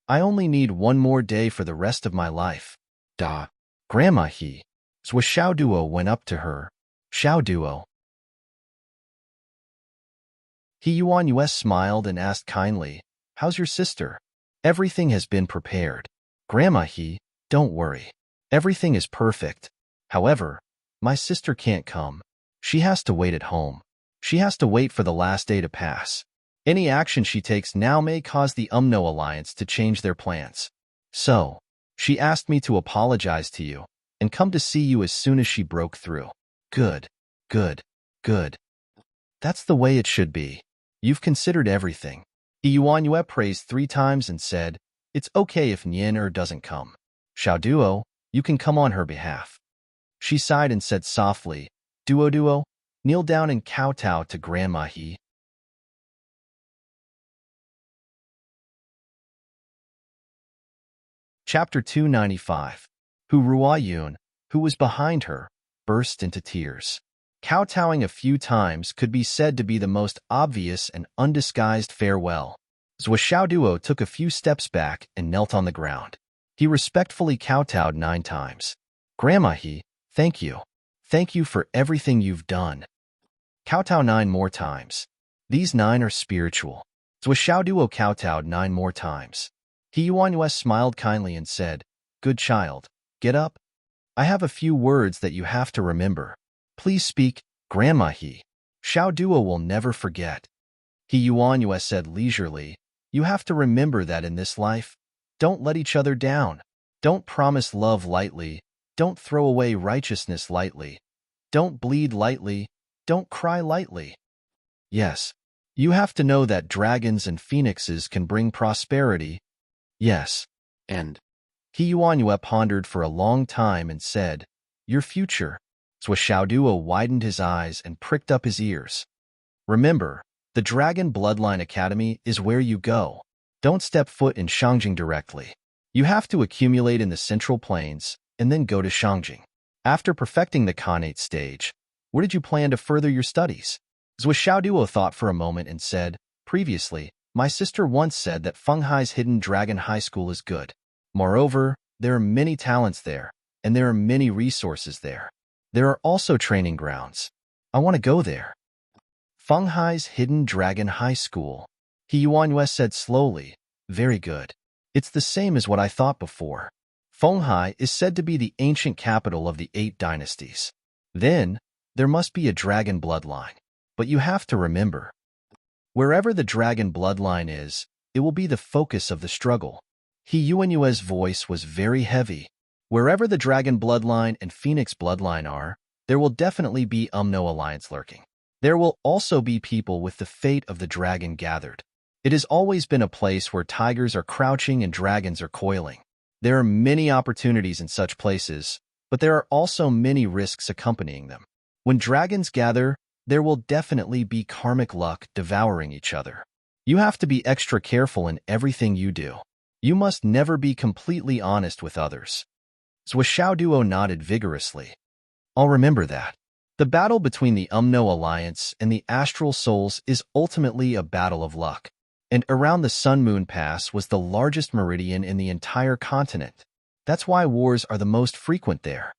I only need one more day for the rest of my life. Da. Grandma He. Zhou Xiaoduo went up to her. Xiaoduo. He Yuanyue smiled and asked kindly, How's your sister? Everything has been prepared. Grandma He, don't worry. Everything is perfect. However, my sister can't come. She has to wait at home. She has to wait for the last day to pass. Any action she takes now may cause the Alliance to change their plans. So, she asked me to apologize to you and come to see you as soon as she broke through. Good, good, good. That's the way it should be. You've considered everything. He Yuanyue praised 3 times and said, It's okay if Nian doesn't come. Xiaoduo, you can come on her behalf. She sighed and said softly, Duo, kneel down and kowtow to Grandma He. Chapter 295. Hu Ruayun, who was behind her, burst into tears. Kowtowing a few times could be said to be the most obvious and undisguised farewell. Zhou Xiaoduo took a few steps back and knelt on the ground. He respectfully kowtowed 9 times. Grandma He, thank you. Thank you for everything you've done. Kowtow 9 more times. These 9 are spiritual. Zhou Xiaoduo kowtowed 9 more times. He Yuanyue smiled kindly and said, Good child, get up. I have a few words that you have to remember. Please speak, Grandma He. Xiaoduo will never forget. He Yuanyue said leisurely, "You have to remember that in this life, don't let each other down. Don't promise love lightly. Don't throw away righteousness lightly. Don't bleed lightly. Don't cry lightly. Yes, you have to know that dragons and phoenixes can bring prosperity. Yes." And He Yuanyue pondered for a long time and said, "Your future." So Xiaoduo widened his eyes and pricked up his ears. "Remember, the Dragon Bloodline Academy is where you go. Don't step foot in Shangjing directly. You have to accumulate in the Central Plains and then go to Shangjing. After perfecting the Khanate stage, where did you plan to further your studies?" Zhou Xiaoduo thought for a moment and said, "Previously, my sister once said that Fenghai's Hidden Dragon High School is good. Moreover, there are many talents there, and there are many resources there. There are also training grounds. I want to go there." Fenghai's Hidden Dragon High School. He Yuanyue said slowly, "Very good. It's the same as what I thought before. Fenghai is said to be the ancient capital of the 8 dynasties. Then, there must be a dragon bloodline. But you have to remember, wherever the dragon bloodline is, it will be the focus of the struggle." He Yuanyue's voice was very heavy. Wherever the dragon bloodline and phoenix bloodline are, there will definitely be Umno alliance lurking. There will also be people with the fate of the dragon gathered. It has always been a place where tigers are crouching and dragons are coiling. There are many opportunities in such places, but there are also many risks accompanying them. When dragons gather, there will definitely be karmic luck devouring each other. You have to be extra careful in everything you do. You must never be completely honest with others. Zhou Xiaoduo nodded vigorously. "I'll remember that. The battle between the Umno Alliance and the Astral Souls is ultimately a battle of luck. And around the Sun-Moon Pass was the largest meridian in the entire continent. That's why wars are the most frequent there.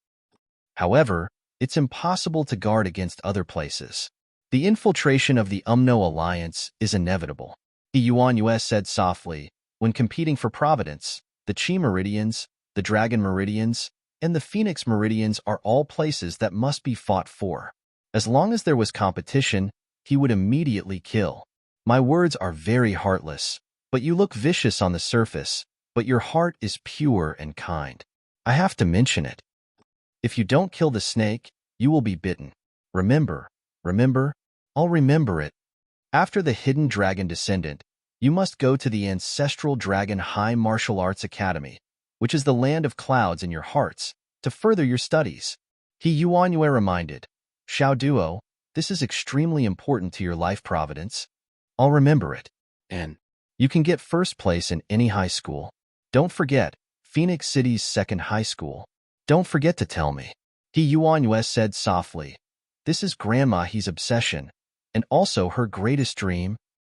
However, it's impossible to guard against other places. The infiltration of the Umno Alliance is inevitable." He Yuanyue said softly, "When competing for providence, the Qi Meridians, the Dragon Meridians, and the Phoenix Meridians are all places that must be fought for. As long as there was competition, he would immediately kill. My words are very heartless, but you look vicious on the surface, but your heart is pure and kind. I have to mention it. If you don't kill the snake, you will be bitten. Remember, I'll remember it. After the Hidden Dragon Descendant, you must go to the Ancestral Dragon High Martial Arts Academy, which is the land of clouds in your hearts, to further your studies." He Yuanyue reminded, "Xiaoduo, this is extremely important to your life providence. I'll remember it. And you can get first place in any high school. Don't forget, Phoenix City's second high school. Don't forget to tell me." He Yuanyue said softly, "This is Grandma He's obsession, and also her greatest dream.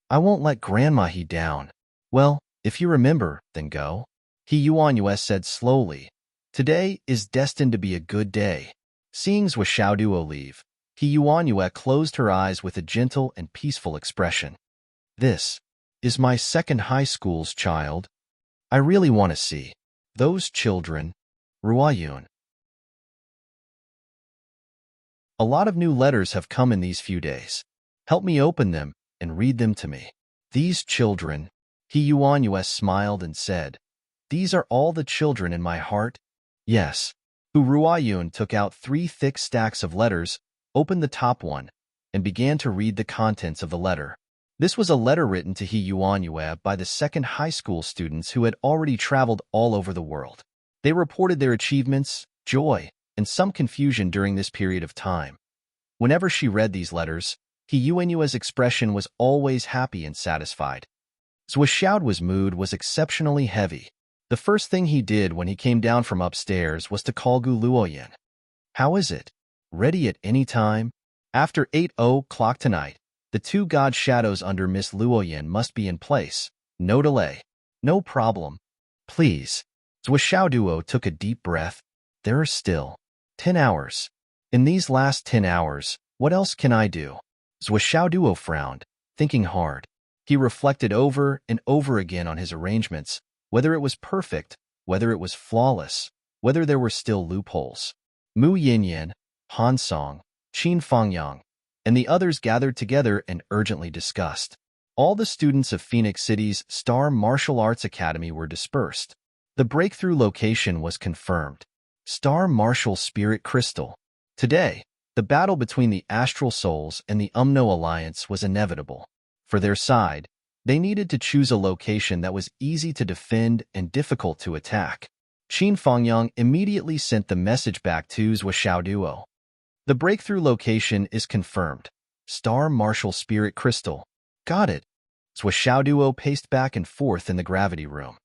I won't let Grandma He down." "Well, if you remember, then go." He Yuanyue said slowly, "Today is destined to be a good day." Seeing Zhou Xiaoduo leave, He Yuanyue closed her eyes with a gentle and peaceful expression. "This is my second high school's child. I really want to see those children." Ruayun. A lot of new letters have come in these few days. Help me open them and read them to me. These children, He Yuanyue smiled and said, "These are all the children in my heart." Yes. Ruayun took out 3 thick stacks of letters, opened the top one, and began to read the contents of the letter. This was a letter written to He Yuanyue by the second high school students who had already traveled all over the world. They reported their achievements, joy, and some confusion during this period of time. Whenever she read these letters, He Yuanyue's expression was always happy and satisfied. Zhou Xiaoduo's mood was exceptionally heavy. The first thing he did when he came down from upstairs was to call Gu Luoyan. "How is it? Ready at any time? After 8 o'clock tonight, the 2 god shadows under Miss Luoyan must be in place. No delay. No problem. Please." Zhou Xiaoduo took a deep breath. There are still 10 hours. In these last 10 hours, what else can I do? Zhou Xiaoduo frowned, thinking hard. He reflected over and over again on his arrangements, whether it was perfect, whether it was flawless, whether there were still loopholes. Mu Yinyan, Han Song, Qin Fangyang, and the others gathered together and urgently discussed. All the students of Phoenix City's Star Martial Arts Academy were dispersed. The breakthrough location was confirmed. Star Martial Spirit Crystal. Today, the battle between the Astral Souls and the Umno Alliance was inevitable. For their side, they needed to choose a location that was easy to defend and difficult to attack. Qin Fangyang immediately sent the message back to Zhou Xiaoduo. The breakthrough location is confirmed. Star Martial Spirit Crystal. Got it. Zhou Xiaoduo paced back and forth in the gravity room.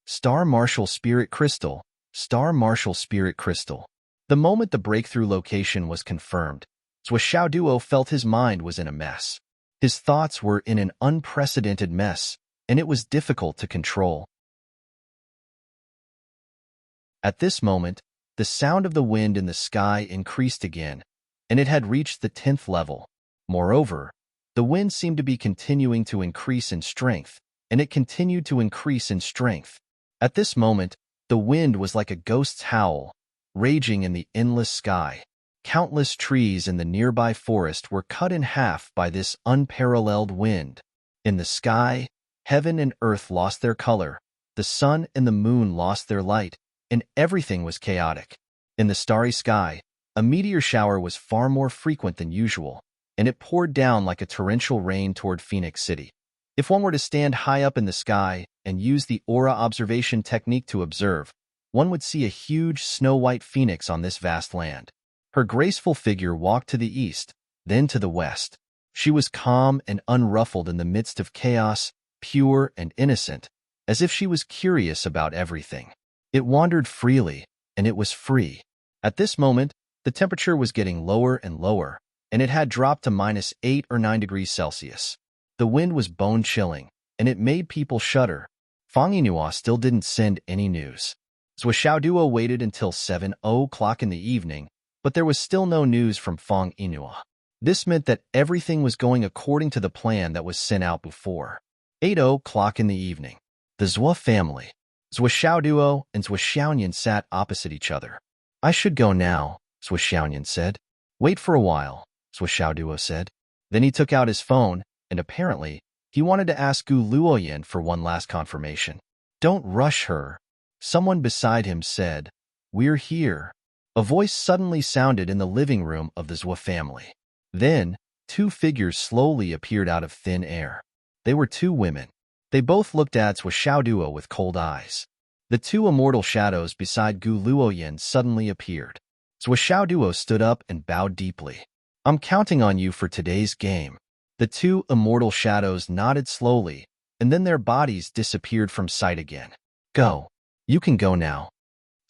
Star Martial Spirit Crystal. Star Martial Spirit Crystal. The moment the breakthrough location was confirmed, Zhou Xiaoduo felt his mind was in a mess. His thoughts were in an unprecedented mess, and it was difficult to control. At this moment, the sound of the wind in the sky increased again, and it had reached the 10th level. Moreover, the wind seemed to be continuing to increase in strength, and it continued to increase in strength. At this moment, the wind was like a ghost's howl, raging in the endless sky. Countless trees in the nearby forest were cut in half by this unparalleled wind. In the sky, heaven and earth lost their color, the sun and the moon lost their light, and everything was chaotic. In the starry sky, a meteor shower was far more frequent than usual, and it poured down like a torrential rain toward Phoenix City. If one were to stand high up in the sky and use the aura observation technique to observe, one would see a huge snow-white phoenix on this vast land. Her graceful figure walked to the east, then to the west. She was calm and unruffled in the midst of chaos, pure and innocent, as if she was curious about everything. It wandered freely, and it was free. At this moment, the temperature was getting lower and lower, and it had dropped to -8 or 9 degrees Celsius. The wind was bone-chilling, and it made people shudder. Fang Yinhua still didn't send any news. Zhou Xiaoduo waited until 7 o'clock in the evening, but there was still no news from Fang Yinhua. This meant that everything was going according to the plan that was sent out before. 8 o'clock in the evening. The Zhou family, Zhou Xiaoduo and Zhou Xiaoyan sat opposite each other. I should go now, Zhou Xiaoyan said. Wait for a while, Zhou Xiaoduo said. Then he took out his phone, and apparently, he wanted to ask Gu Luoyan for one last confirmation. Don't rush her. Someone beside him said, We're here. A voice suddenly sounded in the living room of the Zhou family. Then, two figures slowly appeared out of thin air. They were two women. They both looked at Zhou Xiaoduo with cold eyes. The two immortal shadows beside Gu Luoyan suddenly appeared. Zhou Xiaoduo stood up and bowed deeply. I'm counting on you for today's game. The two immortal shadows nodded slowly, and then their bodies disappeared from sight again. Go. You can go now.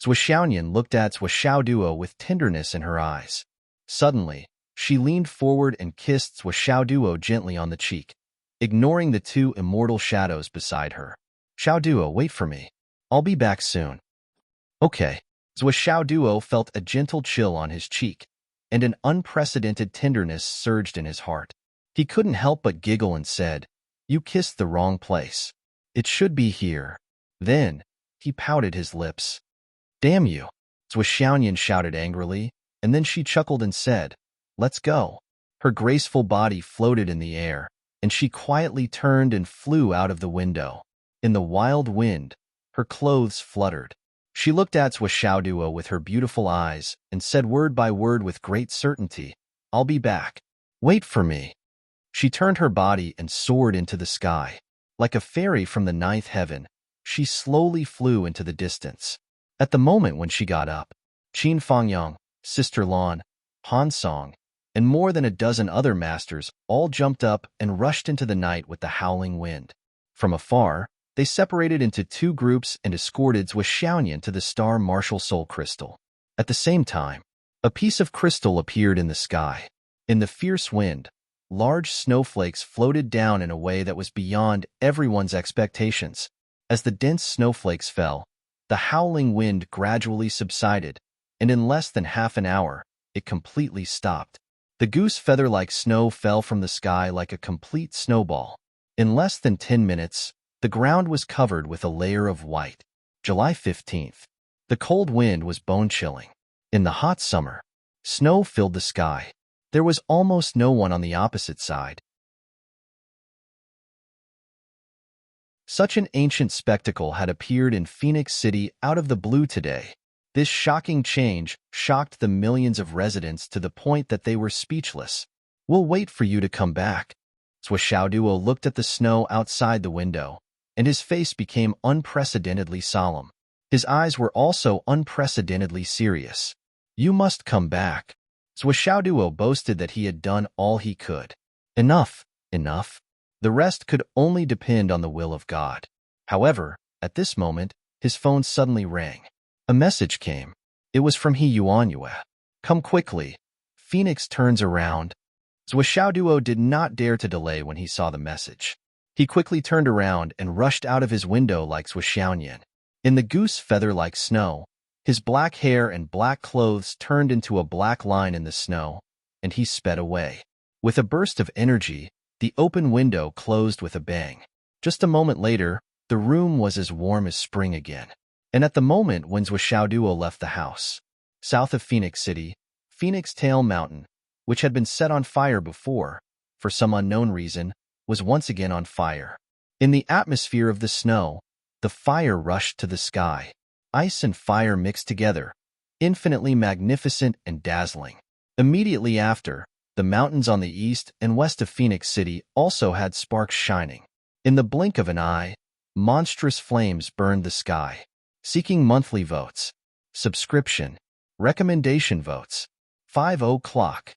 Zhou Xiaoyan looked at Zhou Xiaoduo with tenderness in her eyes. Suddenly, she leaned forward and kissed Zhou Xiaoduo gently on the cheek, ignoring the two immortal shadows beside her. Xiaoduo, wait for me. I'll be back soon. Okay. Zhou Xiaoduo felt a gentle chill on his cheek, and an unprecedented tenderness surged in his heart. He couldn't help but giggle and said, You kissed the wrong place. It should be here. Then, he pouted his lips. Damn you, Zhou Xiaoyan shouted angrily, and then she chuckled and said, Let's go. Her graceful body floated in the air, and she quietly turned and flew out of the window. In the wild wind, her clothes fluttered. She looked at Zhou Xiaoduo with her beautiful eyes and said word by word with great certainty, I'll be back. Wait for me. She turned her body and soared into the sky. Like a fairy from the ninth heaven, she slowly flew into the distance. At the moment when she got up, Qin Fangyang, Sister Lan, Han Song, and more than a dozen other masters all jumped up and rushed into the night with the howling wind. From afar, they separated into two groups and escorted Zhou Xiaoyan to the Star Martial Soul Crystal. At the same time, a piece of crystal appeared in the sky. In the fierce wind, large snowflakes floated down in a way that was beyond everyone's expectations. As the dense snowflakes fell, the howling wind gradually subsided, and in less than half an hour, it completely stopped. The goose feather-like snow fell from the sky like a complete snowball. In less than 10 minutes, the ground was covered with a layer of white. July 15th. The cold wind was bone-chilling. In the hot summer, snow filled the sky. There was almost no one on the opposite side. Such an ancient spectacle had appeared in Phoenix City out of the blue today. This shocking change shocked the millions of residents to the point that they were speechless. "We'll wait for you to come back." Duo looked at the snow outside the window, and his face became unprecedentedly solemn. His eyes were also unprecedentedly serious. "You must come back." Duo boasted that he had done all he could. Enough, enough. The rest could only depend on the will of God. However, at this moment, his phone suddenly rang. A message came. It was from He Yuanyue. "Come quickly." Phoenix turns around. Duo did not dare to delay when he saw the message. He quickly turned around and rushed out of his window like Xiaoyan. In the goose feather-like snow, his black hair and black clothes turned into a black line in the snow, and he sped away. With a burst of energy, the open window closed with a bang. Just a moment later, the room was as warm as spring again. And at the moment when Duo left the house, south of Phoenix City, Phoenix Tail Mountain, which had been set on fire before, for some unknown reason, was once again on fire. In the atmosphere of the snow, the fire rushed to the sky. Ice and fire mixed together, infinitely magnificent and dazzling. Immediately after, the mountains on the east and west of Phoenix City also had sparks shining. In the blink of an eye, monstrous flames burned the sky. Seeking monthly votes. Subscription. Recommendation votes. 5 o'clock.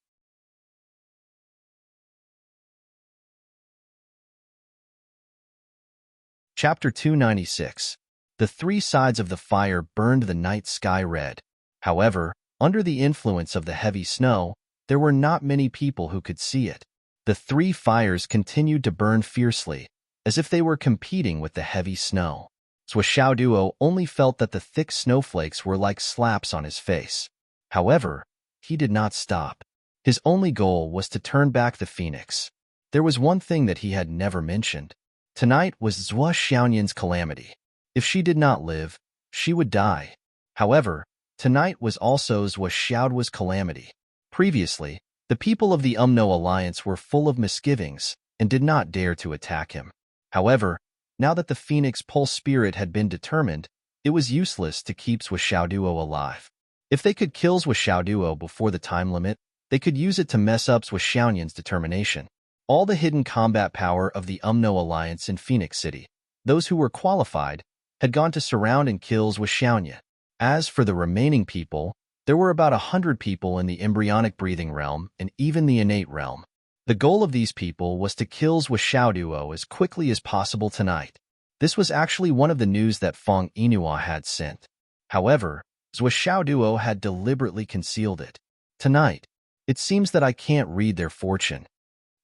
Chapter 296. The three sides of the fire burned the night sky red. However, under the influence of the heavy snow, there were not many people who could see it. The three fires continued to burn fiercely, as if they were competing with the heavy snow. Duo only felt that the thick snowflakes were like slaps on his face. However, he did not stop. His only goal was to turn back the phoenix. There was one thing that he had never mentioned. Tonight was Xiaoyan's calamity. If she did not live, she would die. However, tonight was also Xiaoduo's calamity. Previously, the people of the Umno Alliance were full of misgivings and did not dare to attack him. However, now that the Phoenix Pulse Spirit had been determined, it was useless to keep Duo alive. If they could kill Duo before the time limit, they could use it to mess up Xiaoyan's determination. All the hidden combat power of the Umno Alliance in Phoenix City, those who were qualified, had gone to surround and kill Xiaoyan. As for the remaining people, there were about 100 people in the embryonic breathing realm and even the innate realm. The goal of these people was to kill Duo as quickly as possible tonight. This was actually one of the news that Feng Inua had sent. However, Duo had deliberately concealed it. Tonight, it seems that I can't read their fortune.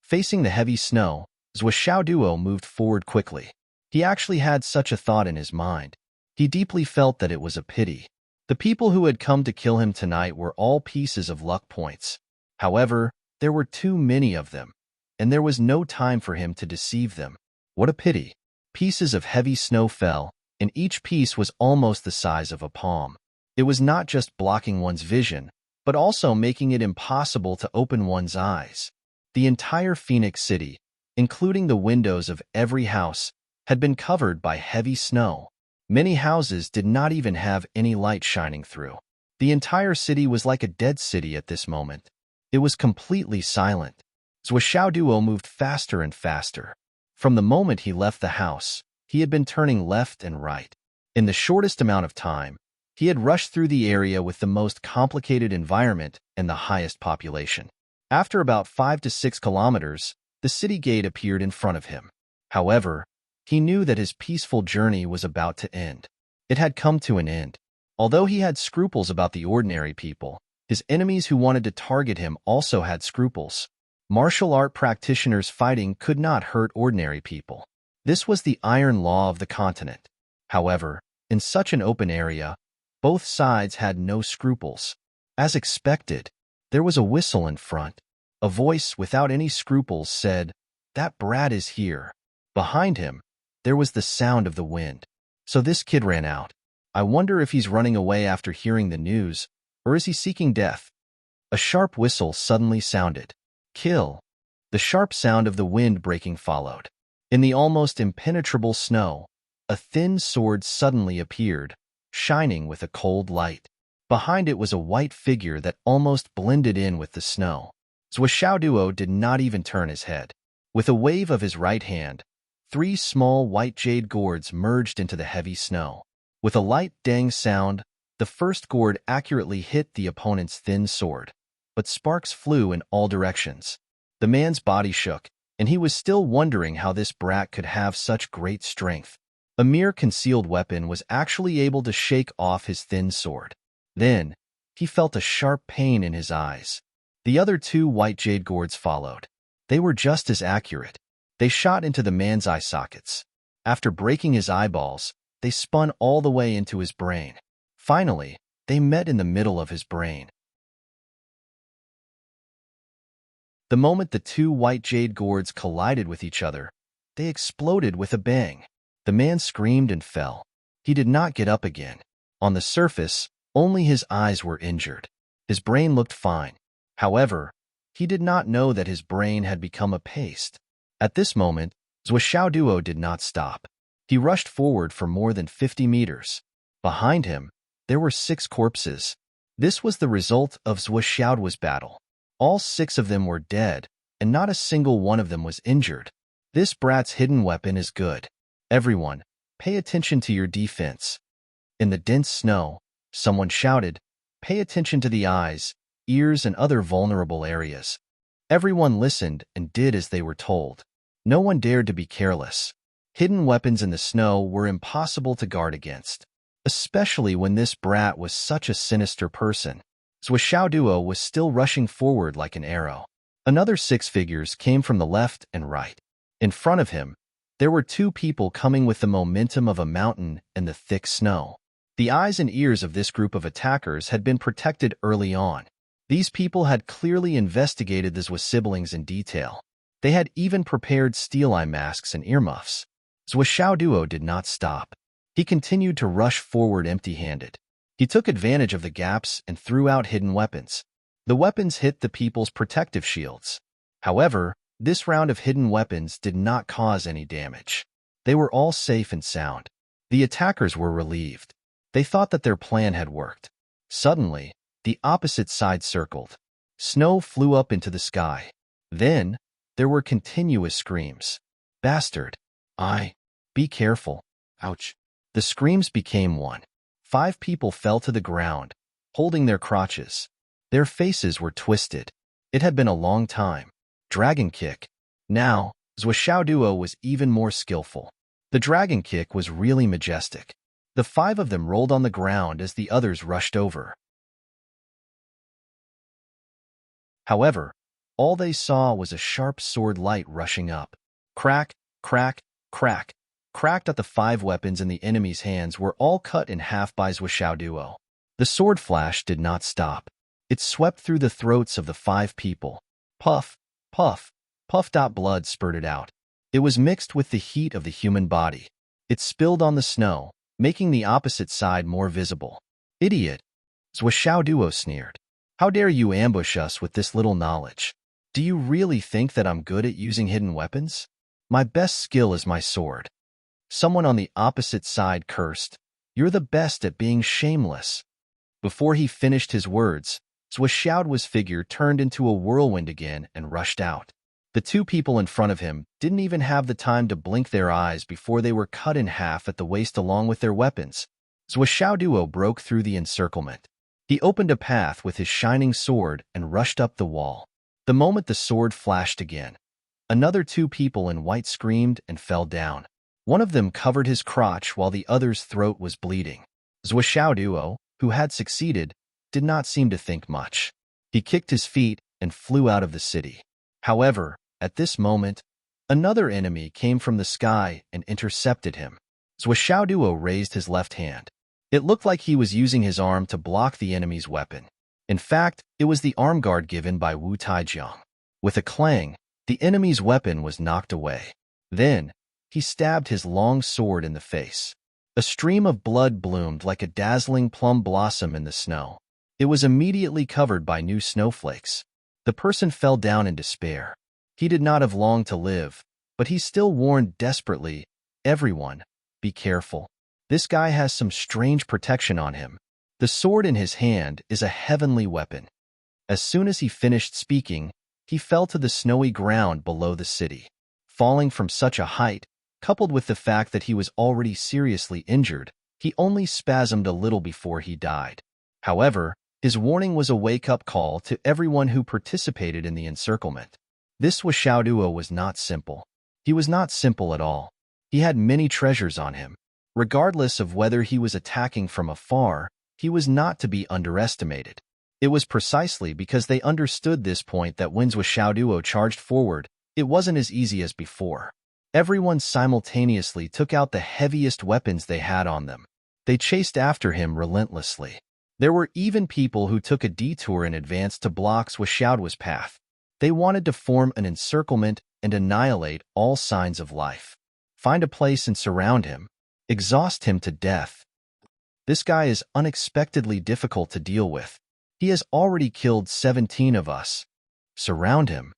Facing the heavy snow, Duo moved forward quickly. He actually had such a thought in his mind. He deeply felt that it was a pity. The people who had come to kill him tonight were all pieces of luck points. However, there were too many of them, and there was no time for him to deceive them. What a pity. Pieces of heavy snow fell, and each piece was almost the size of a palm. It was not just blocking one's vision, but also making it impossible to open one's eyes. The entire Phoenix City, including the windows of every house, had been covered by heavy snow. Many houses did not even have any light shining through. The entire city was like a dead city at this moment. It was completely silent. Duo moved faster and faster. From the moment he left the house, he had been turning left and right. In the shortest amount of time, he had rushed through the area with the most complicated environment and the highest population. After about 5 to 6 kilometers, the city gate appeared in front of him. However, he knew that his peaceful journey was about to end. It had come to an end. Although he had scruples about the ordinary people, his enemies who wanted to target him also had scruples. Martial art practitioners fighting could not hurt ordinary people. This was the iron law of the continent. However, in such an open area, both sides had no scruples. As expected, there was a whistle in front. A voice without any scruples said, "That brat is here." Behind him, there was the sound of the wind. So this kid ran out. I wonder if he's running away after hearing the news, or is he seeking death? A sharp whistle suddenly sounded. Kill. The sharp sound of the wind breaking followed. In the almost impenetrable snow, a thin sword suddenly appeared, shining with a cold light. Behind it was a white figure that almost blended in with the snow. Duo did not even turn his head. With a wave of his right hand, 3 small white jade gourds merged into the heavy snow. With a light dang sound, the first gourd accurately hit the opponent's thin sword, but sparks flew in all directions. The man's body shook, and he was still wondering how this brat could have such great strength. A mere concealed weapon was actually able to shake off his thin sword. Then, he felt a sharp pain in his eyes. The other 2 white jade gourds followed. They were just as accurate. They shot into the man's eye sockets. After breaking his eyeballs, they spun all the way into his brain. Finally, they met in the middle of his brain. The moment the 2 white jade gourds collided with each other, they exploded with a bang. The man screamed and fell. He did not get up again. On the surface, only his eyes were injured. His brain looked fine. However, he did not know that his brain had become a paste. At this moment, Duo did not stop. He rushed forward for more than 50 meters. Behind him, there were 6 corpses. This was the result of Duo's battle. All 6 of them were dead, and not a single one of them was injured. This brat's hidden weapon is good. Everyone, pay attention to your defense. In the dense snow, someone shouted, "Pay attention to the eyes, ears, and other vulnerable areas." Everyone listened and did as they were told. No one dared to be careless. Hidden weapons in the snow were impossible to guard against, especially when this brat was such a sinister person. Duo was still rushing forward like an arrow. Another 6 figures came from the left and right. In front of him, there were 2 people coming with the momentum of a mountain and the thick snow. The eyes and ears of this group of attackers had been protected early on. These people had clearly investigated the siblings in detail. They had even prepared steel eye masks and earmuffs. Duo did not stop. He continued to rush forward empty-handed. He took advantage of the gaps and threw out hidden weapons. The weapons hit the people's protective shields. However, this round of hidden weapons did not cause any damage. They were all safe and sound. The attackers were relieved. They thought that their plan had worked. Suddenly, the opposite side circled. Snow flew up into the sky. Then, there were continuous screams. "Bastard! Be careful! Ouch!" The screams became one. 5 people fell to the ground, holding their crotches. Their faces were twisted. It had been a long time. Dragon kick. Now, Duo was even more skillful. The dragon kick was really majestic. The 5 of them rolled on the ground as the others rushed over. However, all they saw was a sharp sword light rushing up. Crack, crack, crack. Cracked at the 5 weapons in the enemy's hands were all cut in half by Duo. The sword flash did not stop. It swept through the throats of the 5 people. Puff, puff, puff. Blood spurted out. It was mixed with the heat of the human body. It spilled on the snow, making the opposite side more visible. "Idiot!" Duo sneered. "How dare you ambush us with this little knowledge? Do you really think that I'm good at using hidden weapons? My best skill is my sword." Someone on the opposite side cursed, "You're the best at being shameless." Before he finished his words, Duo's figure turned into a whirlwind again and rushed out. The 2 people in front of him didn't even have the time to blink their eyes before they were cut in half at the waist along with their weapons. Duo broke through the encirclement. He opened a path with his shining sword and rushed up the wall. The moment the sword flashed again, another 2 people in white screamed and fell down. One of them covered his crotch while the other's throat was bleeding. Duo, who had succeeded, did not seem to think much. He kicked his feet and flew out of the city. However, at this moment, another enemy came from the sky and intercepted him. Duo raised his left hand. It looked like he was using his arm to block the enemy's weapon. In fact, it was the arm guard given by Wu Taijiang. With a clang, the enemy's weapon was knocked away. Then, he stabbed his long sword in the face. A stream of blood bloomed like a dazzling plum blossom in the snow. It was immediately covered by new snowflakes. The person fell down in despair. He did not have long to live, But he still warned desperately, "Everyone, be careful. This guy has some strange protection on him. The sword in his hand is a heavenly weapon." As soon as he finished speaking, he fell to the snowy ground below the city. Falling from such a height, coupled with the fact that he was already seriously injured, he only spasmed a little before he died. However, his warning was a wake-up call to everyone who participated in the encirclement. This Xiaoduo was not simple. He was not simple at all. He had many treasures on him. Regardless of whether he was attacking from afar, he was not to be underestimated. It was precisely because they understood this point that when Xiaoduo charged forward, it wasn't as easy as before. Everyone simultaneously took out the heaviest weapons they had on them. They chased after him relentlessly. There were even people who took a detour in advance to block Xiaoduo's path. They wanted to form an encirclement and annihilate all signs of life. Find a place and surround him. Exhaust him to death. This guy is unexpectedly difficult to deal with. He has already killed 17 of us. Surround him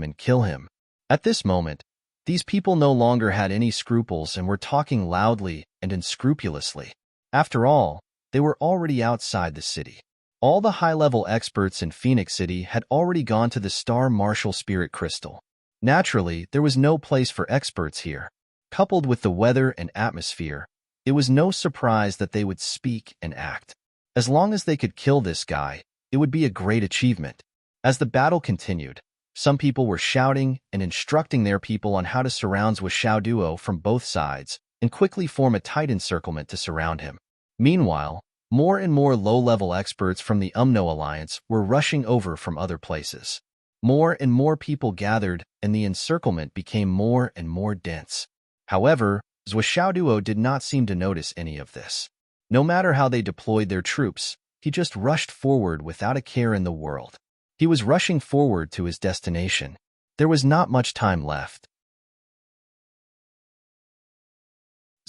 and kill him. At this moment, these people no longer had any scruples and were talking loudly and unscrupulously. After all, they were already outside the city. All the high-level experts in Phoenix City had already gone to the Star Martial Spirit Crystal. Naturally, there was no place for experts here. Coupled with the weather and atmosphere, it was no surprise that they would speak and act. As long as they could kill this guy, it would be a great achievement. As the battle continued, some people were shouting and instructing their people on how to surround Xiaoduo from both sides and quickly form a tight encirclement to surround him. Meanwhile, more and more low-level experts from the UMNO Alliance were rushing over from other places. More and more people gathered, and the encirclement became more and more dense. However, Xiaoduo did not seem to notice any of this. No matter how they deployed their troops, he just rushed forward without a care in the world. He was rushing forward to his destination. There was not much time left.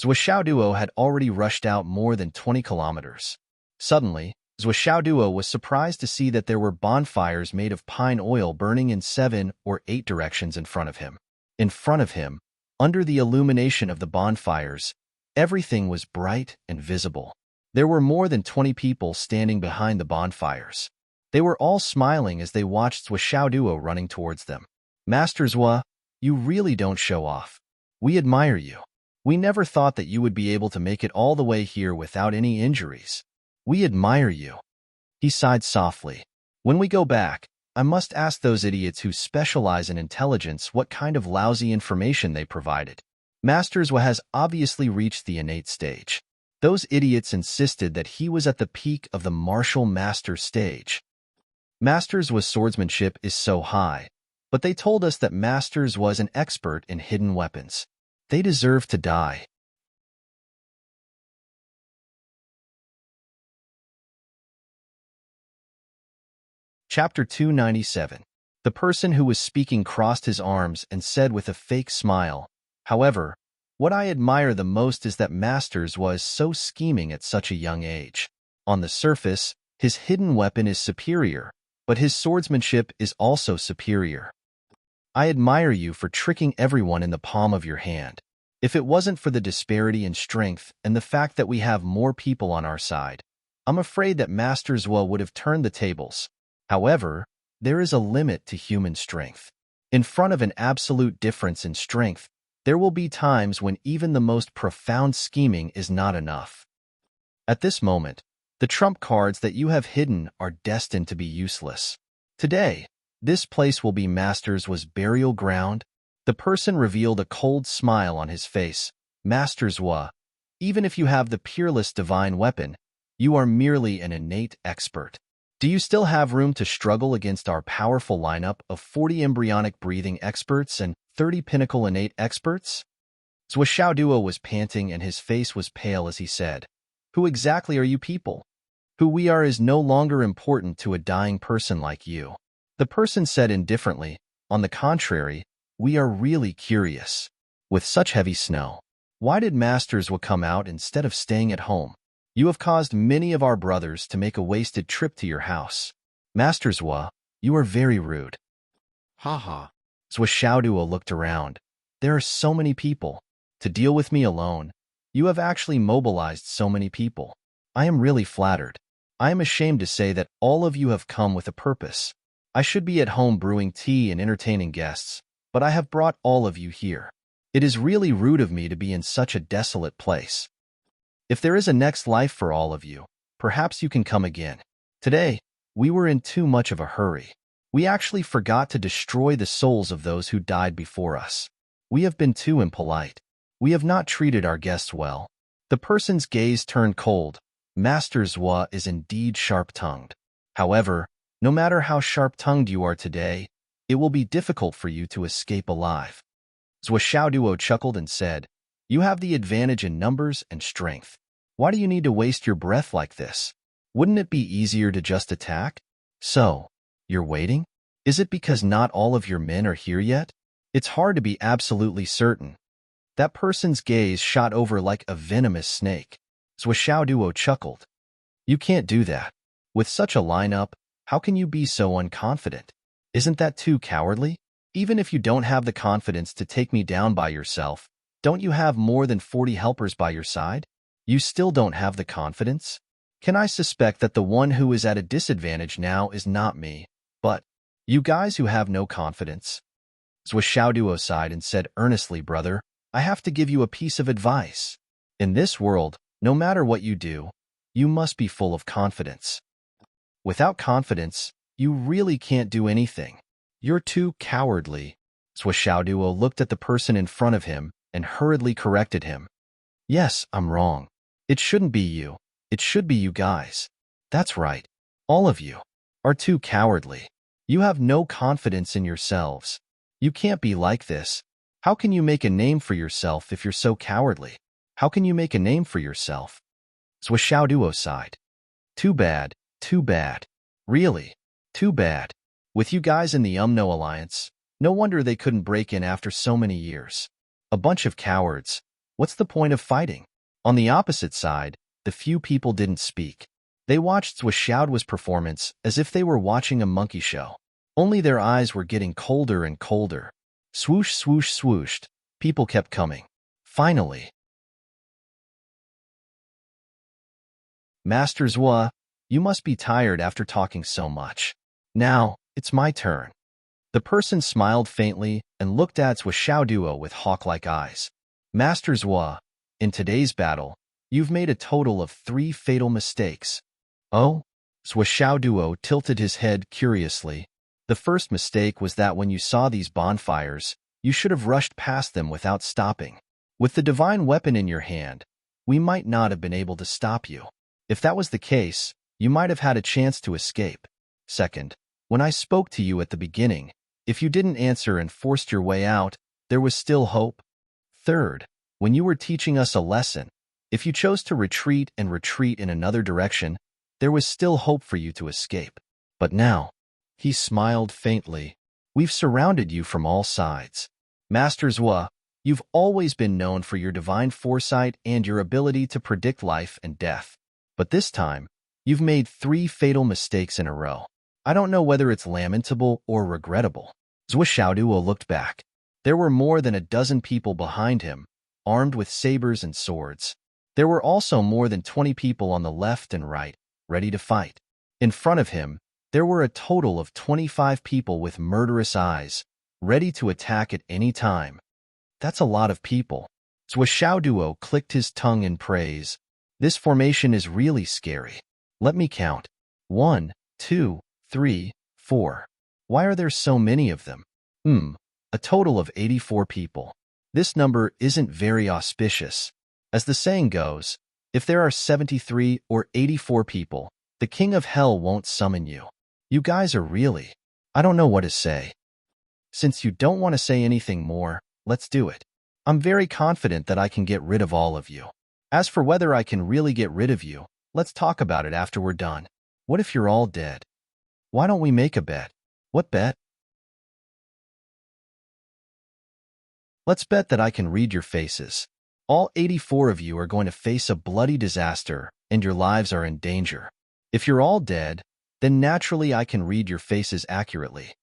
Xiaoduo had already rushed out more than 20 kilometers. Suddenly, Xiaoduo was surprised to see that there were bonfires made of pine oil burning in 7 or 8 directions in front of him. In front of him, under the illumination of the bonfires, everything was bright and visible. There were more than 20 people standing behind the bonfires. They were all smiling as they watched Xiaoduo running towards them. "Master Zhua, you really don't show off. We admire you. We never thought that you would be able to make it all the way here without any injuries. We admire you." He sighed softly. "When we go back, I must ask those idiots who specialize in intelligence what kind of lousy information they provided. Master Zhua has obviously reached the innate stage. Those idiots insisted that he was at the peak of the martial master stage. Master Zhua's swordsmanship is so high, but they told us that Master Zhua was an expert in hidden weapons. They deserve to die." Chapter 297. The person who was speaking crossed his arms and said with a fake smile, "However, what I admire the most is that Masters was so scheming at such a young age. On the surface, his hidden weapon is superior, but his swordsmanship is also superior. I admire you for tricking everyone in the palm of your hand. If it wasn't for the disparity in strength and the fact that we have more people on our side, I'm afraid that Master Zhua would have turned the tables. However, there is a limit to human strength. In front of an absolute difference in strength, there will be times when even the most profound scheming is not enough. At this moment, the trump cards that you have hidden are destined to be useless. Today, this place will be Master Zhua's burial ground." The person revealed a cold smile on his face. "Master Zhua, even if you have the peerless divine weapon, you are merely an innate expert. Do you still have room to struggle against our powerful lineup of 40 embryonic breathing experts and 30 pinnacle innate experts?" Xiaoduo was panting and his face was pale as he said, "Who exactly are you people? Who we are is no longer important to a dying person like you." The person said indifferently, "On the contrary, we are really curious. With such heavy snow, why did Masters will come out instead of staying at home? You have caused many of our brothers to make a wasted trip to your house. Master Zhua, you are very rude." Ha ha. Zhuo looked around. There are so many people. To deal with me alone, you have actually mobilized so many people. I am really flattered. I am ashamed to say that all of you have come with a purpose. I should be at home brewing tea and entertaining guests, but I have brought all of you here. It is really rude of me to be in such a desolate place. If there is a next life for all of you, perhaps you can come again. Today, we were in too much of a hurry. We actually forgot to destroy the souls of those who died before us. We have been too impolite. We have not treated our guests well. The person's gaze turned cold. Master Zhuo is indeed sharp-tongued. However, no matter how sharp-tongued you are today, it will be difficult for you to escape alive. Zhuo chuckled and said, "You have the advantage in numbers and strength. Why do you need to waste your breath like this? Wouldn't it be easier to just attack? So, you're waiting? Is it because not all of your men are here yet? It's hard to be absolutely certain." That person's gaze shot over like a venomous snake. Zhuo chuckled. "You can't do that. With such a lineup, how can you be so unconfident? Isn't that too cowardly? Even if you don't have the confidence to take me down by yourself, don't you have more than 40 helpers by your side? You still don't have the confidence? Can I suspect that the one who is at a disadvantage now is not me, but you guys who have no confidence?" Zhuo sighed and said earnestly, "Brother, I have to give you a piece of advice. In this world, no matter what you do, you must be full of confidence. Without confidence, you really can't do anything. You're too cowardly." Zhuo looked at the person in front of him and hurriedly corrected him. "Yes, I'm wrong. It shouldn't be you. It should be you guys. That's right. All of you are too cowardly. You have no confidence in yourselves. You can't be like this. How can you make a name for yourself if you're so cowardly? How can you make a name for yourself?" Zhuo sighed. Too bad, too bad. Really, too bad. With you guys in the UMNO Alliance, no wonder they couldn't break in after so many years. A bunch of cowards. What's the point of fighting? On the opposite side, the few people didn't speak. They watched Zhuo's performance as if they were watching a monkey show. Only their eyes were getting colder and colder. Swoosh, swoosh, swooshed. People kept coming. Finally. "Master Zhuo, you must be tired after talking so much. Now, it's my turn." The person smiled faintly and looked at Zhuo with hawk-like eyes. "Master Zhuo, in today's battle, you've made a total of 3 fatal mistakes." "Oh?" Zhuo tilted his head curiously. "The first mistake was that when you saw these bonfires, you should have rushed past them without stopping. With the divine weapon in your hand, we might not have been able to stop you. If that was the case, you might have had a chance to escape. Second, when I spoke to you at the beginning, if you didn't answer and forced your way out, there was still hope. Third, when you were teaching us a lesson, if you chose to retreat in another direction, there was still hope for you to escape. But now," he smiled faintly, "we've surrounded you from all sides. Master Zhuo, you've always been known for your divine foresight and your ability to predict life and death. But this time, you've made 3 fatal mistakes in a row. I don't know whether it's lamentable or regrettable." Zhuo looked back. There were more than a dozen people behind him, armed with sabers and swords. There were also more than 20 people on the left and right, ready to fight. In front of him, there were a total of 25 people with murderous eyes, ready to attack at any time. That's a lot of people. Zhuo clicked his tongue in praise. This formation is really scary. Let me count. 1, 2, 3, 4. Why are there so many of them? A total of 84 people. This number isn't very auspicious. As the saying goes, if there are 73 or 84 people, the King of Hell won't summon you. You guys are really... I don't know what to say. Since you don't want to say anything more, let's do it. I'm very confident that I can get rid of all of you. As for whether I can really get rid of you, let's talk about it after we're done. What if you're all dead? Why don't we make a bet? What bet? Let's bet that I can read your faces. All 84 of you are going to face a bloody disaster, and your lives are in danger. If you're all dead, then naturally I can read your faces accurately.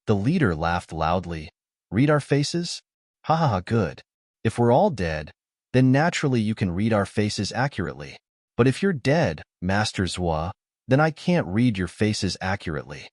The leader laughed loudly. Read our faces? Ha ha ha, good. If we're all dead, then naturally you can read our faces accurately. But if you're dead, Master Zhua, then I can't read your faces accurately.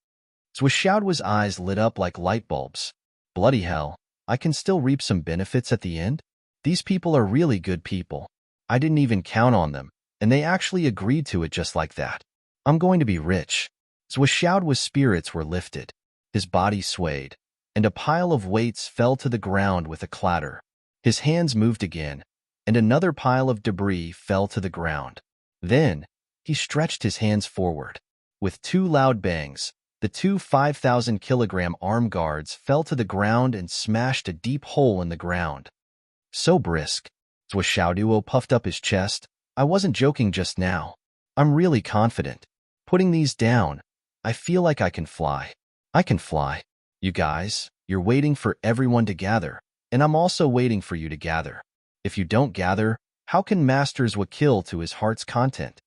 Zhuoxiaoduo's eyes lit up like light bulbs. Bloody hell, I can still reap some benefits at the end? These people are really good people. I didn't even count on them, and they actually agreed to it just like that. I'm going to be rich. Zhuoxiaoduo's spirits were lifted. His body swayed, and a pile of weights fell to the ground with a clatter. His hands moved again, and another pile of debris fell to the ground. Then, he stretched his hands forward. With two loud bangs, the two 5,000-kilogram arm guards fell to the ground and smashed a deep hole in the ground. So brisk. Zhuoxiaoduo puffed up his chest. I wasn't joking just now. I'm really confident. Putting these down, I feel like I can fly. I can fly. You guys, you're waiting for everyone to gather, and I'm also waiting for you to gather. If you don't gather, how can Master Zhua kill to his heart's content?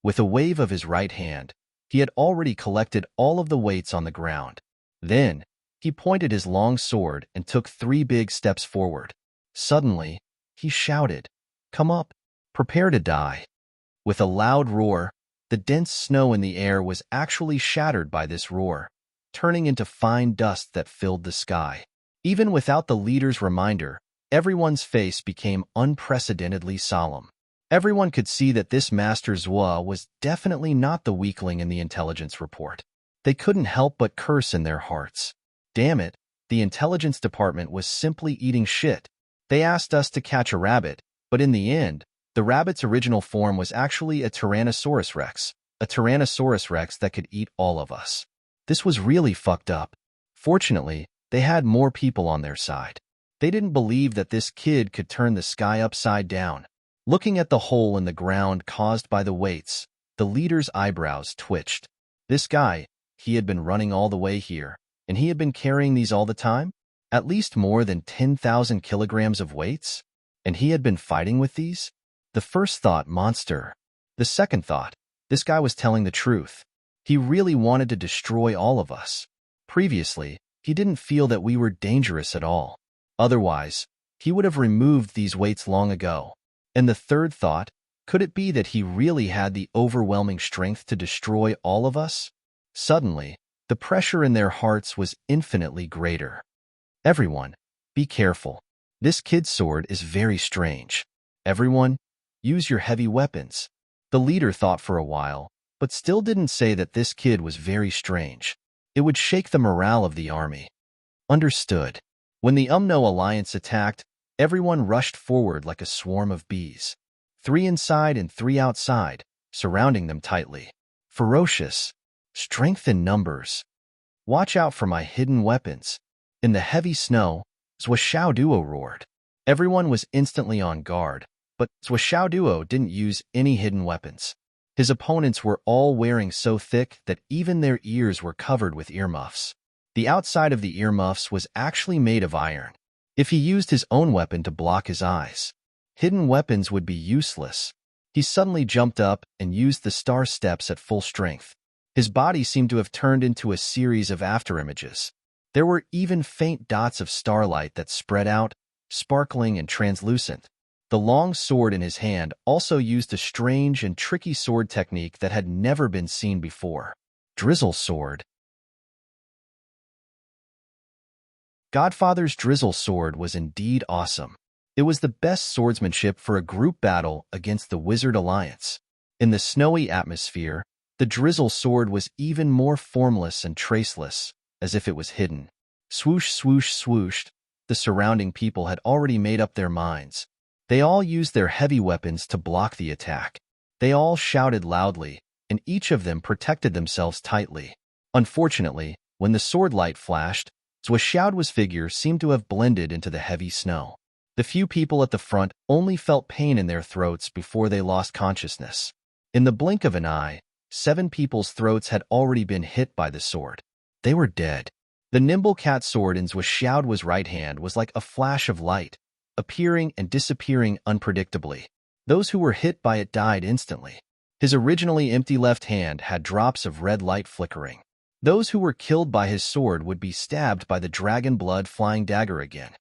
With a wave of his right hand, he had already collected all of the weights on the ground. Then, he pointed his long sword and took 3 big steps forward. Suddenly, he shouted, "Come up! Prepare to die!" With a loud roar, the dense snow in the air was actually shattered by this roar, turning into fine dust that filled the sky. Even without the leader's reminder, everyone's face became unprecedentedly solemn. Everyone could see that this Master Zhua was definitely not the weakling in the intelligence report. They couldn't help but curse in their hearts. Damn it, the intelligence department was simply eating shit. They asked us to catch a rabbit, but in the end, the rabbit's original form was actually a Tyrannosaurus Rex that could eat all of us. This was really fucked up. Fortunately, they had more people on their side. They didn't believe that this kid could turn the sky upside down. Looking at the hole in the ground caused by the weights, the leader's eyebrows twitched. This guy, he had been running all the way here, and he had been carrying these all the time? At least more than 10,000 kilograms of weights? And he had been fighting with these? The first thought, monster. The second thought, this guy was telling the truth. He really wanted to destroy all of us. Previously, he didn't feel that we were dangerous at all. Otherwise, he would have removed these weights long ago. And the third thought, could it be that he really had the overwhelming strength to destroy all of us? Suddenly, the pressure in their hearts was infinitely greater. Everyone, be careful. This kid's sword is very strange. Everyone, use your heavy weapons. The leader thought for a while, but still didn't say that this kid was very strange. It would shake the morale of the army. Understood. When the UMNO alliance attacked, everyone rushed forward like a swarm of bees. 3 inside and 3 outside, surrounding them tightly. Ferocious. Strength in numbers. Watch out for my hidden weapons. In the heavy snow, Zhuoxiaoduo roared. Everyone was instantly on guard, but Zhuoxiaoduo didn't use any hidden weapons. His opponents were all wearing so thick that even their ears were covered with earmuffs. The outside of the earmuffs was actually made of iron. If he used his own weapon to block his eyes, hidden weapons would be useless. He suddenly jumped up and used the star steps at full strength. His body seemed to have turned into a series of afterimages. There were even faint dots of starlight that spread out, sparkling and translucent. The long sword in his hand also used a strange and tricky sword technique that had never been seen before. Drizzle sword. Godfather's drizzle sword was indeed awesome. It was the best swordsmanship for a group battle against the Wizard Alliance. In the snowy atmosphere, the drizzle sword was even more formless and traceless, as if it was hidden. Swoosh, swoosh, swooshed. The surrounding people had already made up their minds. They all used their heavy weapons to block the attack. They all shouted loudly, and each of them protected themselves tightly. Unfortunately, when the sword light flashed, Zhuoxiaoduo's figure seemed to have blended into the heavy snow. The few people at the front only felt pain in their throats before they lost consciousness. In the blink of an eye, 7 people's throats had already been hit by the sword. They were dead. The nimble cat sword in Zhuoxiaoduo's right hand was like a flash of light, appearing and disappearing unpredictably. Those who were hit by it died instantly. His originally empty left hand had drops of red light flickering. Those who were killed by his sword would be stabbed by the dragon blood flying dagger again.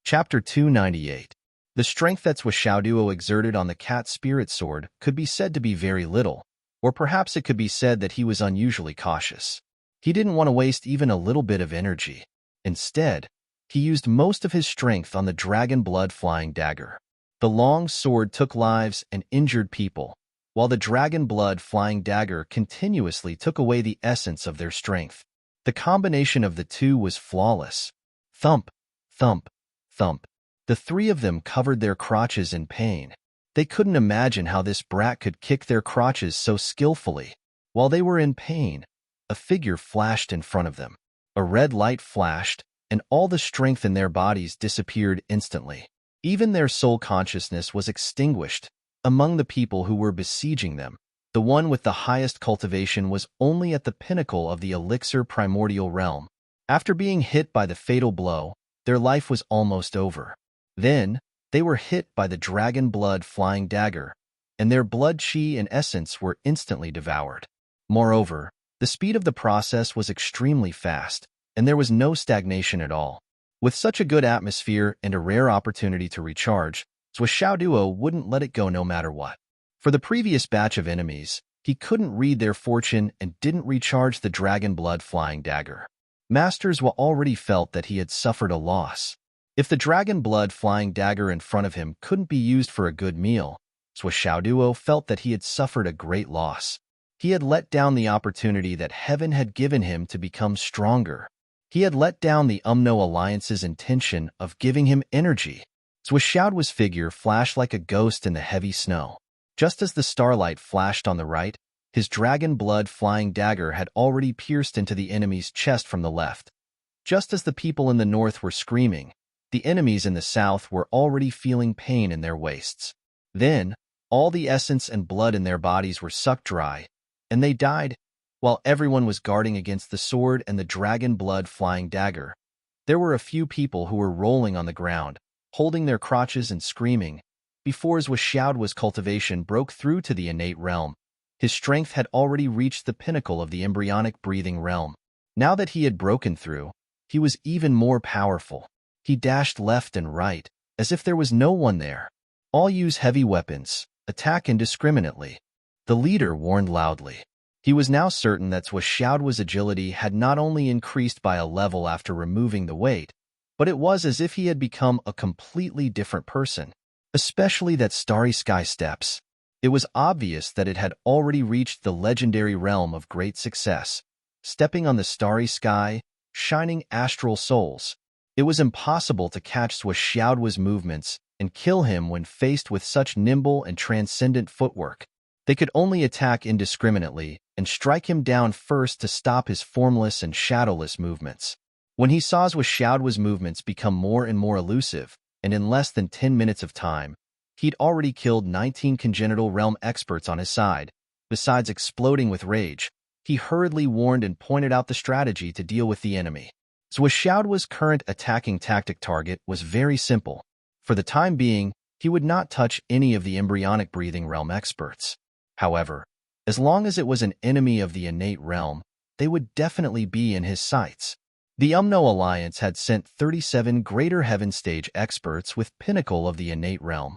Chapter 298. The strength that Xiaoduo exerted on the cat spirit sword could be said to be very little, or perhaps it could be said that he was unusually cautious. He didn't want to waste even a little bit of energy. Instead, he used most of his strength on the dragon blood flying dagger. The long sword took lives and injured people, while the dragon blood flying dagger continuously took away the essence of their strength. The combination of the two was flawless. Thump, thump, thump. The three of them covered their crotches in pain. They couldn't imagine how this brat could kick their crotches so skillfully. While they were in pain, a figure flashed in front of them. A red light flashed, and all the strength in their bodies disappeared instantly. Even their soul consciousness was extinguished. Among the people who were besieging them, the one with the highest cultivation was only at the pinnacle of the elixir primordial realm. After being hit by the fatal blow, their life was almost over. Then, they were hit by the dragon blood flying dagger, and their blood chi and essence were instantly devoured. Moreover, the speed of the process was extremely fast, and there was no stagnation at all. With such a good atmosphere and a rare opportunity to recharge, Xiaoduo wouldn't let it go no matter what. For the previous batch of enemies, he couldn't read their fortune and didn't recharge the dragon blood flying dagger. Masters already felt that he had suffered a loss. If the dragon blood flying dagger in front of him couldn't be used for a good meal, Xiaoduo felt that he had suffered a great loss. He had let down the opportunity that heaven had given him to become stronger. He had let down the Alliance's intention of giving him energy. Xiaoduo's figure flashed like a ghost in the heavy snow. Just as the starlight flashed on the right, his dragon blood flying dagger had already pierced into the enemy's chest from the left. Just as the people in the north were screaming, the enemies in the south were already feeling pain in their waists. Then, all the essence and blood in their bodies were sucked dry, and they died. While everyone was guarding against the sword and the dragon blood flying dagger, there were a few people who were rolling on the ground, holding their crotches and screaming. Before Xiaoduo's cultivation broke through to the innate realm, his strength had already reached the pinnacle of the embryonic breathing realm. Now that he had broken through, he was even more powerful. He dashed left and right, as if there was no one there. All use heavy weapons, attack indiscriminately, the leader warned loudly. He was now certain that Xiaoduo's agility had not only increased by a level after removing the weight, but it was as if he had become a completely different person, especially that starry sky steps. It was obvious that it had already reached the legendary realm of great success. Stepping on the starry sky, shining astral souls. It was impossible to catch Xiaoduo's movements and kill him when faced with such nimble and transcendent footwork. They could only attack indiscriminately and strike him down first to stop his formless and shadowless movements. When he saw Xiaoduo's movements become more and more elusive, and in less than 10 minutes of time, he'd already killed 19 congenital realm experts on his side. Besides exploding with rage, he hurriedly warned and pointed out the strategy to deal with the enemy. Xiaoduo's current attacking tactic target was very simple. For the time being, he would not touch any of the embryonic breathing realm experts. However, as long as it was an enemy of the innate realm, they would definitely be in his sights. The Alliance had sent 37 Greater Heaven Stage experts with pinnacle of the innate realm.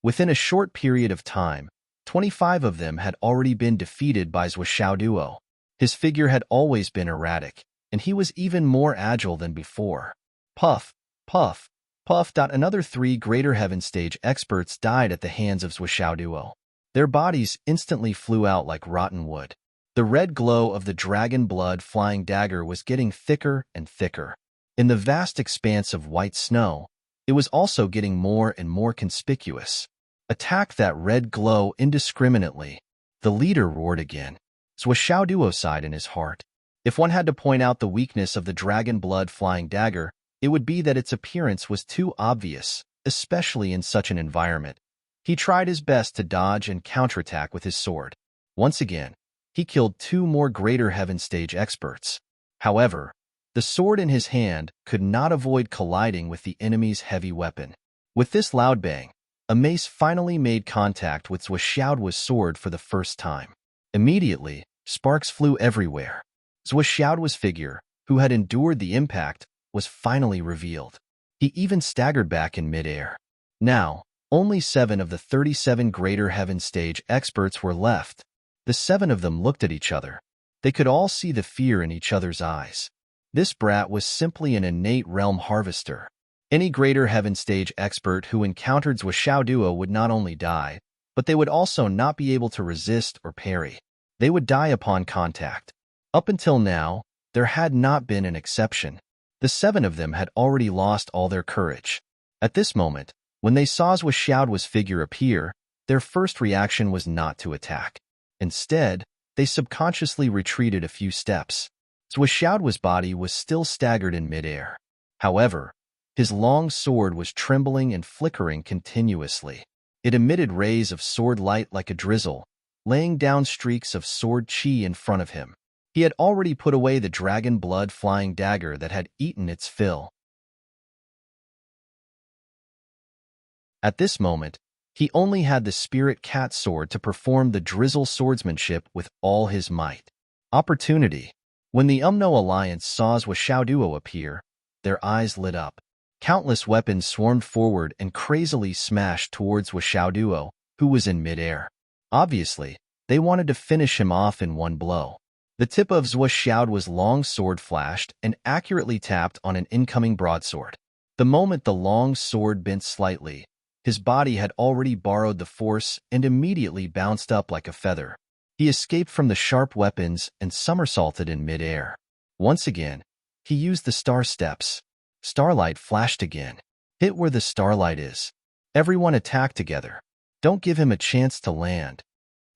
Within a short period of time, 25 of them had already been defeated by Xiaoduo. His figure had always been erratic, and he was even more agile than before. Puff, puff, puff. Another 3 Greater Heaven Stage experts died at the hands of Xiaoduo. Their bodies instantly flew out like rotten wood. The red glow of the dragon blood flying dagger was getting thicker and thicker. In the vast expanse of white snow, it was also getting more and more conspicuous. Attack that red glow indiscriminately. The leader roared again. Xiaoduo sighed in his heart. If one had to point out the weakness of the dragon blood flying dagger, it would be that its appearance was too obvious, especially in such an environment. He tried his best to dodge and counterattack with his sword. Once again, he killed 2 more Greater Heaven Stage experts. However, The sword in his hand could not avoid colliding with the enemy's heavy weapon. With this loud bang, a mace finally made contact with Zhuoxiaoduo's sword for the first time. Immediately, sparks flew everywhere. Zhuoxiaoduo's figure, who had endured the impact, was finally revealed. He even staggered back in midair. Now, only 7 of the 37 Greater Heaven Stage experts were left. The 7 of them looked at each other. They could all see the fear in each other's eyes. This brat was simply an innate realm harvester. Any Greater Heaven Stage expert who encountered Zhuoxiaoduo would not only die, but they would also not be able to resist or parry. They would die upon contact. Up until now, there had not been an exception. The 7 of them had already lost all their courage. At this moment, when they saw Zhuoxiaoduo's figure appear, their first reaction was not to attack. Instead, they subconsciously retreated a few steps. Zhuoxiaoduo's body was still staggered in midair. However, his long sword was trembling and flickering continuously. It emitted rays of sword light like a drizzle, laying down streaks of sword chi in front of him. He had already put away the dragon blood flying dagger that had eaten its fill. At this moment, he only had the spirit cat sword to perform the drizzle swordsmanship with all his might. Opportunity. When the Alliance saw Zhuoxiaoduo appear, their eyes lit up. Countless weapons swarmed forward and crazily smashed towards Zhuoxiaoduo, who was in midair. Obviously, they wanted to finish him off in one blow. The tip of Zhuoxiaoduo's long sword flashed and accurately tapped on an incoming broadsword. The moment the long sword bent slightly, his body had already borrowed the force and immediately bounced up like a feather. He escaped from the sharp weapons and somersaulted in midair. Once again, he used the star steps. Starlight flashed again. Hit where the starlight is. Everyone attack together. Don't give him a chance to land.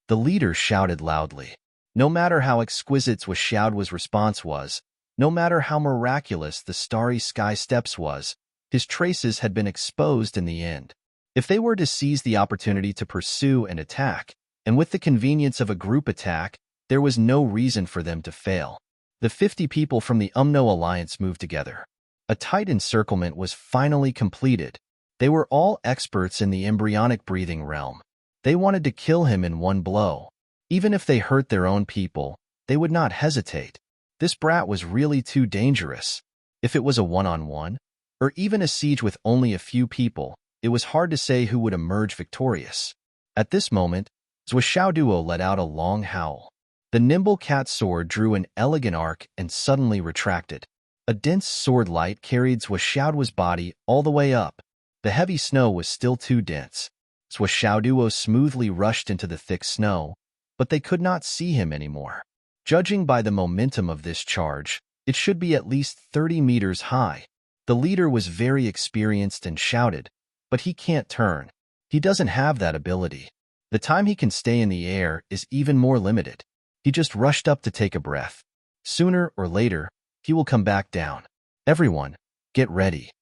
The leader shouted loudly. No matter how exquisite Zhuoxiaoduo's response was, no matter how miraculous the starry sky steps was, his traces had been exposed in the end. If they were to seize the opportunity to pursue and attack, and with the convenience of a group attack, there was no reason for them to fail. The 50 people from the Alliance moved together. A tight encirclement was finally completed. They were all experts in the embryonic breathing realm. They wanted to kill him in one blow. Even if they hurt their own people, they would not hesitate. This brat was really too dangerous. If it was a one-on-one, or even a siege with only a few people, it was hard to say who would emerge victorious. At this moment, Zhuoxiaoduo let out a long howl. The nimble cat sword drew an elegant arc and suddenly retracted. A dense sword light carried Zhuoxiaoduo's body all the way up. The heavy snow was still too dense. Zhuoxiaoduo smoothly rushed into the thick snow, but they could not see him anymore. Judging by the momentum of this charge, it should be at least 30 meters high. The leader was very experienced and shouted, "But he can't turn. He doesn't have that ability. The time he can stay in the air is even more limited." He just rushed up to take a breath. Sooner or later, he will come back down. Everyone, get ready.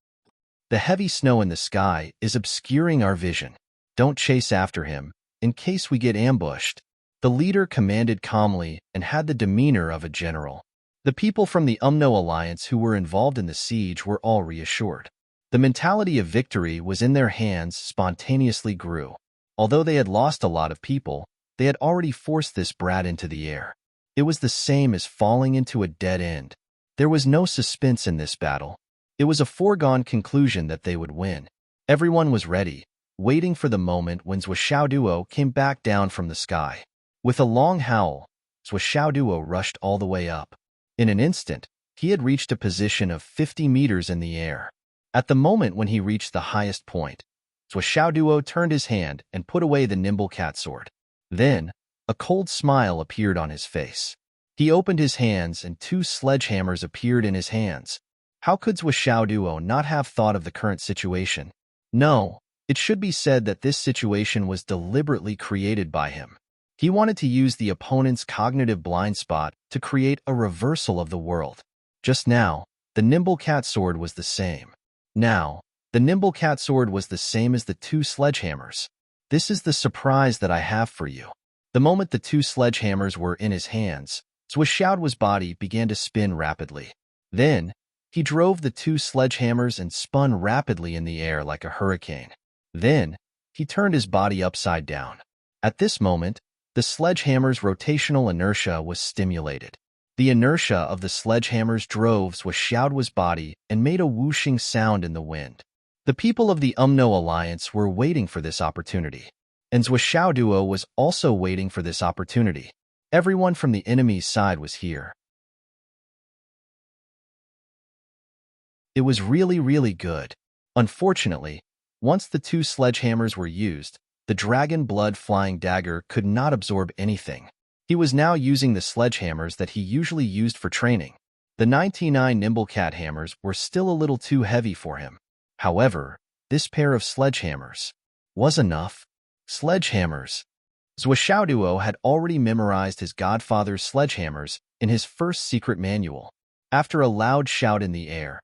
The heavy snow in the sky is obscuring our vision. Don't chase after him, in case we get ambushed. The leader commanded calmly and had the demeanor of a general. The people from the Alliance who were involved in the siege were all reassured. The mentality of victory was in their hands spontaneously grew. Although they had lost a lot of people, they had already forced this brat into the air. It was the same as falling into a dead end. There was no suspense in this battle. It was a foregone conclusion that they would win. Everyone was ready, waiting for the moment when Zhuoxiaoduo came back down from the sky. With a long howl, Zhuoxiaoduo rushed all the way up. In an instant, he had reached a position of 50 meters in the air. At the moment when he reached the highest point, Zhuoxiaoduo turned his hand and put away the nimble cat sword. Then, a cold smile appeared on his face. He opened his hands and 2 sledgehammers appeared in his hands. How could Zhuoxiaoduo not have thought of the current situation? No, it should be said that this situation was deliberately created by him. He wanted to use the opponent's cognitive blind spot to create a reversal of the world. Just now, the nimble cat sword was the same. Now, the nimble cat sword was the same as the 2 sledgehammers. This is the surprise that I have for you. The moment the 2 sledgehammers were in his hands, Zhuoxiaoduo's body began to spin rapidly. Then, he drove the two sledgehammers and spun rapidly in the air like a hurricane. Then, he turned his body upside down. At this moment, the sledgehammer's rotational inertia was stimulated. The inertia of the sledgehammers drove Zhuo's body and made a whooshing sound in the wind. The people of the Umno Alliance were waiting for this opportunity, and Zhuo was also waiting for this opportunity. Everyone from the enemy's side was here. It was really good. Unfortunately, once the two sledgehammers were used, the dragon blood flying dagger could not absorb anything. He was now using the sledgehammers that he usually used for training. The 99 Nimblecat hammers were still a little too heavy for him. However, this pair of sledgehammers was enough. Sledgehammers. Zhuo had already memorized his godfather's sledgehammers in his first secret manual. After a loud shout in the air,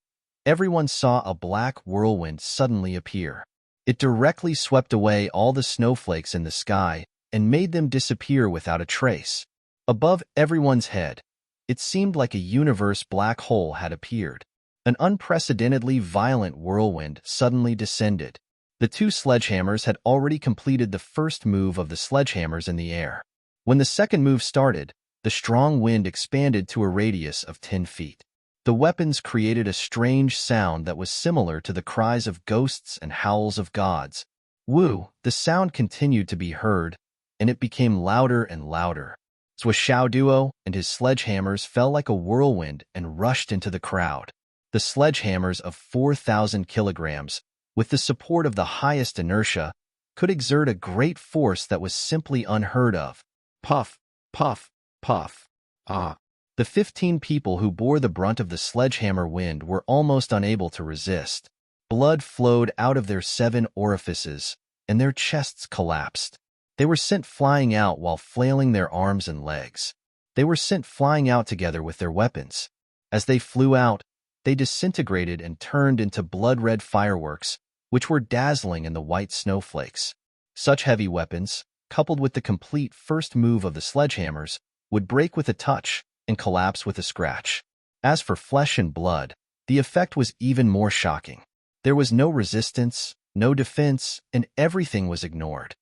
everyone saw a black whirlwind suddenly appear. It directly swept away all the snowflakes in the sky and made them disappear without a trace. Above everyone's head, it seemed like a universe black hole had appeared. An unprecedentedly violent whirlwind suddenly descended. The two sledgehammers had already completed the first move of the sledgehammers in the air. When the second move started, the strong wind expanded to a radius of 10 feet. The weapons created a strange sound that was similar to the cries of ghosts and howls of gods. Woo! The sound continued to be heard, and it became louder and louder. Zhuo and his sledgehammers fell like a whirlwind and rushed into the crowd. The sledgehammers of 4,000 kilograms, with the support of the highest inertia, could exert a great force that was simply unheard of. Puff, puff, puff. Ah! The 15 people who bore the brunt of the sledgehammer wind were almost unable to resist. Blood flowed out of their 7 orifices, and their chests collapsed. They were sent flying out while flailing their arms and legs. They were sent flying out together with their weapons. As they flew out, they disintegrated and turned into blood-red fireworks, which were dazzling in the white snowflakes. Such heavy weapons, coupled with the complete first move of the sledgehammers, would break with a touch and collapse with a scratch. As for flesh and blood, the effect was even more shocking. There was no resistance, no defense, and everything was ignored.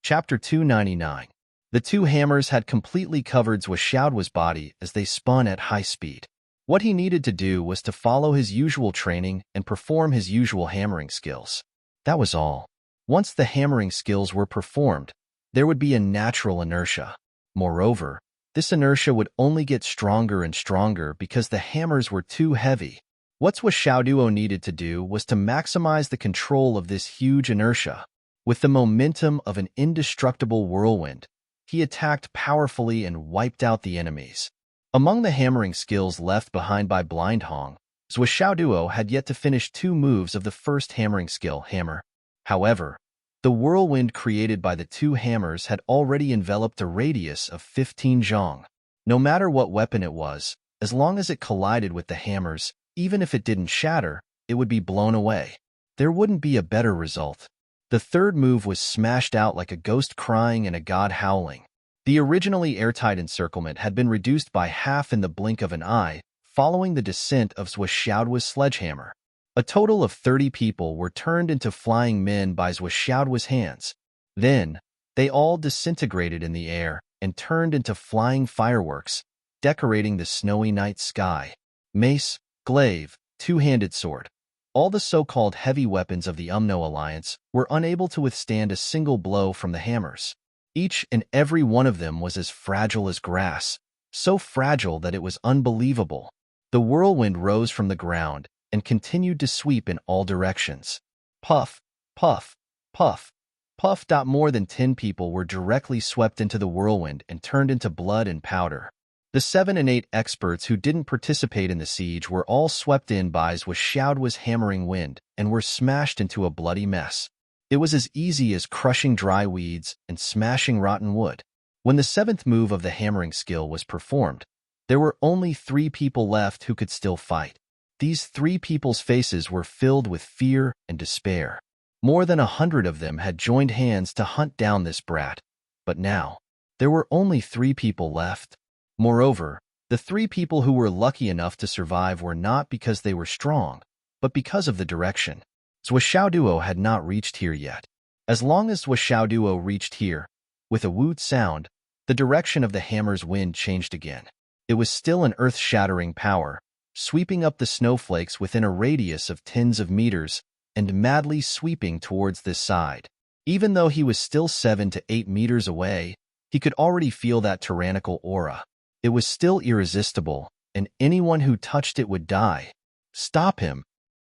Chapter 299. The two hammers had completely covered Zhuo's body as they spun at high speed. What he needed to do was to follow his usual training and perform his usual hammering skills. That was all. Once the hammering skills were performed, there would be a natural inertia. Moreover, this inertia would only get stronger and stronger because the hammers were too heavy. What Zhuo needed to do was to maximize the control of this huge inertia. With the momentum of an indestructible whirlwind, he attacked powerfully and wiped out the enemies. Among the hammering skills left behind by Blind Hong, Zhuo had yet to finish 2 moves of the first hammering skill, hammer. However, the whirlwind created by the 2 hammers had already enveloped a radius of 15 zhong. No matter what weapon it was, as long as it collided with the hammers, even if it didn't shatter, it would be blown away. There wouldn't be a better result. The third move was smashed out like a ghost crying and a god howling. The originally airtight encirclement had been reduced by half in the blink of an eye, following the descent of Zhuo's sledgehammer. A total of 30 people were turned into flying men by Zhuo's hands. Then, they all disintegrated in the air and turned into flying fireworks, decorating the snowy night sky. Mace, glaive, two-handed sword. All the so-called heavy weapons of the Umno Alliance were unable to withstand a single blow from the hammers. Each and every one of them was as fragile as grass, so fragile that it was unbelievable. The whirlwind rose from the ground and continued to sweep in all directions. Puff, puff, puff, puff. More than 10 people were directly swept into the whirlwind and turned into blood and powder. The 7 and 8 experts who didn't participate in the siege were all swept in by Zhuo's hammering wind and were smashed into a bloody mess. It was as easy as crushing dry weeds and smashing rotten wood. When the 7th move of the hammering skill was performed, there were only 3 people left who could still fight. These 3 people's faces were filled with fear and despair. More than 100 of them had joined hands to hunt down this brat, but now, there were only 3 people left. Moreover, the 3 people who were lucky enough to survive were not because they were strong, but because of the direction. Zhuoxiaoduo had not reached here yet. As long as Zhuoxiaoduo reached here, with a woot sound, the direction of the hammer's wind changed again. It was still an earth-shattering power, sweeping up the snowflakes within a radius of tens of meters and madly sweeping towards this side. Even though he was still 7 to 8 meters away, he could already feel that tyrannical aura. It was still irresistible, and anyone who touched it would die. "Stop him!"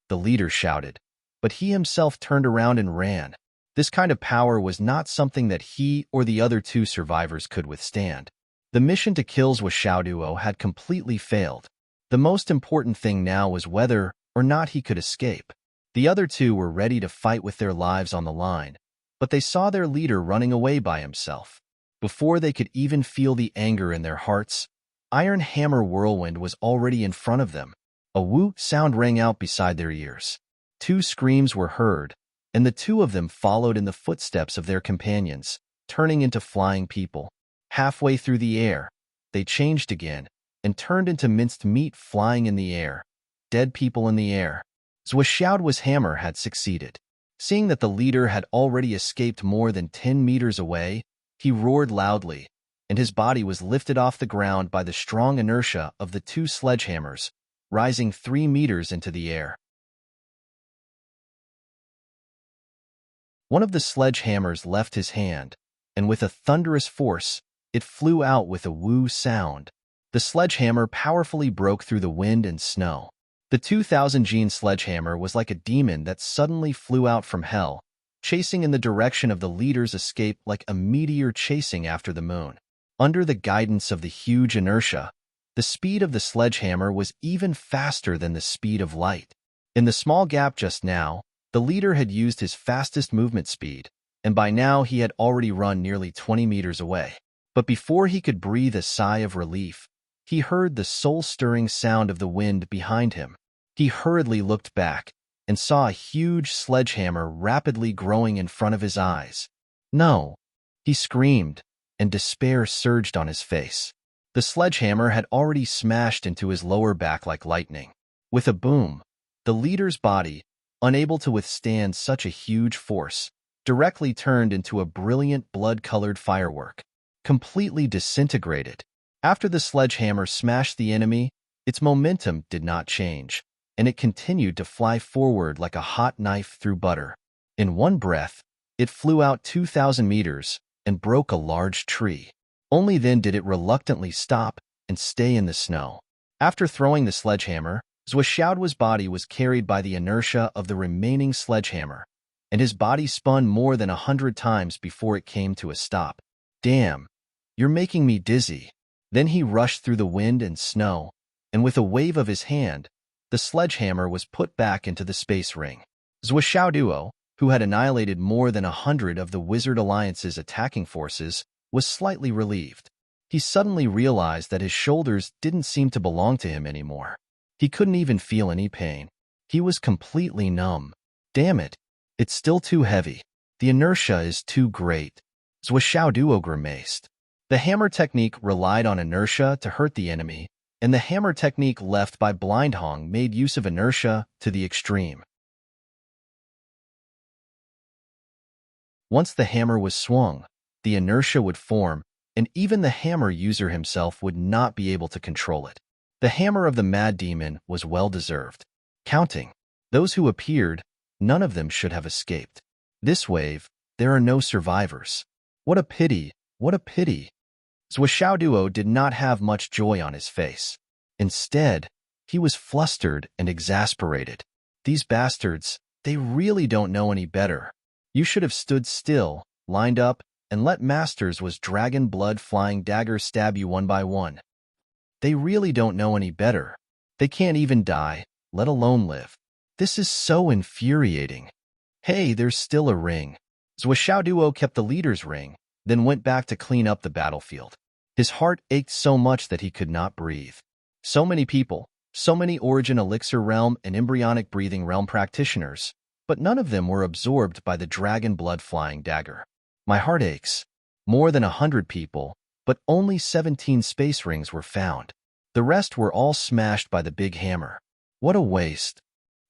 the leader shouted, but he himself turned around and ran. This kind of power was not something that he or the other 2 survivors could withstand. The mission to kill Zhuoxiaoduo had completely failed. The most important thing now was whether or not he could escape. The other 2 were ready to fight with their lives on the line, but they saw their leader running away by himself. Before they could even feel the anger in their hearts, Iron Hammer Whirlwind was already in front of them. A woot sound rang out beside their ears. 2 screams were heard, and the 2 of them followed in the footsteps of their companions, turning into flying people. Halfway through the air, they changed again and turned into minced meat flying in the air, dead people in the air. Zhuoxiaoduo's hammer had succeeded. Seeing that the leader had already escaped more than 10 meters away, he roared loudly, and his body was lifted off the ground by the strong inertia of the 2 sledgehammers, rising 3 meters into the air. One of the sledgehammers left his hand, and with a thunderous force, it flew out with a woo sound. The sledgehammer powerfully broke through the wind and snow. The 2000-gene sledgehammer was like a demon that suddenly flew out from hell, chasing in the direction of the leader's escape like a meteor chasing after the moon. Under the guidance of the huge inertia, the speed of the sledgehammer was even faster than the speed of light. In the small gap just now, the leader had used his fastest movement speed, and by now he had already run nearly 20 meters away. But before he could breathe a sigh of relief, he heard the soul-stirring sound of the wind behind him. He hurriedly looked back and saw a huge sledgehammer rapidly growing in front of his eyes. "No!" he screamed, and despair surged on his face. The sledgehammer had already smashed into his lower back like lightning. With a boom, the leader's body, unable to withstand such a huge force, directly turned into a brilliant blood-colored firework, completely disintegrated. After the sledgehammer smashed the enemy, its momentum did not change, and it continued to fly forward like a hot knife through butter. In one breath, it flew out 2,000 meters and broke a large tree. Only then did it reluctantly stop and stay in the snow. After throwing the sledgehammer, Zhuoxiaoduo's body was carried by the inertia of the remaining sledgehammer, and his body spun more than 100 times before it came to a stop. "Damn, you're making me dizzy." Then he rushed through the wind and snow, and with a wave of his hand, the sledgehammer was put back into the space ring. Zhuoxiaoduo, who had annihilated more than 100 of the Wizard Alliance's attacking forces, was slightly relieved. He suddenly realized that his shoulders didn't seem to belong to him anymore. He couldn't even feel any pain. He was completely numb. "Damn it, it's still too heavy. The inertia is too great." Zhuoxiaoduo grimaced. The hammer technique relied on inertia to hurt the enemy, and the hammer technique left by Blindhong made use of inertia to the extreme. Once the hammer was swung, the inertia would form, and even the hammer user himself would not be able to control it. The hammer of the mad demon was well-deserved. Counting those who appeared, none of them should have escaped. This wave, there are no survivors. What a pity, what a pity. Zhuoxiaoduo did not have much joy on his face. Instead, he was flustered and exasperated. These bastards, they really don't know any better. You should have stood still, lined up, and let Masters' dragon blood flying dagger stab you one by one. They really don't know any better. They can't even die, let alone live. This is so infuriating. Hey, there's still a ring. Zhuoxiaoduo kept the leader's ring, then went back to clean up the battlefield. His heart ached so much that he could not breathe. So many people, so many Origin Elixir Realm and Embryonic Breathing Realm practitioners, but none of them were absorbed by the dragon blood-flying dagger. My heart aches. More than 100 people, but only 17 space rings were found. The rest were all smashed by the big hammer. What a waste.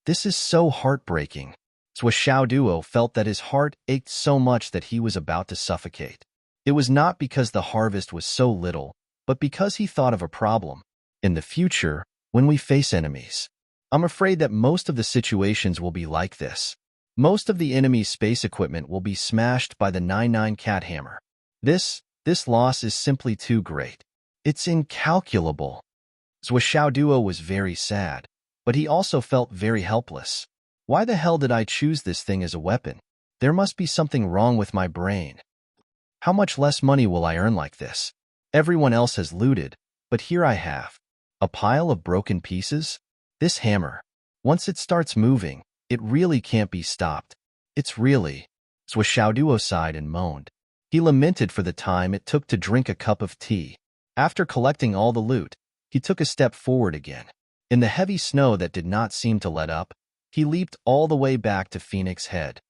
This is so heartbreaking. Xiao Duo felt that his heart ached so much that he was about to suffocate. It was not because the harvest was so little, but because he thought of a problem. In the future, when we face enemies, I'm afraid that most of the situations will be like this. Most of the enemy's space equipment will be smashed by the 99 cat hammer. This loss is simply too great. It's incalculable. Xiao Duo was very sad, but he also felt very helpless. Why the hell did I choose this thing as a weapon? There must be something wrong with my brain. How much less money will I earn like this? Everyone else has looted, but here I have a pile of broken pieces. This hammer, once it starts moving, it really can't be stopped. It's really... Xiao Duo sighed and moaned. He lamented for the time it took to drink a cup of tea. After collecting all the loot, he took a step forward again. In the heavy snow that did not seem to let up, he leaped all the way back to Phoenix Head.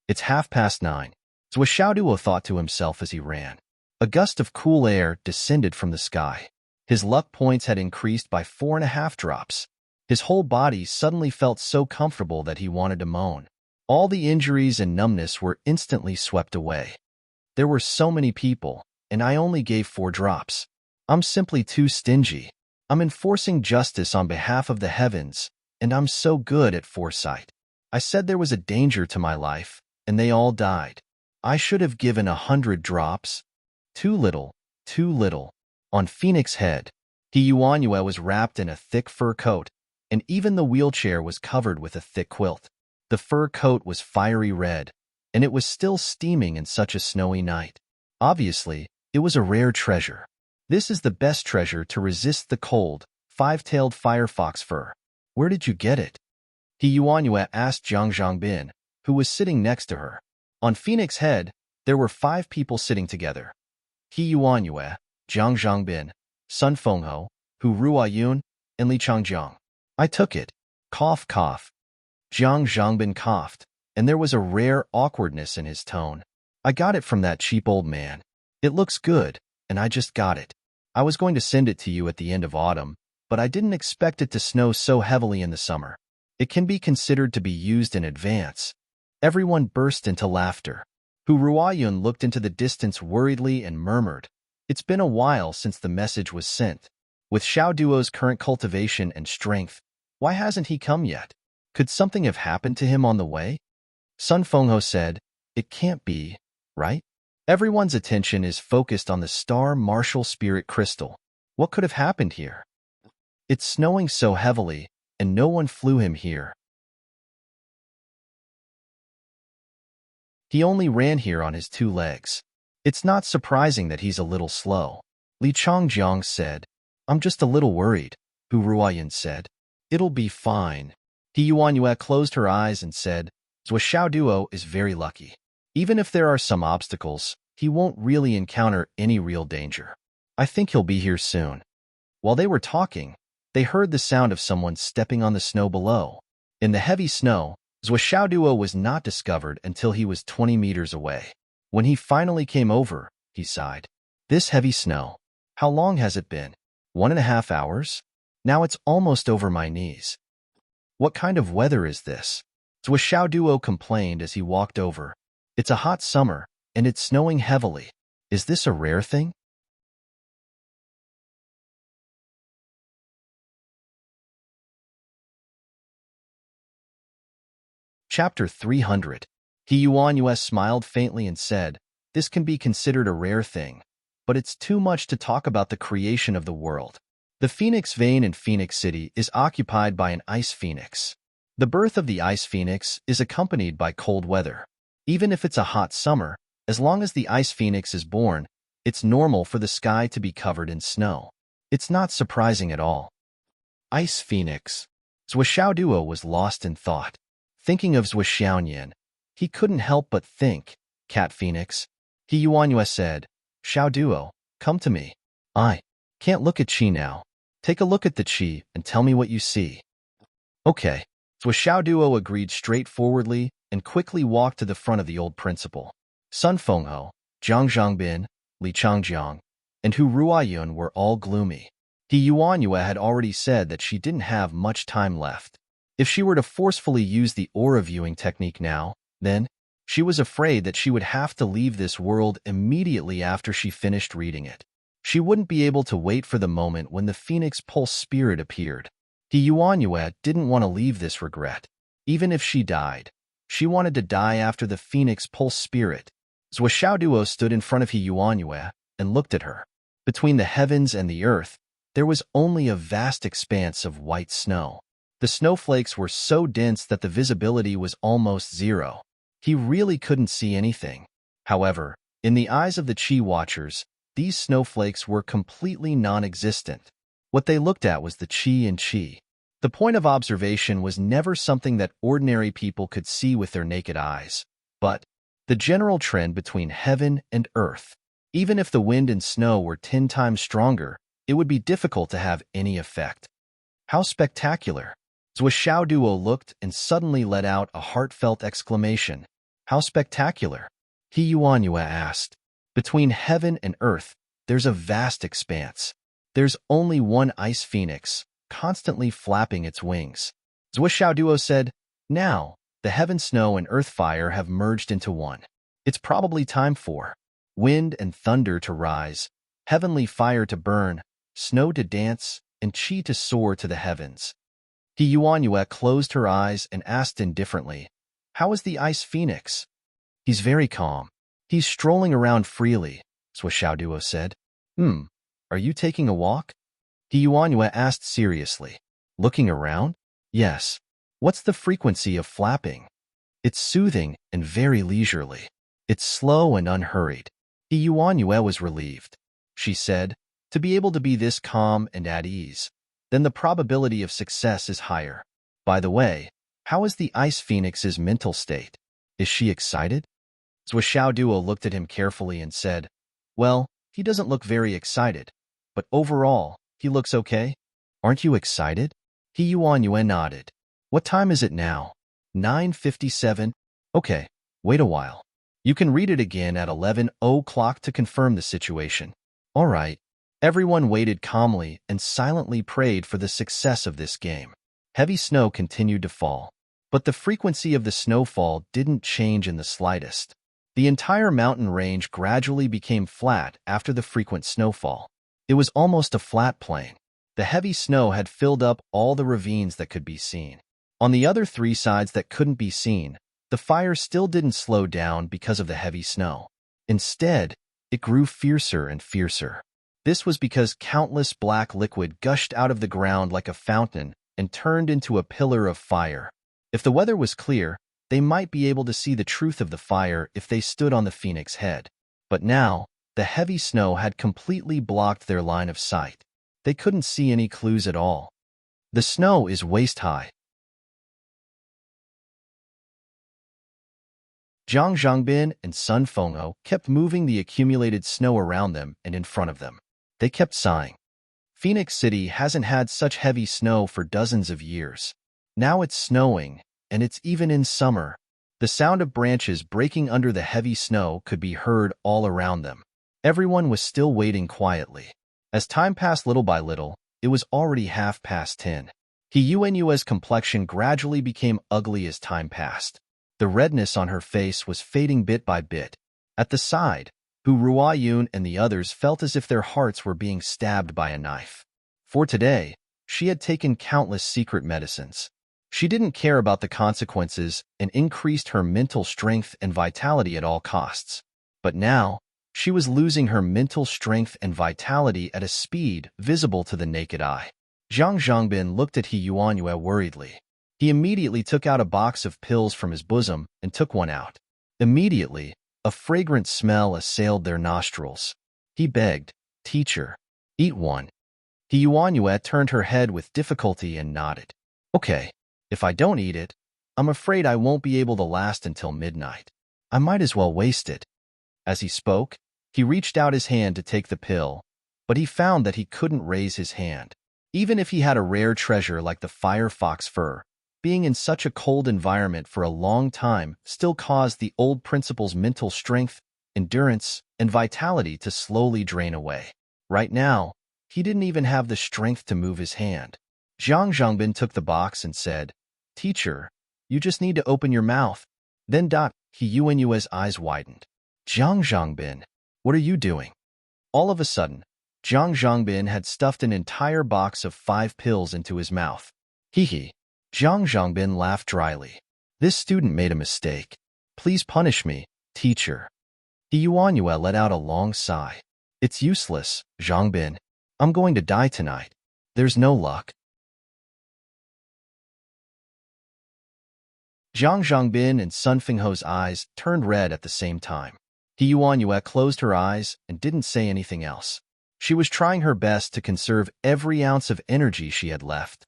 It's 9:30. Xiao Duo thought to himself as he ran. A gust of cool air descended from the sky. His luck points had increased by 4.5 drops. His whole body suddenly felt so comfortable that he wanted to moan. All the injuries and numbness were instantly swept away. There were so many people, and I only gave 4 drops. I'm simply too stingy. I'm enforcing justice on behalf of the heavens, and I'm so good at foresight. I said there was a danger to my life, and they all died. I should have given 100 drops. Too little, too little. On Phoenix Head, Yuanyue was wrapped in a thick fur coat, and even the wheelchair was covered with a thick quilt. The fur coat was fiery red, and it was still steaming in such a snowy night. Obviously, it was a rare treasure. This is the best treasure to resist the cold, 5-tailed firefox fur. Where did you get it? Yuanyue asked Zhang Zhangbin, who was sitting next to her. On Phoenix Head, there were 5 people sitting together. Yuanyue, Zhang Zhangbin, Sun Fengho, Hu Ruoyun, and Li Changjiang. I took it. Cough, cough. Zhang Zhangbin coughed, and there was a rare awkwardness in his tone. I got it from that cheap old man. It looks good, and I just got it. I was going to send it to you at the end of autumn, but I didn't expect it to snow so heavily in the summer. It can be considered to be used in advance. Everyone burst into laughter. Hu Ruoyun looked into the distance worriedly and murmured, "It's been a while since the message was sent. With Xiao Duo's current cultivation and strength, why hasn't he come yet? Could something have happened to him on the way?" Sun Fengho said, "It can't be, right? Everyone's attention is focused on the star martial spirit crystal. What could have happened here? It's snowing so heavily, and no one flew him here. He only ran here on his 2 legs. It's not surprising that he's a little slow." Li Changjiang said. "I'm just a little worried," Hu Ruoyun said. "It'll be fine." Yuanyue closed her eyes and said, "Xiao Duo is very lucky. Even if there are some obstacles, he won't really encounter any real danger. I think he'll be here soon." While they were talking, they heard the sound of someone stepping on the snow below. In the heavy snow, Xiao Duo was not discovered until he was 20 meters away. When he finally came over, he sighed. "This heavy snow. How long has it been? 1.5 hours? Now it's almost over my knees. What kind of weather is this?" Xiao Duo complained as he walked over. "It's a hot summer, and it's snowing heavily. Is this a rare thing?" Chapter 300. Yuanyue smiled faintly and said, "This can be considered a rare thing, but it's too much to talk about the creation of the world. The Phoenix Vein in Phoenix City is occupied by an ice phoenix. The birth of the ice phoenix is accompanied by cold weather. Even if it's a hot summer, as long as the ice phoenix is born, it's normal for the sky to be covered in snow. It's not surprising at all." Ice phoenix. Xiao Duo was lost in thought. Thinking of Xiaonian, he couldn't help but think, "Cat phoenix." Yuanyue said, "Xiao Duo, come to me. I can't look at Qi now. Take a look at the Qi and tell me what you see." "Okay." So Xiao Duo agreed straightforwardly and quickly walked to the front of the old principal. Sun Fengho, Zhang Zhangbin, Li Changjiang, and Hu Ruoyun were all gloomy. He Yuanyue had already said that she didn't have much time left. If she were to forcefully use the aura viewing technique now, then she was afraid that she would have to leave this world immediately after she finished reading it. She wouldn't be able to wait for the moment when the Phoenix Pulse spirit appeared. He Yuanyue didn't want to leave this regret. Even if she died, she wanted to die after the Phoenix Pulse spirit. Zhou Xiaoduo stood in front of He Yuanyue and looked at her. Between the heavens and the earth, there was only a vast expanse of white snow. The snowflakes were so dense that the visibility was almost zero. He really couldn't see anything. However, in the eyes of the Qi Watchers, these snowflakes were completely non-existent. What they looked at was the Qi in Qi. The point of observation was never something that ordinary people could see with their naked eyes, but the general trend between heaven and earth. Even if the wind and snow were 10 times stronger, it would be difficult to have any effect. How spectacular! Zhou Xiaoduo looked and suddenly let out a heartfelt exclamation. How spectacular! He Yuanyue asked. Between heaven and earth, there's a vast expanse. There's only one ice phoenix, constantly flapping its wings. Zhou Xiaoduo said, now, the heaven snow and earth fire have merged into one. It's probably time for wind and thunder to rise, heavenly fire to burn, snow to dance, and qi to soar to the heavens. He Yuanyue closed her eyes and asked indifferently, how is the ice phoenix? He's very calm. He's strolling around freely, Zhou Xiaoduo said. Are you taking a walk? He Yuanyue asked seriously. Looking around? Yes. What's the frequency of flapping? It's soothing and very leisurely. It's slow and unhurried. He Yuanyue was relieved. She said, to be able to be this calm and at ease, then the probability of success is higher. By the way, how is the ice phoenix's mental state? Is she excited? Zhou Xiaoduo looked at him carefully and said, well, he doesn't look very excited, but overall, he looks okay. Aren't you excited? He Yuanyue nodded. What time is it now? 9:57. Okay, wait a while. You can read it again at 11 o'clock to confirm the situation. All right. Everyone waited calmly and silently prayed for the success of this game. Heavy snow continued to fall, but the frequency of the snowfall didn't change in the slightest. The entire mountain range gradually became flat after the frequent snowfall. It was almost a flat plain. The heavy snow had filled up all the ravines that could be seen. On the other 3 sides that couldn't be seen, the fire still didn't slow down because of the heavy snow. Instead, it grew fiercer and fiercer. This was because countless black liquid gushed out of the ground like a fountain and turned into a pillar of fire. If the weather was clear, they might be able to see the truth of the fire if they stood on the phoenix head. But now, the heavy snow had completely blocked their line of sight. They couldn't see any clues at all. The snow is waist-high. Zhang Zhangbin and Sun Fengho kept moving the accumulated snow around them and in front of them. They kept sighing. Phoenix City hasn't had such heavy snow for dozens of years. Now it's snowing, and it's even in summer. The sound of branches breaking under the heavy snow could be heard all around them. Everyone was still waiting quietly. As time passed little by little, it was already 10:30. He Yuanyue's complexion gradually became ugly as time passed. The redness on her face was fading bit by bit. At the side, Hu Ruoyun and the others felt as if their hearts were being stabbed by a knife. For today, she had taken countless secret medicines. She didn't care about the consequences and increased her mental strength and vitality at all costs. But now, she was losing her mental strength and vitality at a speed visible to the naked eye. Zhang Zhangbin looked at He Yuanyue worriedly. He immediately took out a box of pills from his bosom and took one out. Immediately, a fragrant smell assailed their nostrils. He begged, "Teacher, eat one." He Yuanyue turned her head with difficulty and nodded. Okay, if I don't eat it, I'm afraid I won't be able to last until midnight. I might as well waste it. As he spoke, he reached out his hand to take the pill, but he found that he couldn't raise his hand. Even if he had a rare treasure like the fire fox fur, being in such a cold environment for a long time still caused the old principal's mental strength, endurance, and vitality to slowly drain away. Right now, he didn't even have the strength to move his hand. Zhang Zhongbin took the box and said, "Teacher, you just need to open your mouth." Then He Yuan's eyes widened. "Zhang Zhongbin, what are you doing?" All of a sudden, Zhang Zhongbin had stuffed an entire box of 5 pills into his mouth. Hee. Zhang Zhongbin laughed dryly. "This student made a mistake. Please punish me, teacher." He Yuan let out a long sigh. "It's useless, Zhongbin. I'm going to die tonight. There's no luck." Zhang Zhongbin and Sun Fengho's eyes turned red at the same time. He Yuan closed her eyes and didn't say anything else. She was trying her best to conserve every ounce of energy she had left.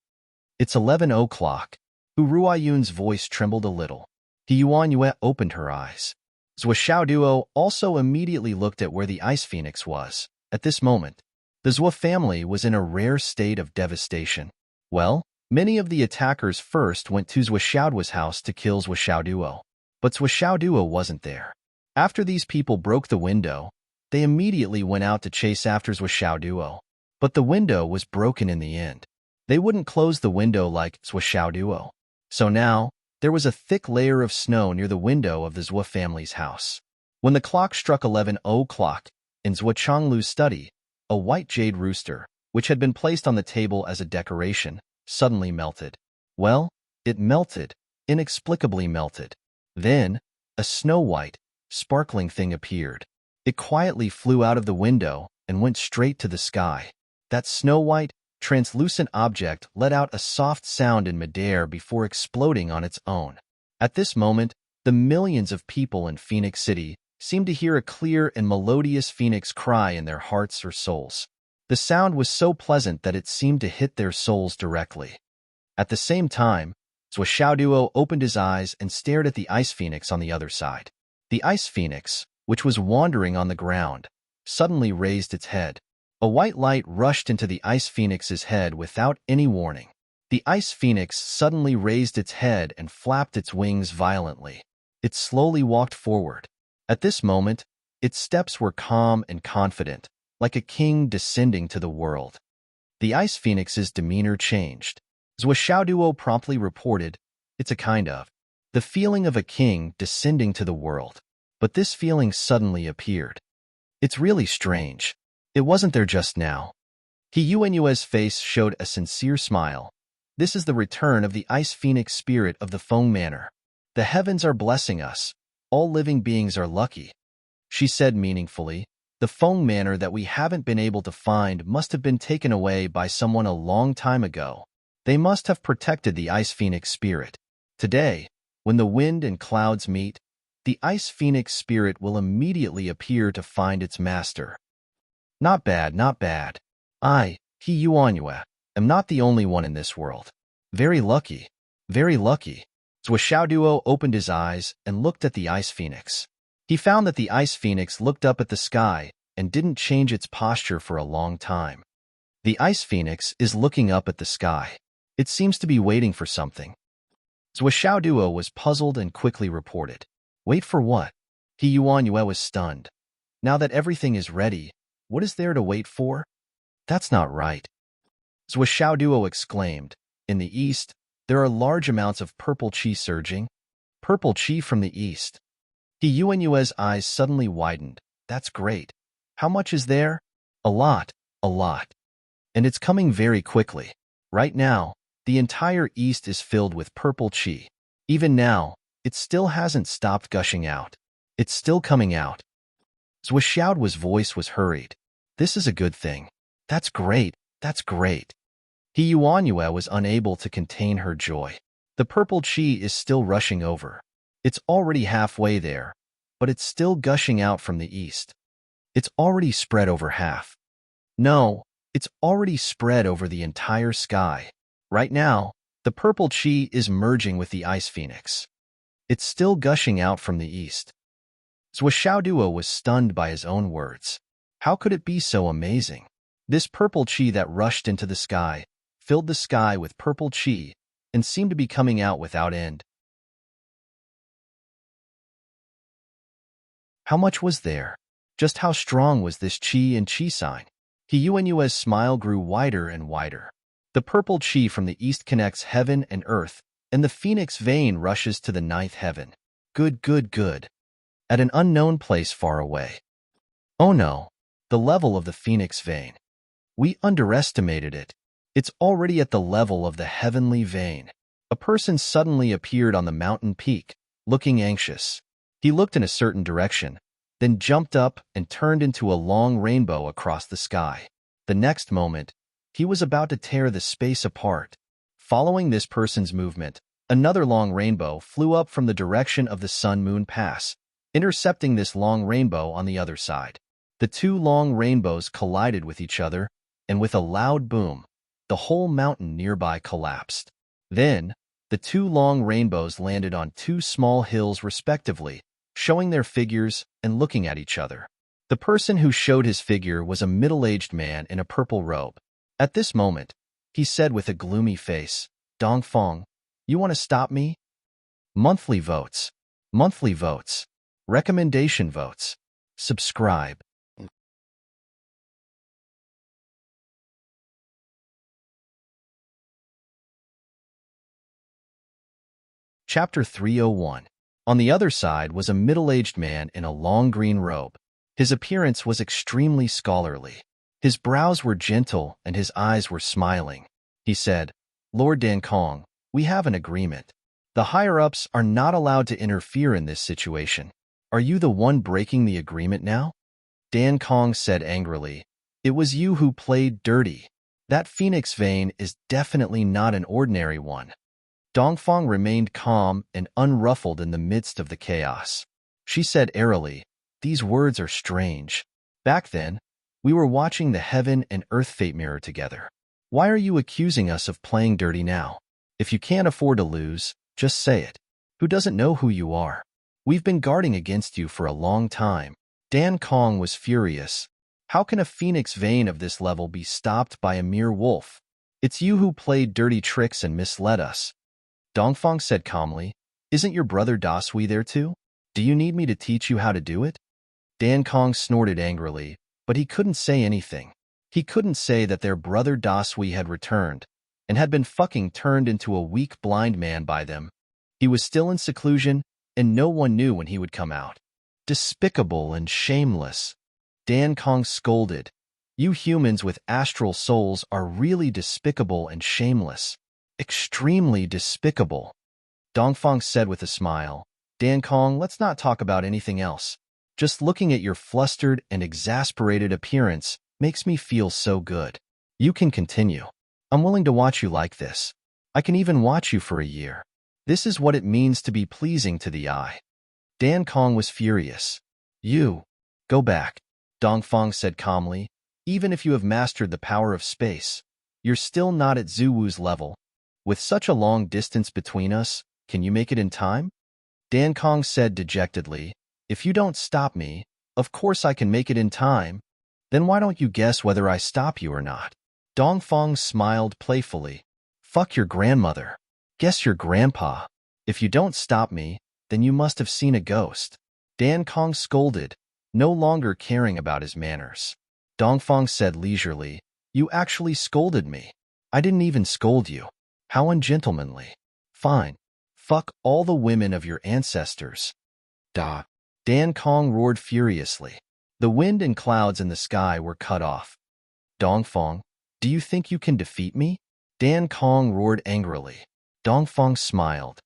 "It's 11 o'clock. Hu Ruoyun's voice trembled a little. He Yuan opened her eyes. Zhou Xiaoduo also immediately looked at where the ice phoenix was. At this moment, the Zhou family was in a rare state of devastation. Well, many of the attackers first went to Zhou Xiaoduo's house to kill Zhou Xiaoduo, but Zhou Xiaoduo wasn't there. After these people broke the window, they immediately went out to chase after Zhou Xiaoduo, but the window was broken in the end. They wouldn't close the window like Zhou Xiaoduo. So now, there was a thick layer of snow near the window of the Zhou family's house. When the clock struck 11 o'clock, in Zhou Chonglu's study, a white jade rooster, which had been placed on the table as a decoration, suddenly melted. Well, it melted, inexplicably melted. Then, a snow-white, sparkling thing appeared. It quietly flew out of the window and went straight to the sky. That snow-white, translucent object let out a soft sound in midair before exploding on its own. At this moment, the millions of people in Phoenix City seemed to hear a clear and melodious phoenix cry in their hearts or souls. The sound was so pleasant that it seemed to hit their souls directly. At the same time, Zhou Xiaoduo opened his eyes and stared at the ice phoenix on the other side. The ice phoenix, which was wandering on the ground, suddenly raised its head. A white light rushed into the ice phoenix's head without any warning. The ice phoenix suddenly raised its head and flapped its wings violently. It slowly walked forward. At this moment, its steps were calm and confident, like a king descending to the world. The ice phoenix's demeanor changed. Zhou Xiaoduo promptly reported, "It's a kind of the feeling of a king descending to the world." But this feeling suddenly appeared. "It's really strange. It wasn't there just now." He Yuan's face showed a sincere smile. "This is the return of the ice phoenix spirit of the Feng Manor. The heavens are blessing us. All living beings are lucky," she said meaningfully. "The Feng Manor that we haven't been able to find must have been taken away by someone a long time ago. They must have protected the ice phoenix spirit. Today, when the wind and clouds meet, the ice phoenix spirit will immediately appear to find its master." Not bad, not bad. He Yuan, am not the only one in this world. Very lucky, very lucky. Zhou Xiaoduo opened his eyes and looked at the ice phoenix. He found that the ice phoenix looked up at the sky and didn't change its posture for a long time. The ice phoenix is looking up at the sky. It seems to be waiting for something. Zhou Xiaoduo was puzzled and quickly reported. "Wait for what?" He Yuan was stunned. "Now that everything is ready, what is there to wait for?" "That's not right." Zhou Xiaoduo exclaimed. "In the east, there are large amounts of purple qi surging." "Purple qi from the east." He Yuan's eyes suddenly widened. "That's great. How much is there?" "A lot, a lot. And it's coming very quickly. Right now, the entire east is filled with purple qi. Even now, it still hasn't stopped gushing out. It's still coming out." Zhou Xiaoduo's voice was hurried. "This is a good thing. That's great, that's great." He Yuan was unable to contain her joy. The purple qi is still rushing over. It's already halfway there, but it's still gushing out from the east. It's already spread over half. No, it's already spread over the entire sky. Right now, the purple qi is merging with the ice phoenix. It's still gushing out from the east. Zhou Xiaoduo was stunned by his own words. How could it be so amazing? This purple qi that rushed into the sky, filled the sky with purple qi, and seemed to be coming out without end. How much was there? Just how strong was this chi and chi sign? Yuan's smile grew wider and wider. The purple chi from the east connects heaven and earth, and the phoenix vein rushes to the ninth heaven. Good, good, good. At an unknown place far away. Oh no, the level of the phoenix vein. We underestimated it. It's already at the level of the heavenly vein. A person suddenly appeared on the mountain peak, looking anxious. He looked in a certain direction, then jumped up and turned into a long rainbow across the sky. The next moment, he was about to tear the space apart. Following this person's movement, another long rainbow flew up from the direction of the Sun-Moon Pass, intercepting this long rainbow on the other side. The two long rainbows collided with each other, and with a loud boom, the whole mountain nearby collapsed. Then, the two long rainbows landed on two small hills respectively, showing their figures and looking at each other. The person who showed his figure was a middle-aged man in a purple robe. At this moment, he said with a gloomy face, "Dongfeng, you want to stop me?" Monthly votes. Monthly votes. Recommendation votes. Subscribe. Chapter 301. On the other side was a middle-aged man in a long green robe. His appearance was extremely scholarly. His brows were gentle and his eyes were smiling. He said, "Lord Dankong, we have an agreement. The higher-ups are not allowed to interfere in this situation. Are you the one breaking the agreement now?" Dankong said angrily, "It was you who played dirty. That phoenix vein is definitely not an ordinary one." Dongfeng remained calm and unruffled in the midst of the chaos. She said airily, "These words are strange. Back then, we were watching the heaven and earth fate mirror together. Why are you accusing us of playing dirty now? If you can't afford to lose, just say it. Who doesn't know who you are? We've been guarding against you for a long time." Dan Kong was furious. How can a phoenix vein of this level be stopped by a mere wolf? It's you who played dirty tricks and misled us. Dongfeng said calmly, "Isn't your brother Dasui there too? Do you need me to teach you how to do it?" Dan Kong snorted angrily, but he couldn't say anything. He couldn't say that their brother Dasui had returned, and had been fucking turned into a weak blind man by them. He was still in seclusion, and no one knew when he would come out. Despicable and shameless. Dan Kong scolded. You humans with astral souls are really despicable and shameless. Extremely despicable. Dongfeng said with a smile, "Dan Kong, let's not talk about anything else. Just looking at your flustered and exasperated appearance makes me feel so good. You can continue. I'm willing to watch you like this. I can even watch you for a year. This is what it means to be pleasing to the eye." Dan Kong was furious. "You, go back," Dongfeng said calmly. "Even if you have mastered the power of space, you're still not at Zuwu's level. With such a long distance between us, can you make it in time?" Dan Kong said dejectedly, "If you don't stop me, of course I can make it in time. Then why don't you guess whether I stop you or not?" Dongfeng smiled playfully. "Fuck your grandmother. Guess your grandpa. If you don't stop me, then you must have seen a ghost." Dan Kong scolded, no longer caring about his manners. Dongfeng said leisurely, "You actually scolded me. I didn't even scold you. How ungentlemanly. Fine. Fuck all the women of your ancestors." Da. Dan Kong roared furiously. The wind and clouds in the sky were cut off. "Dongfeng, do you think you can defeat me?" Dan Kong roared angrily. Dongfeng smiled.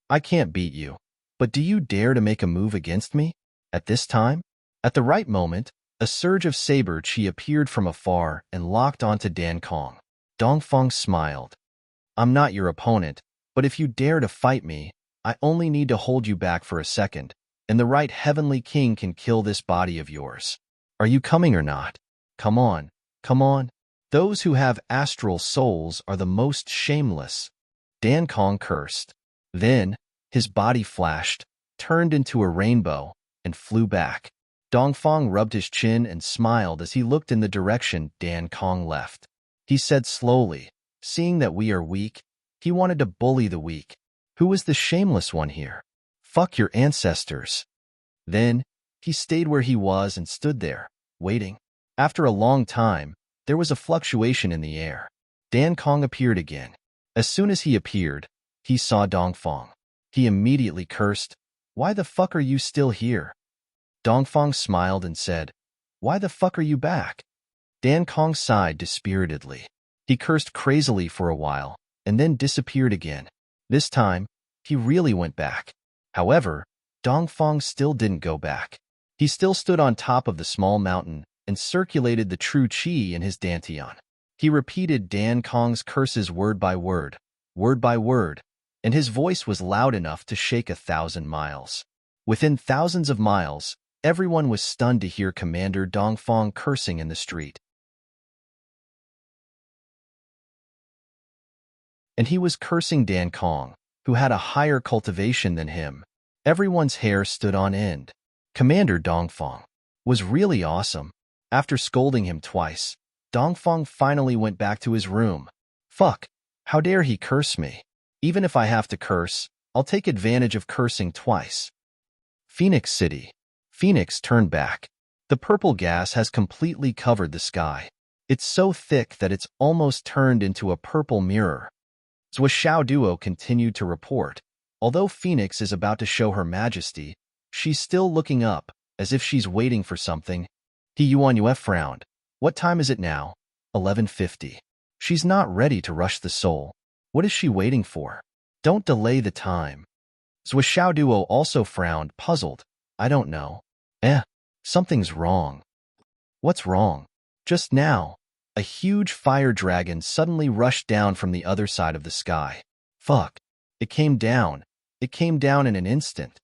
"I can't beat you, but do you dare to make a move against me? At this time?" At the right moment, a surge of saber chi appeared from afar and locked onto Dan Kong. Dongfeng smiled. "I'm not your opponent, but if you dare to fight me, I only need to hold you back for a second, and the right heavenly king can kill this body of yours. Are you coming or not? Come on, come on." Those who have astral souls are the most shameless. Dan Kong cursed. Then, his body flashed, turned into a rainbow, and flew back. Dongfeng rubbed his chin and smiled as he looked in the direction Dan Kong left. He said slowly, "Seeing that we are weak, He wanted to bully the weak. Who was the shameless one here? Fuck your ancestors. Then, he stayed where he was and stood there, waiting. After a long time, there was a fluctuation in the air. Dan Kong appeared again. As soon as he appeared, he saw Dongfang. He immediately cursed, "Why the fuck are you still here?" Dongfang smiled and said, "Why the fuck are you back?" Dan Kong sighed dispiritedly. He cursed crazily for a while, and then disappeared again. This time, he really went back. However, Dongfang still didn't go back. He still stood on top of the small mountain and circulated the true qi in his dantian. He repeated Dan Kong's curses word by word, and his voice was loud enough to shake 1,000 miles. Within thousands of miles, everyone was stunned to hear Commander Dongfang cursing in the street. And he was cursing Dan Kong, who had a higher cultivation than him. Everyone's hair stood on end. Commander Dongfang was really awesome. After scolding him twice, Dongfang finally went back to his room. Fuck, how dare he curse me? Even if I have to curse, I'll take advantage of cursing twice. Phoenix City. Phoenix turned back. The purple gas has completely covered the sky. It's so thick that it's almost turned into a purple mirror. Zhuo Duo continued to report. Although Phoenix is about to show her majesty, she's still looking up, as if she's waiting for something. He Yuanyue frowned. What time is it now? 11:50. She's not ready to rush the soul. What is she waiting for? Don't delay the time. Zhuo Duo also frowned, puzzled. I don't know. Something's wrong. What's wrong? Just now, a huge fire dragon suddenly rushed down from the other side of the sky. Fuck. It came down. It came down in an instant.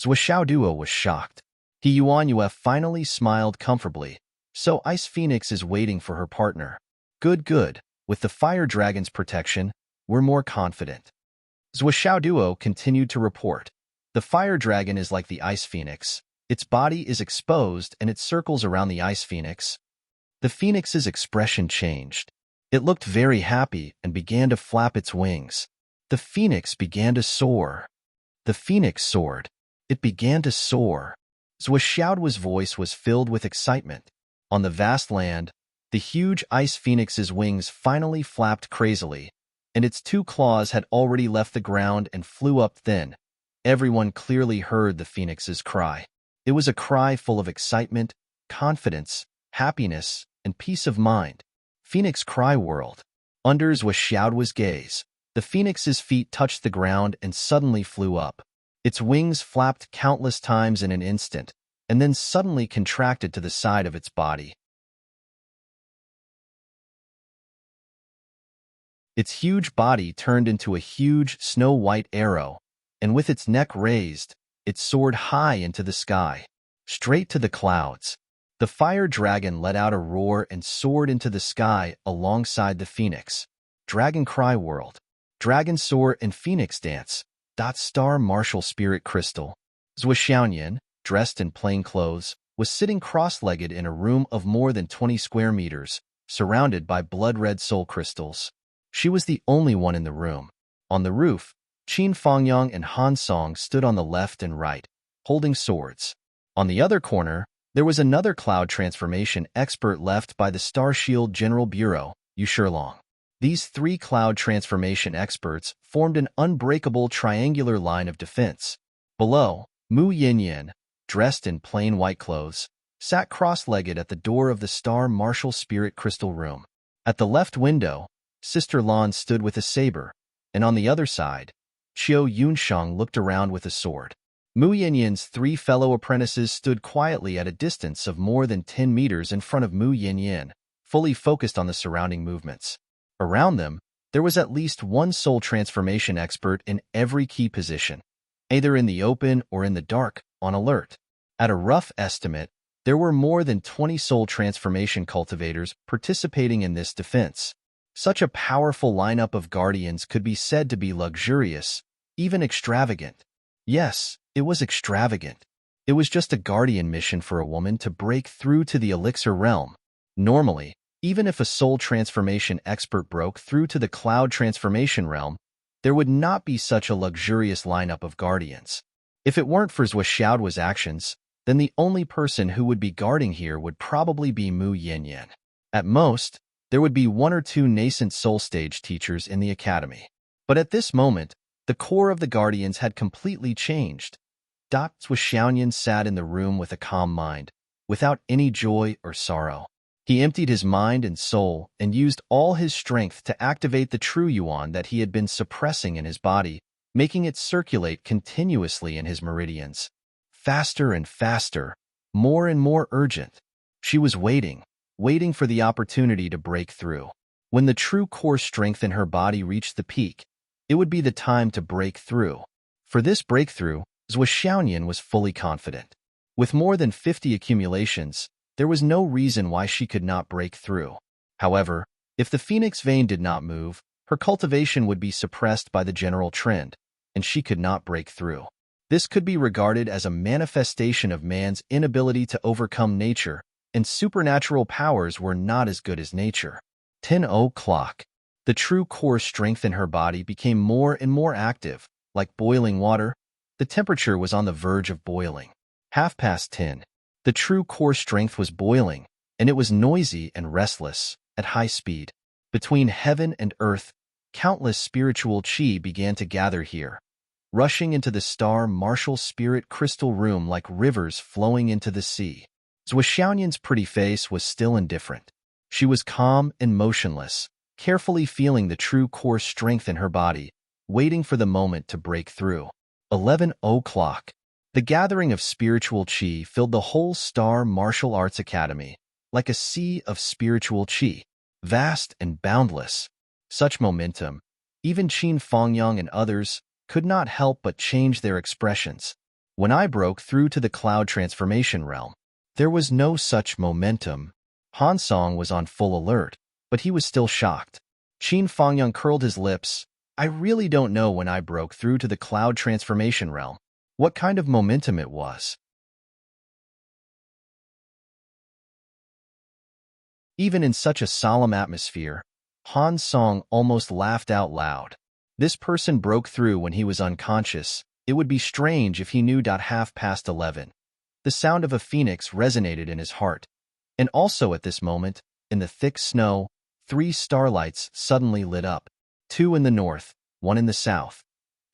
Zhuo Duo was shocked. He Yuanyue finally smiled comfortably. So Ice Phoenix is waiting for her partner. Good. With the fire dragon's protection, we're more confident. Zhuo Duo continued to report. The fire dragon is like the Ice Phoenix. Its body is exposed and it circles around the Ice Phoenix. The Phoenix's expression changed. It looked very happy and began to flap its wings. The Phoenix began to soar. The Phoenix soared. It began to soar. Zhuo voice was filled with excitement. On the vast land, the huge Ice Phoenix's wings finally flapped crazily, and its 2 claws had already left the ground and flew up then. Everyone clearly heard the Phoenix's cry. It was a cry full of excitement, confidence, happiness, and peace of mind. Phoenix Cry World. Under Zhuo's gaze, the Phoenix's feet touched the ground and suddenly flew up. Its wings flapped countless times in an instant, and then suddenly contracted to the side of its body. Its huge body turned into a huge snow-white arrow, and with its neck raised, it soared high into the sky, straight to the clouds. The fire dragon let out a roar and soared into the sky alongside the Phoenix. Dragon Cry World. Dragon Soar and Phoenix Dance. Star Martial Spirit Crystal. Zhuo, dressed in plain clothes, was sitting cross-legged in a room of more than 20 square meters, surrounded by blood-red soul crystals. She was the only one in the room. On the roof, Qin Fangyang and Han Song stood on the left and right, holding swords. On the other corner, there was another cloud transformation expert left by the Star Shield General Bureau, Yu Shilong. These 3 cloud transformation experts formed an unbreakable triangular line of defense. Below, Mu Yinyan, dressed in plain white clothes, sat cross-legged at the door of the Star Martial Spirit Crystal Room. At the left window, Sister Lan stood with a saber, and on the other side, Qiu Yunsheng looked around with a sword. Mu Yinyan's 3 fellow apprentices stood quietly at a distance of more than 10 meters in front of Mu Yinyan, fully focused on the surrounding movements. Around them, there was at least 1 soul transformation expert in every key position, either in the open or in the dark, on alert. At a rough estimate, there were more than 20 soul transformation cultivators participating in this defense. Such a powerful lineup of guardians could be said to be luxurious, even extravagant. Yes, it was extravagant. It was just a guardian mission for a woman to break through to the elixir realm. Normally, even if a soul transformation expert broke through to the cloud transformation realm, there would not be such a luxurious lineup of guardians. If it weren't for Zhuoxiao's actions, then the only person who would be guarding here would probably be Mu Yanyan. At most, there would be one or two nascent soul stage teachers in the academy. But at this moment, the core of the guardians had completely changed. Zhuoxiaoyan sat in the room with a calm mind, without any joy or sorrow. He emptied his mind and soul and used all his strength to activate the true yuan that he had been suppressing in his body, making it circulate continuously in his meridians. Faster and faster, more and more urgent. She was waiting for the opportunity to break through. When the true core strength in her body reached the peak, it would be the time to break through. For this breakthrough, Zhuoxiaoyan was fully confident. With more than 50 accumulations, there was no reason why she could not break through. However, if the phoenix vein did not move, her cultivation would be suppressed by the general trend, and she could not break through. This could be regarded as a manifestation of man's inability to overcome nature, and supernatural powers were not as good as nature. 10 o'clock. The true core strength in her body became more and more active, like boiling water. The temperature was on the verge of boiling. 10:30. The true core strength was boiling, and it was noisy and restless, at high speed. Between heaven and earth, countless spiritual qi began to gather here, rushing into the star martial spirit crystal room like rivers flowing into the sea. Zhuoxiaoyan's pretty face was still indifferent. She was calm and motionless, carefully feeling the true core strength in her body, waiting for the moment to break through. 11 o'clock. The gathering of spiritual qi filled the whole Star Martial Arts Academy, like a sea of spiritual qi, vast and boundless. Such momentum, even Qin Fangyang and others, could not help but change their expressions. When I broke through to the cloud transformation realm, there was no such momentum. Han Song was on full alert, but he was still shocked. Qin Fangyang curled his lips. I really don't know when I broke through to the cloud transformation realm what kind of momentum it was. Even in such a solemn atmosphere, Han Song almost laughed out loud. This person broke through when he was unconscious. It would be strange if he knew. 11:30. The sound of a phoenix resonated in his heart. And also at this moment, in the thick snow, 3 starlights suddenly lit up. 2 in the north, 1 in the south.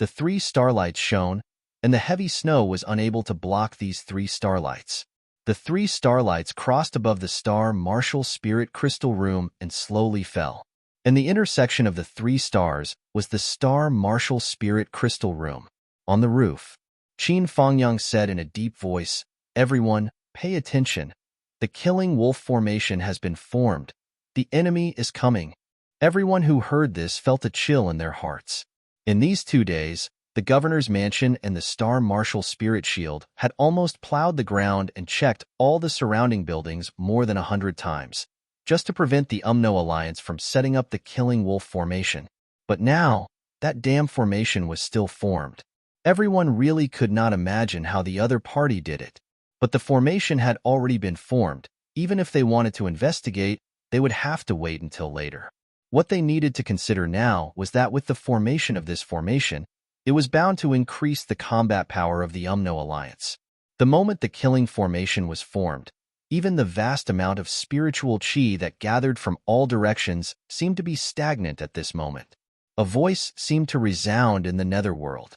The 3 starlights shone, and the heavy snow was unable to block these 3 starlights. The 3 starlights crossed above the star martial spirit crystal room and slowly fell. In the intersection of the 3 stars was the star martial spirit crystal room. On the roof, Qin Fangyang said in a deep voice, "Everyone, pay attention. The killing wolf formation has been formed. The enemy is coming." Everyone who heard this felt a chill in their hearts. In these 2 days, the governor's mansion and the Star Martial Spirit Shield had almost plowed the ground and checked all the surrounding buildings more than 100 times, just to prevent the UMNO alliance from setting up the Killing Wolf formation. But now, that damn formation was still formed. Everyone really could not imagine how the other party did it. But the formation had already been formed. Even if they wanted to investigate, they would have to wait until later. What they needed to consider now was that with the formation of this formation, it was bound to increase the combat power of the UMNO alliance. The moment the killing formation was formed, even the vast amount of spiritual qi that gathered from all directions seemed to be stagnant at this moment. A voice seemed to resound in the netherworld.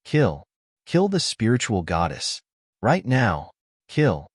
Kill. Kill the spiritual goddess. Right now. Kill.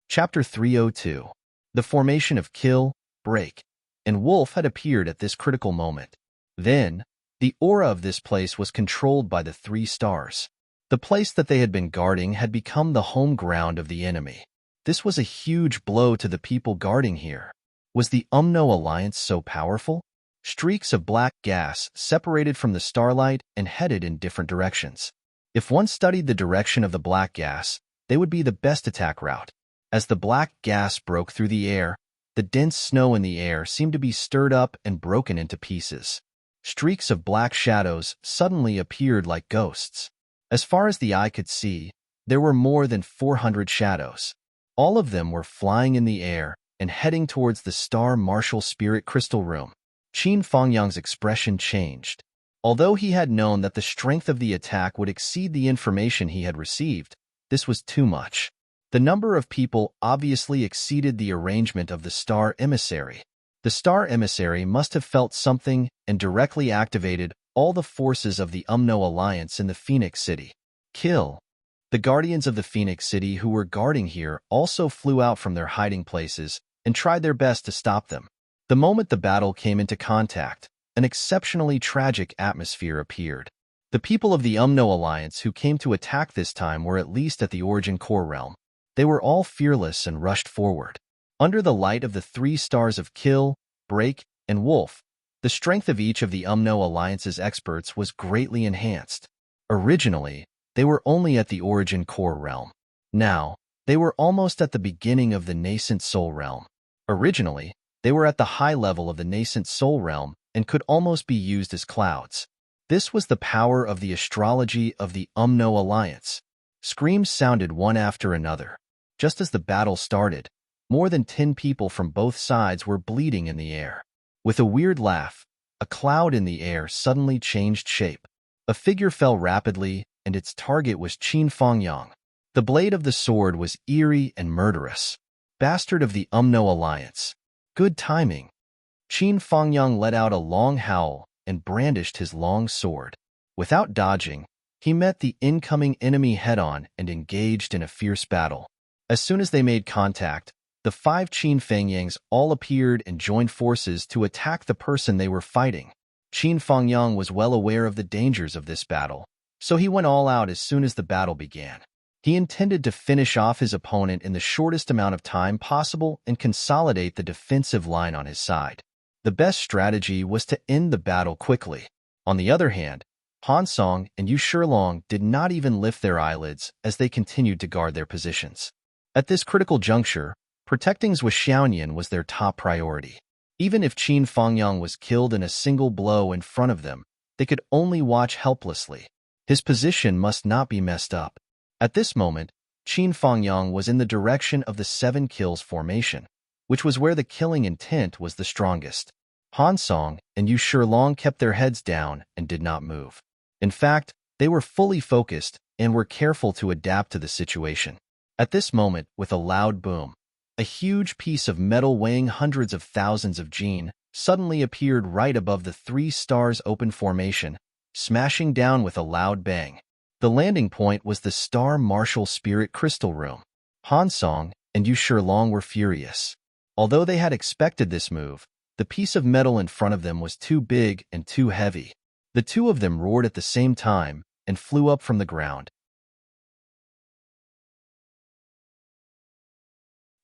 Chapter 302. The formation of Kill, Break, and Wolf had appeared at this critical moment. Then, the aura of this place was controlled by the 3 stars. The place that they had been guarding had become the home ground of the enemy. This was a huge blow to the people guarding here. Was the UMNO alliance so powerful? Streaks of black gas separated from the starlight and headed in different directions. If one studied the direction of the black gas, they would be the best attack route. As the black gas broke through the air, the dense snow in the air seemed to be stirred up and broken into pieces. Streaks of black shadows suddenly appeared like ghosts. As far as the eye could see, there were more than 400 shadows. All of them were flying in the air and heading towards the Star Marshal Spirit Crystal Room. Qin Fangyang's expression changed. Although he had known that the strength of the attack would exceed the information he had received, this was too much. The number of people obviously exceeded the arrangement of the Star Emissary. The Star Emissary must have felt something and directly activated all the forces of the Umno Alliance in the Phoenix City. Kill. The Guardians of the Phoenix City who were guarding here also flew out from their hiding places and tried their best to stop them. The moment the battle came into contact, an exceptionally tragic atmosphere appeared. The people of the Umno Alliance who came to attack this time were at least at the Origin Core realm. They were all fearless and rushed forward. Under the light of the 3 stars of Kill, Break, and Wolf, the strength of each of the Umno Alliance's experts was greatly enhanced. Originally, they were only at the Origin Core realm. Now, they were almost at the beginning of the nascent Soul realm. Originally, they were at the high level of the nascent Soul realm and could almost be used as clouds. This was the power of the astrology of the Umno Alliance. Screams sounded one after another. Just as the battle started, more than 10 people from both sides were bleeding in the air. With a weird laugh, a cloud in the air suddenly changed shape. A figure fell rapidly, and its target was Qin Fangyang. The blade of the sword was eerie and murderous. Bastard of the Umno Alliance. Good timing. Qin Fangyang let out a long howl and brandished his long sword. Without dodging, he met the incoming enemy head-on and engaged in a fierce battle. As soon as they made contact, the 5 Qin Fangyangs all appeared and joined forces to attack the person they were fighting. Qin Fangyang was well aware of the dangers of this battle, so he went all out as soon as the battle began. He intended to finish off his opponent in the shortest amount of time possible and consolidate the defensive line on his side. The best strategy was to end the battle quickly. On the other hand, Han Song and Yu Shilong did not even lift their eyelids as they continued to guard their positions. At this critical juncture, protecting Zhou Xiaoyan was their top priority. Even if Qin Fangyang was killed in a single blow in front of them, they could only watch helplessly. His position must not be messed up. At this moment, Qin Fangyang was in the direction of the 7 kills formation, which was where the killing intent was the strongest. Han Song and Yu Shilong kept their heads down and did not move. In fact, they were fully focused and were careful to adapt to the situation. At this moment, with a loud boom, a huge piece of metal weighing hundreds of thousands of Jin suddenly appeared right above the 3 stars open formation, smashing down with a loud bang. The landing point was the Star Marshal Spirit Crystal Room. Han Song and Yu Shilong were furious. Although they had expected this move, the piece of metal in front of them was too big and too heavy. The 2 of them roared at the same time and flew up from the ground.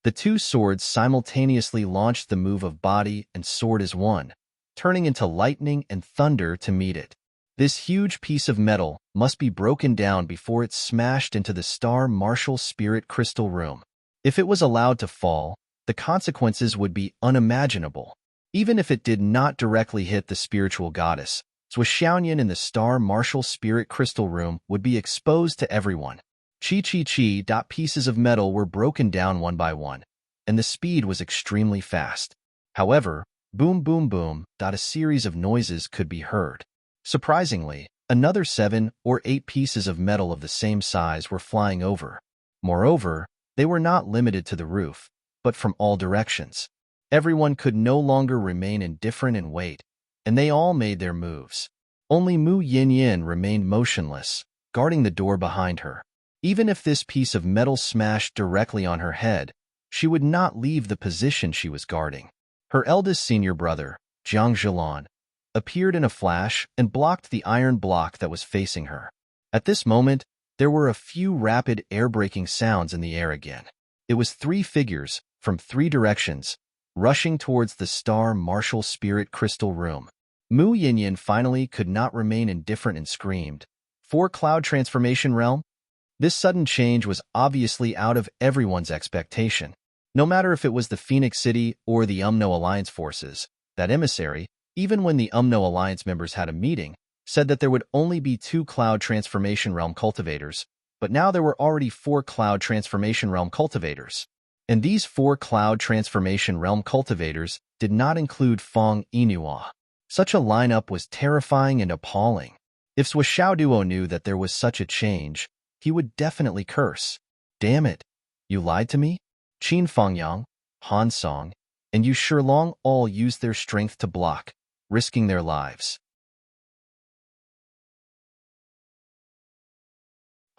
The 2 swords simultaneously launched the move of body and sword as one, turning into lightning and thunder to meet it. This huge piece of metal must be broken down before it smashed into the Star Marshal Spirit Crystal Room. If it was allowed to fall, the consequences would be unimaginable. Even if it did not directly hit the spiritual goddess, Zhou Xiaoyan in the Star Marshal Spirit Crystal Room would be exposed to everyone. Pieces of metal were broken down one by one, and the speed was extremely fast. However, boom boom boom, a series of noises could be heard. Surprisingly, another 7 or 8 pieces of metal of the same size were flying over. Moreover, they were not limited to the roof, but from all directions. Everyone could no longer remain indifferent in weight, and they all made their moves. Only Mu Yinyin remained motionless, guarding the door behind her. Even if this piece of metal smashed directly on her head, she would not leave the position she was guarding. Her eldest senior brother, Jiang Zhilan, appeared in a flash and blocked the iron block that was facing her. At this moment, there were a few rapid air-breaking sounds in the air again. It was 3 figures, from 3 directions, rushing towards the Star Marshal Spirit Crystal Room. Mu Yinyin finally could not remain indifferent and screamed, "For Cloud Transformation Realm?" This sudden change was obviously out of everyone's expectation. No matter if it was the Phoenix City or the Umno Alliance forces, that emissary, even when the Umno Alliance members had a meeting, said that there would only be 2 Cloud Transformation Realm cultivators, but now there were already 4 Cloud Transformation Realm cultivators. And these 4 Cloud Transformation Realm cultivators did not include Feng Inua. Such a lineup was terrifying and appalling. If Duo knew that there was such a change, he would definitely curse. Damn it, you lied to me? Qin Fangyang, Han Song, and Yu Shilong all used their strength to block, risking their lives.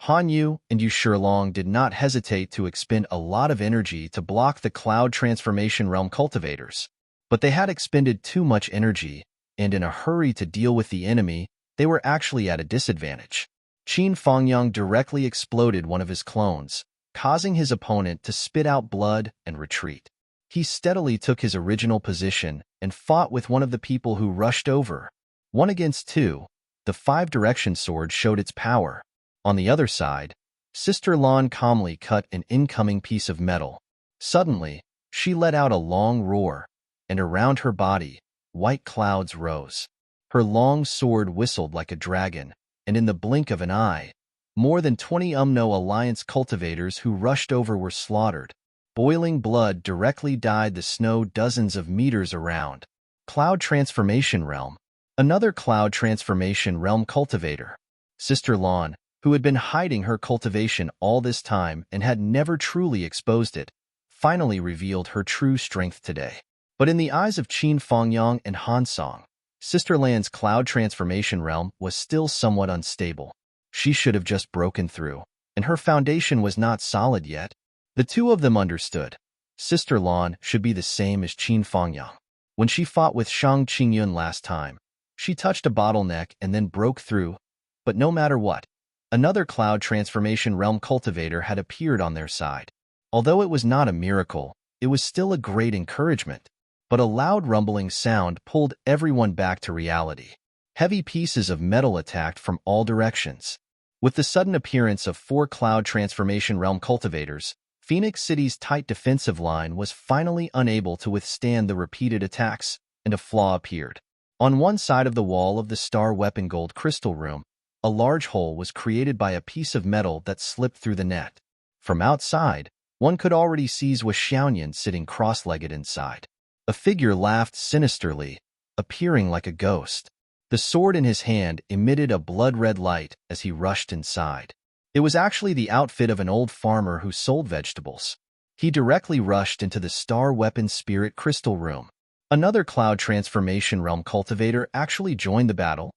Han Yu and Yu Shilong did not hesitate to expend a lot of energy to block the Cloud Transformation Realm cultivators. But they had expended too much energy, and in a hurry to deal with the enemy, they were actually at a disadvantage. Qin Fangyang directly exploded one of his clones, causing his opponent to spit out blood and retreat. He steadily took his original position and fought with one of the people who rushed over. 1 against 2, the 5-direction sword showed its power. On the other side, Sister Lan calmly cut an incoming piece of metal. Suddenly, she let out a long roar, and around her body, white clouds rose. Her long sword whistled like a dragon, and in the blink of an eye, more than 20 Alliance cultivators who rushed over were slaughtered. Boiling blood directly dyed the snow dozens of meters around. Cloud Transformation Realm. Another Cloud Transformation Realm cultivator. Sister Lan, who had been hiding her cultivation all this time and had never truly exposed it, finally revealed her true strength today. But in the eyes of Qin Fangyang and Han Song, Sister Lan's Cloud Transformation Realm was still somewhat unstable. She should have just broken through, and her foundation was not solid yet. The two of them understood. Sister Lan should be the same as Qin Fangyang. When she fought with Shang Qingyun last time, she touched a bottleneck and then broke through, but no matter what, another Cloud Transformation Realm cultivator had appeared on their side. Although it was not a miracle, it was still a great encouragement. But a loud rumbling sound pulled everyone back to reality. Heavy pieces of metal attacked from all directions. With the sudden appearance of 4 Cloud Transformation Realm cultivators, Phoenix City's tight defensive line was finally unable to withstand the repeated attacks, and a flaw appeared. On one side of the wall of the Star Weapon Gold Crystal Room, a large hole was created by a piece of metal that slipped through the net. From outside, one could already see Zhou Xiaoyan sitting cross-legged inside. A figure laughed sinisterly, appearing like a ghost. The sword in his hand emitted a blood-red light as he rushed inside. It was actually the outfit of an old farmer who sold vegetables. He directly rushed into the Star Weapon Spirit Crystal Room. Another Cloud Transformation Realm cultivator actually joined the battle.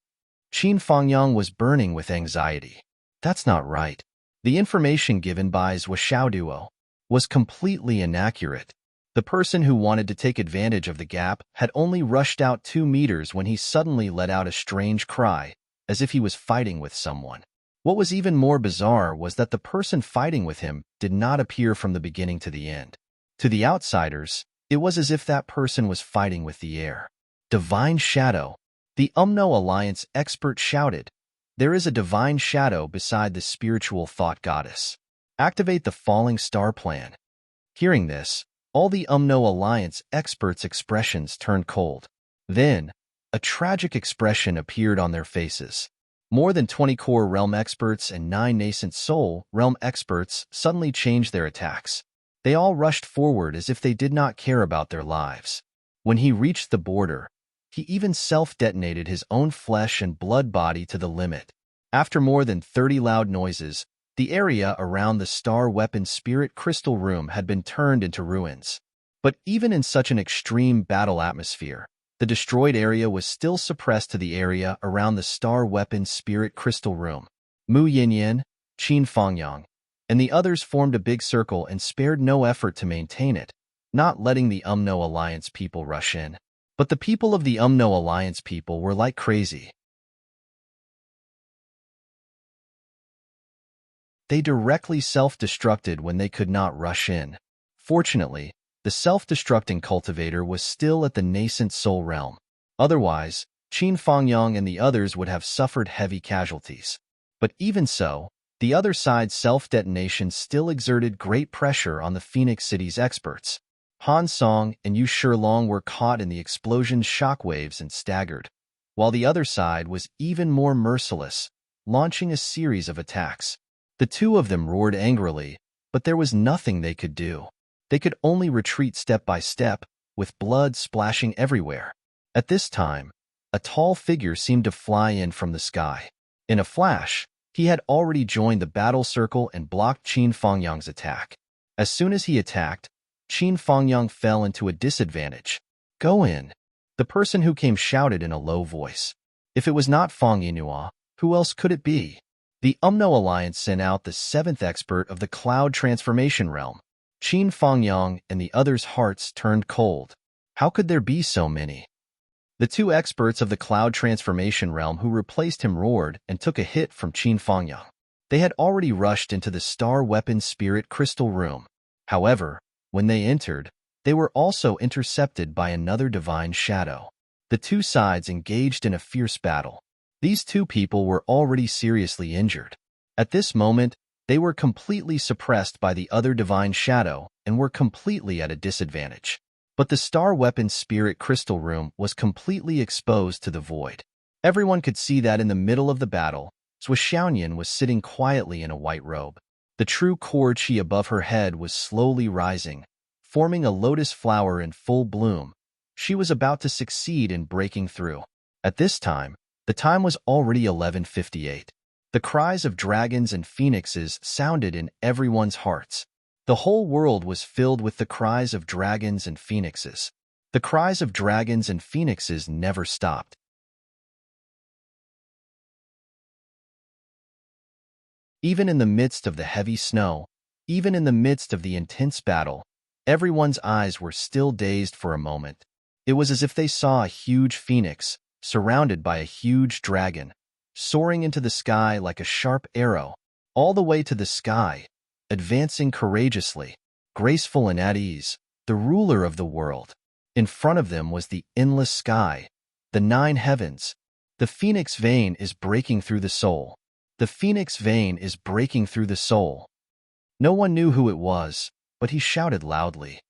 Qin Fangyang was burning with anxiety. That's not right. The information given by Zhou Duo was completely inaccurate. The person who wanted to take advantage of the gap had only rushed out 2 meters when he suddenly let out a strange cry, as if he was fighting with someone. What was even more bizarre was that the person fighting with him did not appear from the beginning to the end. To the outsiders, it was as if that person was fighting with the air. Divine Shadow. The Alliance expert shouted, "There is a divine shadow beside the spiritual thought goddess. Activate the falling star plan." Hearing this, all the Alliance experts' expressions turned cold. Then, a tragic expression appeared on their faces. More than 20 core realm experts and 9 nascent soul realm experts suddenly changed their attacks. They all rushed forward as if they did not care about their lives. When he reached the border, he even self-detonated his own flesh and blood body to the limit. After more than 30 loud noises, the area around the Star Weapon Spirit Crystal Room had been turned into ruins. But even in such an extreme battle atmosphere, the destroyed area was still suppressed to the area around the Star Weapon Spirit Crystal Room. Mu Yinyan, Qin Fangyang, and the others formed a big circle and spared no effort to maintain it, not letting the Alliance people rush in. But the people of the Alliance people were like crazy. They directly self-destructed when they could not rush in. Fortunately, the self-destructing cultivator was still at the nascent soul realm. Otherwise, Qin Fangyang and the others would have suffered heavy casualties. But even so, the other side's self-detonation still exerted great pressure on the Phoenix City's experts. Han Song and Yu Shilong were caught in the explosion's shockwaves and staggered, while the other side was even more merciless, launching a series of attacks. The two of them roared angrily, but there was nothing they could do. They could only retreat step by step, with blood splashing everywhere. At this time, a tall figure seemed to fly in from the sky. In a flash, he had already joined the battle circle and blocked Qin Fangyang's attack. As soon as he attacked, Qin Fangyang fell into a disadvantage. "Go in," the person who came shouted in a low voice. If it was not Fang Yinhua, who else could it be? The Umno Alliance sent out the seventh expert of the Cloud Transformation Realm. Qin Fangyang and the others' hearts turned cold. How could there be so many? The two experts of the Cloud Transformation Realm who replaced him roared and took a hit from Qin Fangyang. They had already rushed into the Star Weapon Spirit Crystal Room. However, when they entered, they were also intercepted by another divine shadow. The two sides engaged in a fierce battle. These two people were already seriously injured. At this moment, they were completely suppressed by the other divine shadow and were completely at a disadvantage. But the Star Weapon Spirit Crystal Room was completely exposed to the void. Everyone could see that in the middle of the battle, Zhou Xiaoyan was sitting quietly in a white robe. The true core chi above her head was slowly rising, forming a lotus flower in full bloom. She was about to succeed in breaking through. At this time, the time was already 11:58. The cries of dragons and phoenixes sounded in everyone's hearts. The whole world was filled with the cries of dragons and phoenixes. The cries of dragons and phoenixes never stopped. Even in the midst of the heavy snow, even in the midst of the intense battle, everyone's eyes were still dazed for a moment. It was as if they saw a huge phoenix, surrounded by a huge dragon, soaring into the sky like a sharp arrow, all the way to the sky, advancing courageously, graceful and at ease, the ruler of the world. In front of them was the endless sky, the 9 heavens. The phoenix vein is breaking through the soul. The phoenix vein is breaking through the soul. No one knew who it was, but he shouted loudly.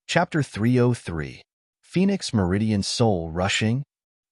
Chapter 303. Phoenix Meridian Soul Rushing.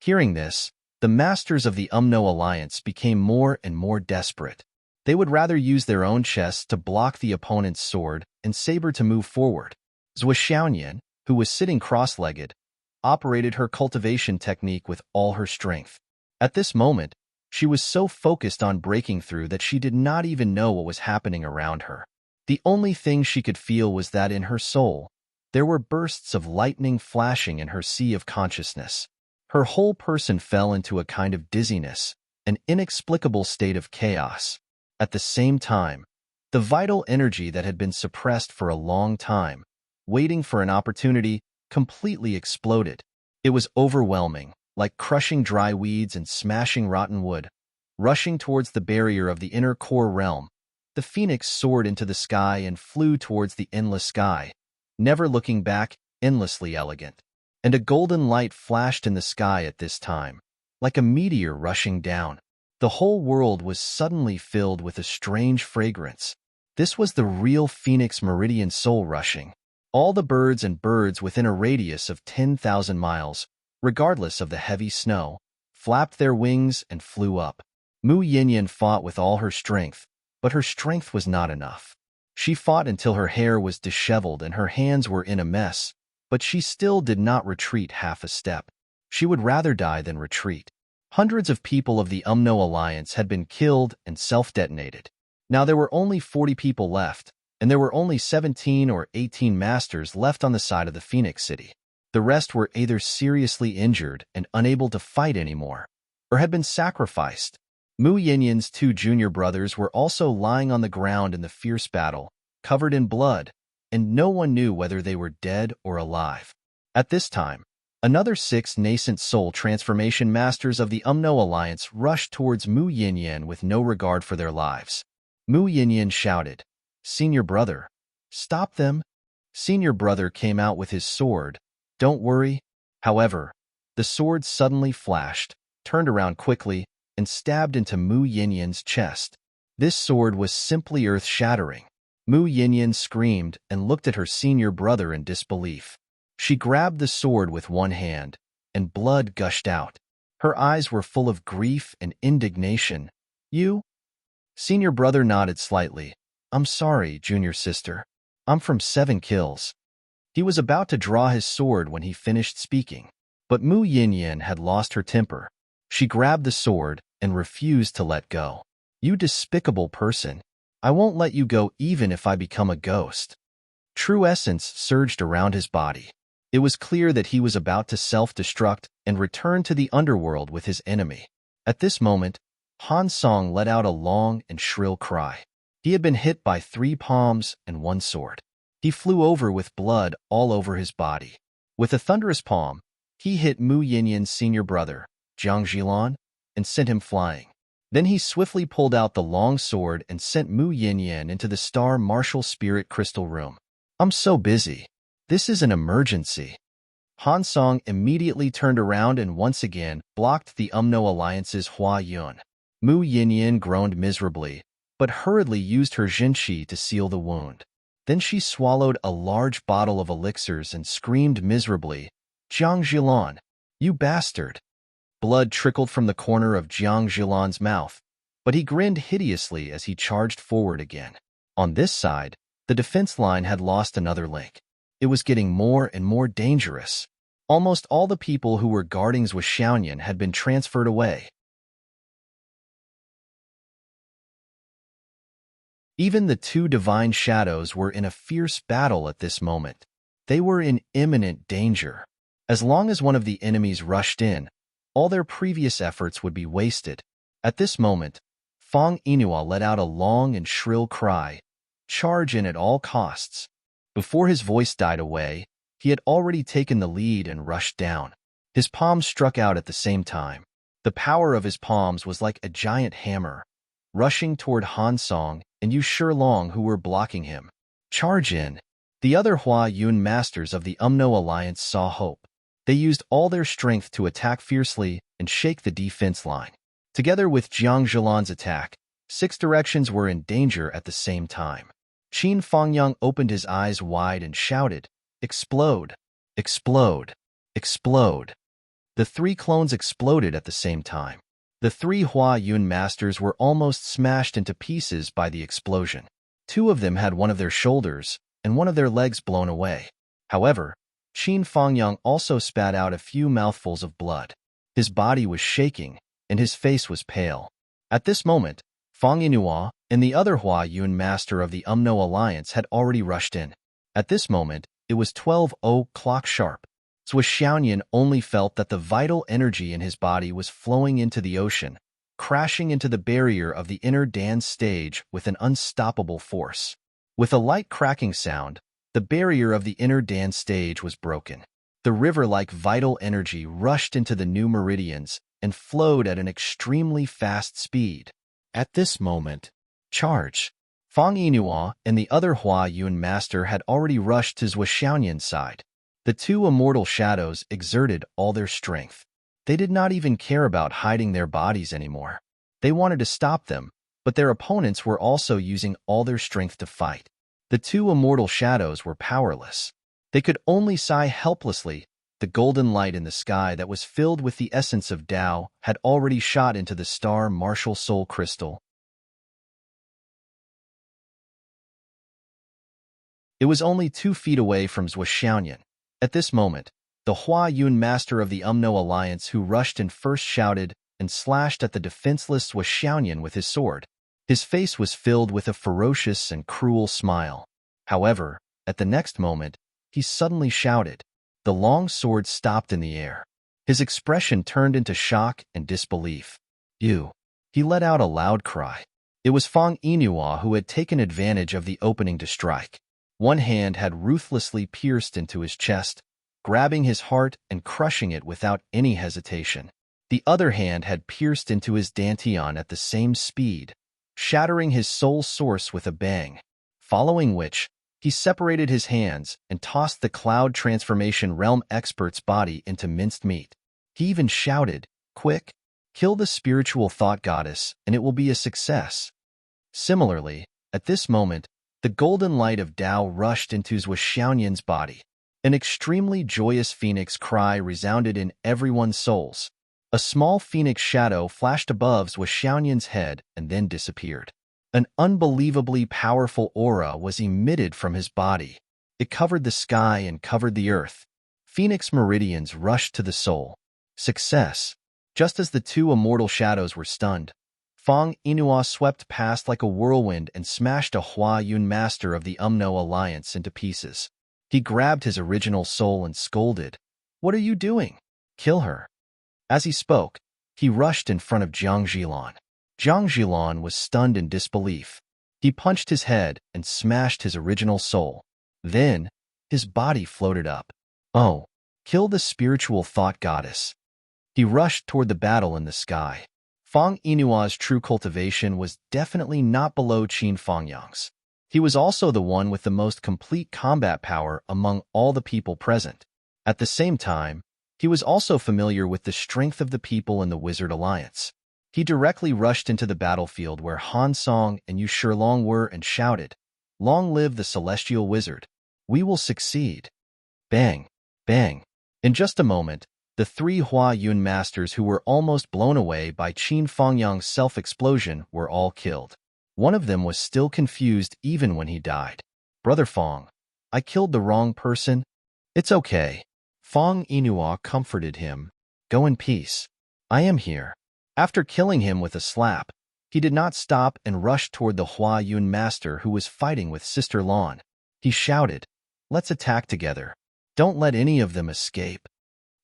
Hearing this, the masters of the Umno Alliance became more and more desperate. They would rather use their own chests to block the opponent's sword and saber to move forward. Zhou Xiaoyan, who was sitting cross-legged, operated her cultivation technique with all her strength. At this moment, she was so focused on breaking through that she did not even know what was happening around her. The only thing she could feel was that in her soul, there were bursts of lightning flashing in her sea of consciousness. Her whole person fell into a kind of dizziness, an inexplicable state of chaos. At the same time, the vital energy that had been suppressed for a long time, waiting for an opportunity, completely exploded. It was overwhelming, like crushing dry weeds and smashing rotten wood. Rushing towards the barrier of the inner core realm, the phoenix soared into the sky and flew towards the endless sky, never looking back, endlessly elegant. And a golden light flashed in the sky at this time, like a meteor rushing down. The whole world was suddenly filled with a strange fragrance. This was the real Phoenix Meridian Soul Rushing. All the birds and birds within a radius of 10,000 miles, regardless of the heavy snow, flapped their wings and flew up. Mu Yinyan fought with all her strength, but her strength was not enough. She fought until her hair was disheveled and her hands were in a mess, but she still did not retreat half a step. She would rather die than retreat. Hundreds of people of the Umno Alliance had been killed and self-detonated. Now there were only 40 people left, and there were only 17 or 18 masters left on the side of the Phoenix City. The rest were either seriously injured and unable to fight anymore, or had been sacrificed. Mu Yinyan's 2 junior brothers were also lying on the ground in the fierce battle, covered in blood, and no one knew whether they were dead or alive. At this time, another 6 nascent soul transformation masters of the Umno Alliance rushed towards Mu Yinyan with no regard for their lives. Mu Yinyan shouted, "Senior brother, stop them!" Senior brother came out with his sword. "Don't worry." However, the sword suddenly flashed, turned around quickly, and stabbed into Mu Yinyan's chest. This sword was simply earth-shattering. Mu Yinyan screamed and looked at her senior brother in disbelief. She grabbed the sword with one hand, and blood gushed out. Her eyes were full of grief and indignation. You? Senior brother nodded slightly. I'm sorry, junior sister. I'm from 7 kills. He was about to draw his sword when he finished speaking. But Mu Yinyan had lost her temper. She grabbed the sword and refused to let go. You despicable person. I won't let you go even if I become a ghost. True essence surged around his body. It was clear that he was about to self-destruct and return to the underworld with his enemy. At this moment, Han Song let out a long and shrill cry. He had been hit by 3 palms and 1 sword. He flew over with blood all over his body. With a thunderous palm, he hit Mu Yinyan's senior brother, Jiang Jilan, and sent him flying. Then he swiftly pulled out the long sword and sent Mu Yinyan into the Star Martial Spirit Crystal Room. I'm so busy. This is an emergency. Han Song immediately turned around and once again blocked the Umno Alliance's Hua Yun. Mu Yinyan groaned miserably, but hurriedly used her Jinqi to seal the wound. Then she swallowed a large bottle of elixirs and screamed miserably, Jiang Jilan, you bastard! Blood trickled from the corner of Jiang Jilan's mouth, but he grinned hideously as he charged forward again. On this side, the defense line had lost another link. It was getting more and more dangerous. Almost all the people who were guarding Zhuxianyan had been transferred away. Even the 2 divine shadows were in a fierce battle at this moment. They were in imminent danger. As long as one of the enemies rushed in, all their previous efforts would be wasted. At this moment, Fang Inua let out a long and shrill cry, charge in at all costs. Before his voice died away, he had already taken the lead and rushed down. His palms struck out at the same time. The power of his palms was like a giant hammer, rushing toward Han Song and Yu Shilong who were blocking him. Charge in! The other Hua Yun masters of the Umno Alliance saw hope. They used all their strength to attack fiercely and shake the defense line. Together with Jiang Jilan's attack, 6 directions were in danger at the same time. Qin Fangyang opened his eyes wide and shouted, Explode! Explode! Explode! The 3 clones exploded at the same time. The 3 Hua Yun masters were almost smashed into pieces by the explosion. 2 of them had one of their shoulders and one of their legs blown away. However, Qin Fangyang also spat out a few mouthfuls of blood. His body was shaking, and his face was pale. At this moment, Fang Inua and the other Hua Yun master of the Umno Alliance had already rushed in. At this moment, it was 12:00 sharp. Zhuxianyan only felt that the vital energy in his body was flowing into the ocean, crashing into the barrier of the inner dance stage with an unstoppable force. With a light cracking sound, the barrier of the inner dance stage was broken. The river-like vital energy rushed into the new meridians and flowed at an extremely fast speed. At this moment, charge! Fang Inua and the other Hua Yun master had already rushed to Zhuxianyan's side. The 2 immortal shadows exerted all their strength. They did not even care about hiding their bodies anymore. They wanted to stop them, but their opponents were also using all their strength to fight. The 2 immortal shadows were powerless. They could only sigh helplessly. The golden light in the sky that was filled with the essence of Tao had already shot into the Star Martial Soul Crystal. It was only 2 feet away from Zhuxianyan. At this moment, the Hua Yun master of the Umno Alliance who rushed in first shouted and slashed at the defenseless Zhuxianyan with his sword. His face was filled with a ferocious and cruel smile. However, at the next moment, he suddenly shouted. The long sword stopped in the air. His expression turned into shock and disbelief. You! He let out a loud cry. It was Fang Inua who had taken advantage of the opening to strike. One hand had ruthlessly pierced into his chest, grabbing his heart and crushing it without any hesitation. The other hand had pierced into his dantian at the same speed, shattering his soul source with a bang, following which, he separated his hands and tossed the Cloud Transformation Realm expert's body into minced meat. He even shouted, Quick, kill the spiritual thought goddess and it will be a success. Similarly, at this moment, the golden light of Tao rushed into Zhuxianyan's body. An extremely joyous phoenix cry resounded in everyone's souls. A small phoenix shadow flashed above Xiaoyan's head and then disappeared. An unbelievably powerful aura was emitted from his body. It covered the sky and covered the earth. Phoenix meridians rushed to the soul. Success. Just as the two immortal shadows were stunned, Fang Inua swept past like a whirlwind and smashed a Hua Yun master of the Umno Alliance into pieces. He grabbed his original soul and scolded, "What are you doing? Kill her." As he spoke, he rushed in front of Jiang Zhilan. Jiang Zhilan was stunned in disbelief. He punched his head and smashed his original soul. Then, his body floated up. "Oh, kill the spiritual thought goddess." He rushed toward the battle in the sky. Fang Inua's true cultivation was definitely not below Qin Fangyang's. He was also the one with the most complete combat power among all the people present. At the same time, he was also familiar with the strength of the people in the Wizard Alliance. He directly rushed into the battlefield where Han Song and Yu Shilong were and shouted, "Long live the Celestial Wizard! We will succeed!" Bang! Bang! In just a moment, the three Hua Yun masters who were almost blown away by Qin Fangyang's self-explosion were all killed. One of them was still confused even when he died. "Brother Fang, I killed the wrong person." "It's okay." Fang Inua comforted him. "Go in peace. I am here." After killing him with a slap, he did not stop and rushed toward the Hua Yun master who was fighting with Sister Lan. He shouted, "Let's attack together. Don't let any of them escape."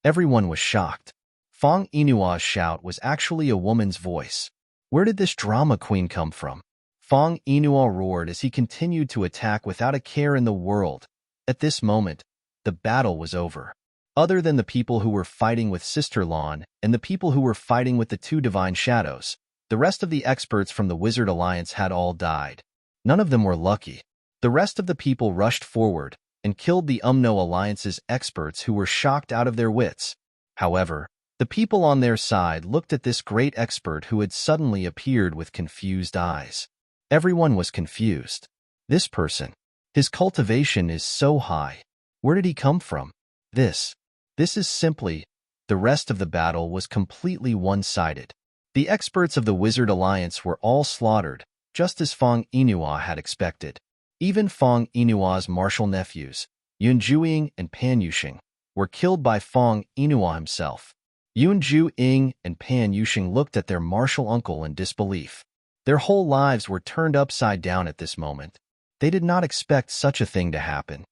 Everyone was shocked. Fang Inua's shout was actually a woman's voice. Where did this drama queen come from? Fang Inua roared as he continued to attack without a care in the world. At this moment, the battle was over. Other than the people who were fighting with Sister Lan and the people who were fighting with the two divine shadows, the rest of the experts from the Wizard Alliance had all died. None of them were lucky. The rest of the people rushed forward and killed the Umno Alliance's experts who were shocked out of their wits. However, the people on their side looked at this great expert who had suddenly appeared with confused eyes. Everyone was confused. This person, his cultivation is so high. Where did he come from? This is simply, the rest of the battle was completely one-sided. The experts of the Wizard Alliance were all slaughtered, just as Fang Inua had expected. Even Fang Inua's martial nephews, Yun Juiying and Pan Yuxing, were killed by Fang Inua himself. Yun Juiying and Pan Yuxing looked at their martial uncle in disbelief. Their whole lives were turned upside down at this moment. They did not expect such a thing to happen.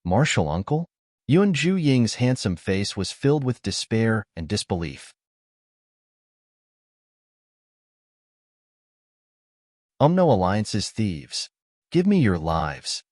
Martial uncle? Yun Juiying's handsome face was filled with despair and disbelief. Umno Alliance's thieves. Give me your lives.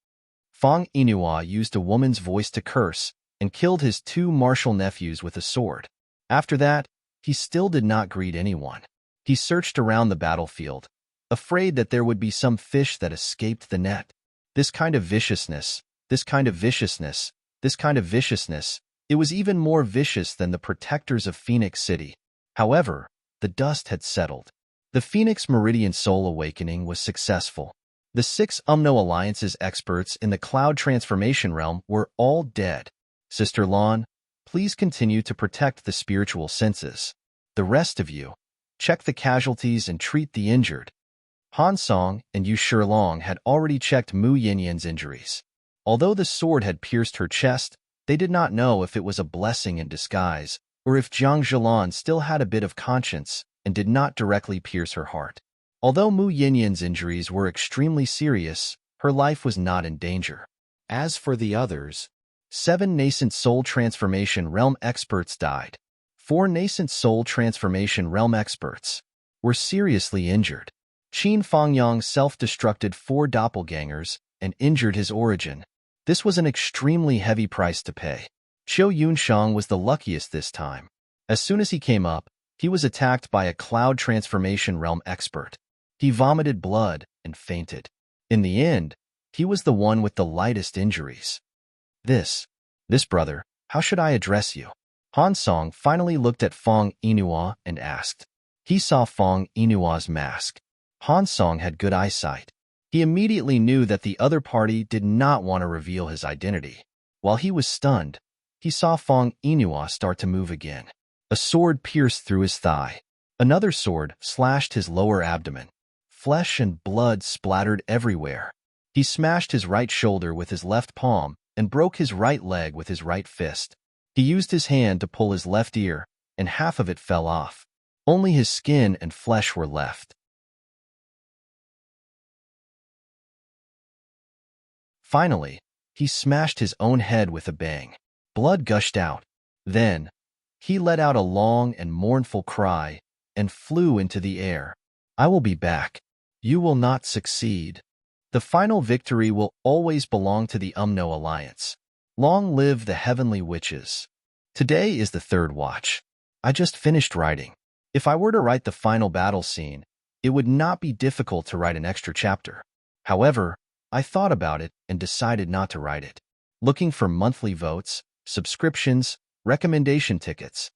Fang Inua used a woman's voice to curse and killed his two martial nephews with a sword. After that, he still did not greet anyone. He searched around the battlefield, afraid that there would be some fish that escaped the net. This kind of viciousness, this kind of viciousness, this kind of viciousness, it was even more vicious than the protectors of Phoenix City. However, the dust had settled. The Phoenix Meridian Soul Awakening was successful. The 6 Umno Alliance's experts in the Cloud Transformation Realm were all dead. Sister Lan, please continue to protect the spiritual senses. The rest of you, check the casualties and treat the injured. Han Song and Yu Shilong had already checked Mu Yinyan's injuries. Although the sword had pierced her chest, they did not know if it was a blessing in disguise or if Jiang Zhilan still had a bit of conscience and did not directly pierce her heart. Although Mu Yinyan's injuries were extremely serious, her life was not in danger. As for the others, 7 nascent soul transformation realm experts died. 4 nascent soul transformation realm experts were seriously injured. Qin Fangyang self-destructed 4 doppelgangers and injured his origin. This was an extremely heavy price to pay. Qiu Yunshang was the luckiest this time. As soon as he came up, he was attacked by a cloud transformation realm expert. He vomited blood and fainted. In the end, he was the one with the lightest injuries. This brother, how should I address you? Han Song finally looked at Fang Inua and asked. He saw Fang Inua's mask. Han Song had good eyesight. He immediately knew that the other party did not want to reveal his identity. While he was stunned, he saw Fong Inua start to move again. A sword pierced through his thigh. Another sword slashed his lower abdomen. Flesh and blood splattered everywhere. He smashed his right shoulder with his left palm and broke his right leg with his right fist. He used his hand to pull his left ear, and half of it fell off. Only his skin and flesh were left. Finally, he smashed his own head with a bang. Blood gushed out. Then, he let out a long and mournful cry and flew into the air. I will be back. You will not succeed. The final victory will always belong to the Umno Alliance. Long live the Heavenly Witches. Today is the third watch. I just finished writing. If I were to write the final battle scene, it would not be difficult to write an extra chapter. However, I thought about it and decided not to write it. Looking for monthly votes, subscriptions, recommendation tickets.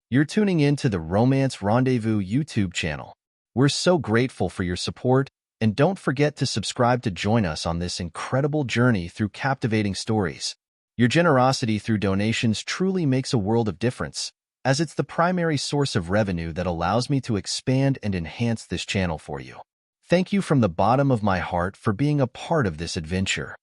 You're tuning in to the Romance Rendezvous YouTube channel. We're so grateful for your support, and don't forget to subscribe to join us on this incredible journey through captivating stories. Your generosity through donations truly makes a world of difference, as it's the primary source of revenue that allows me to expand and enhance this channel for you. Thank you from the bottom of my heart for being a part of this adventure.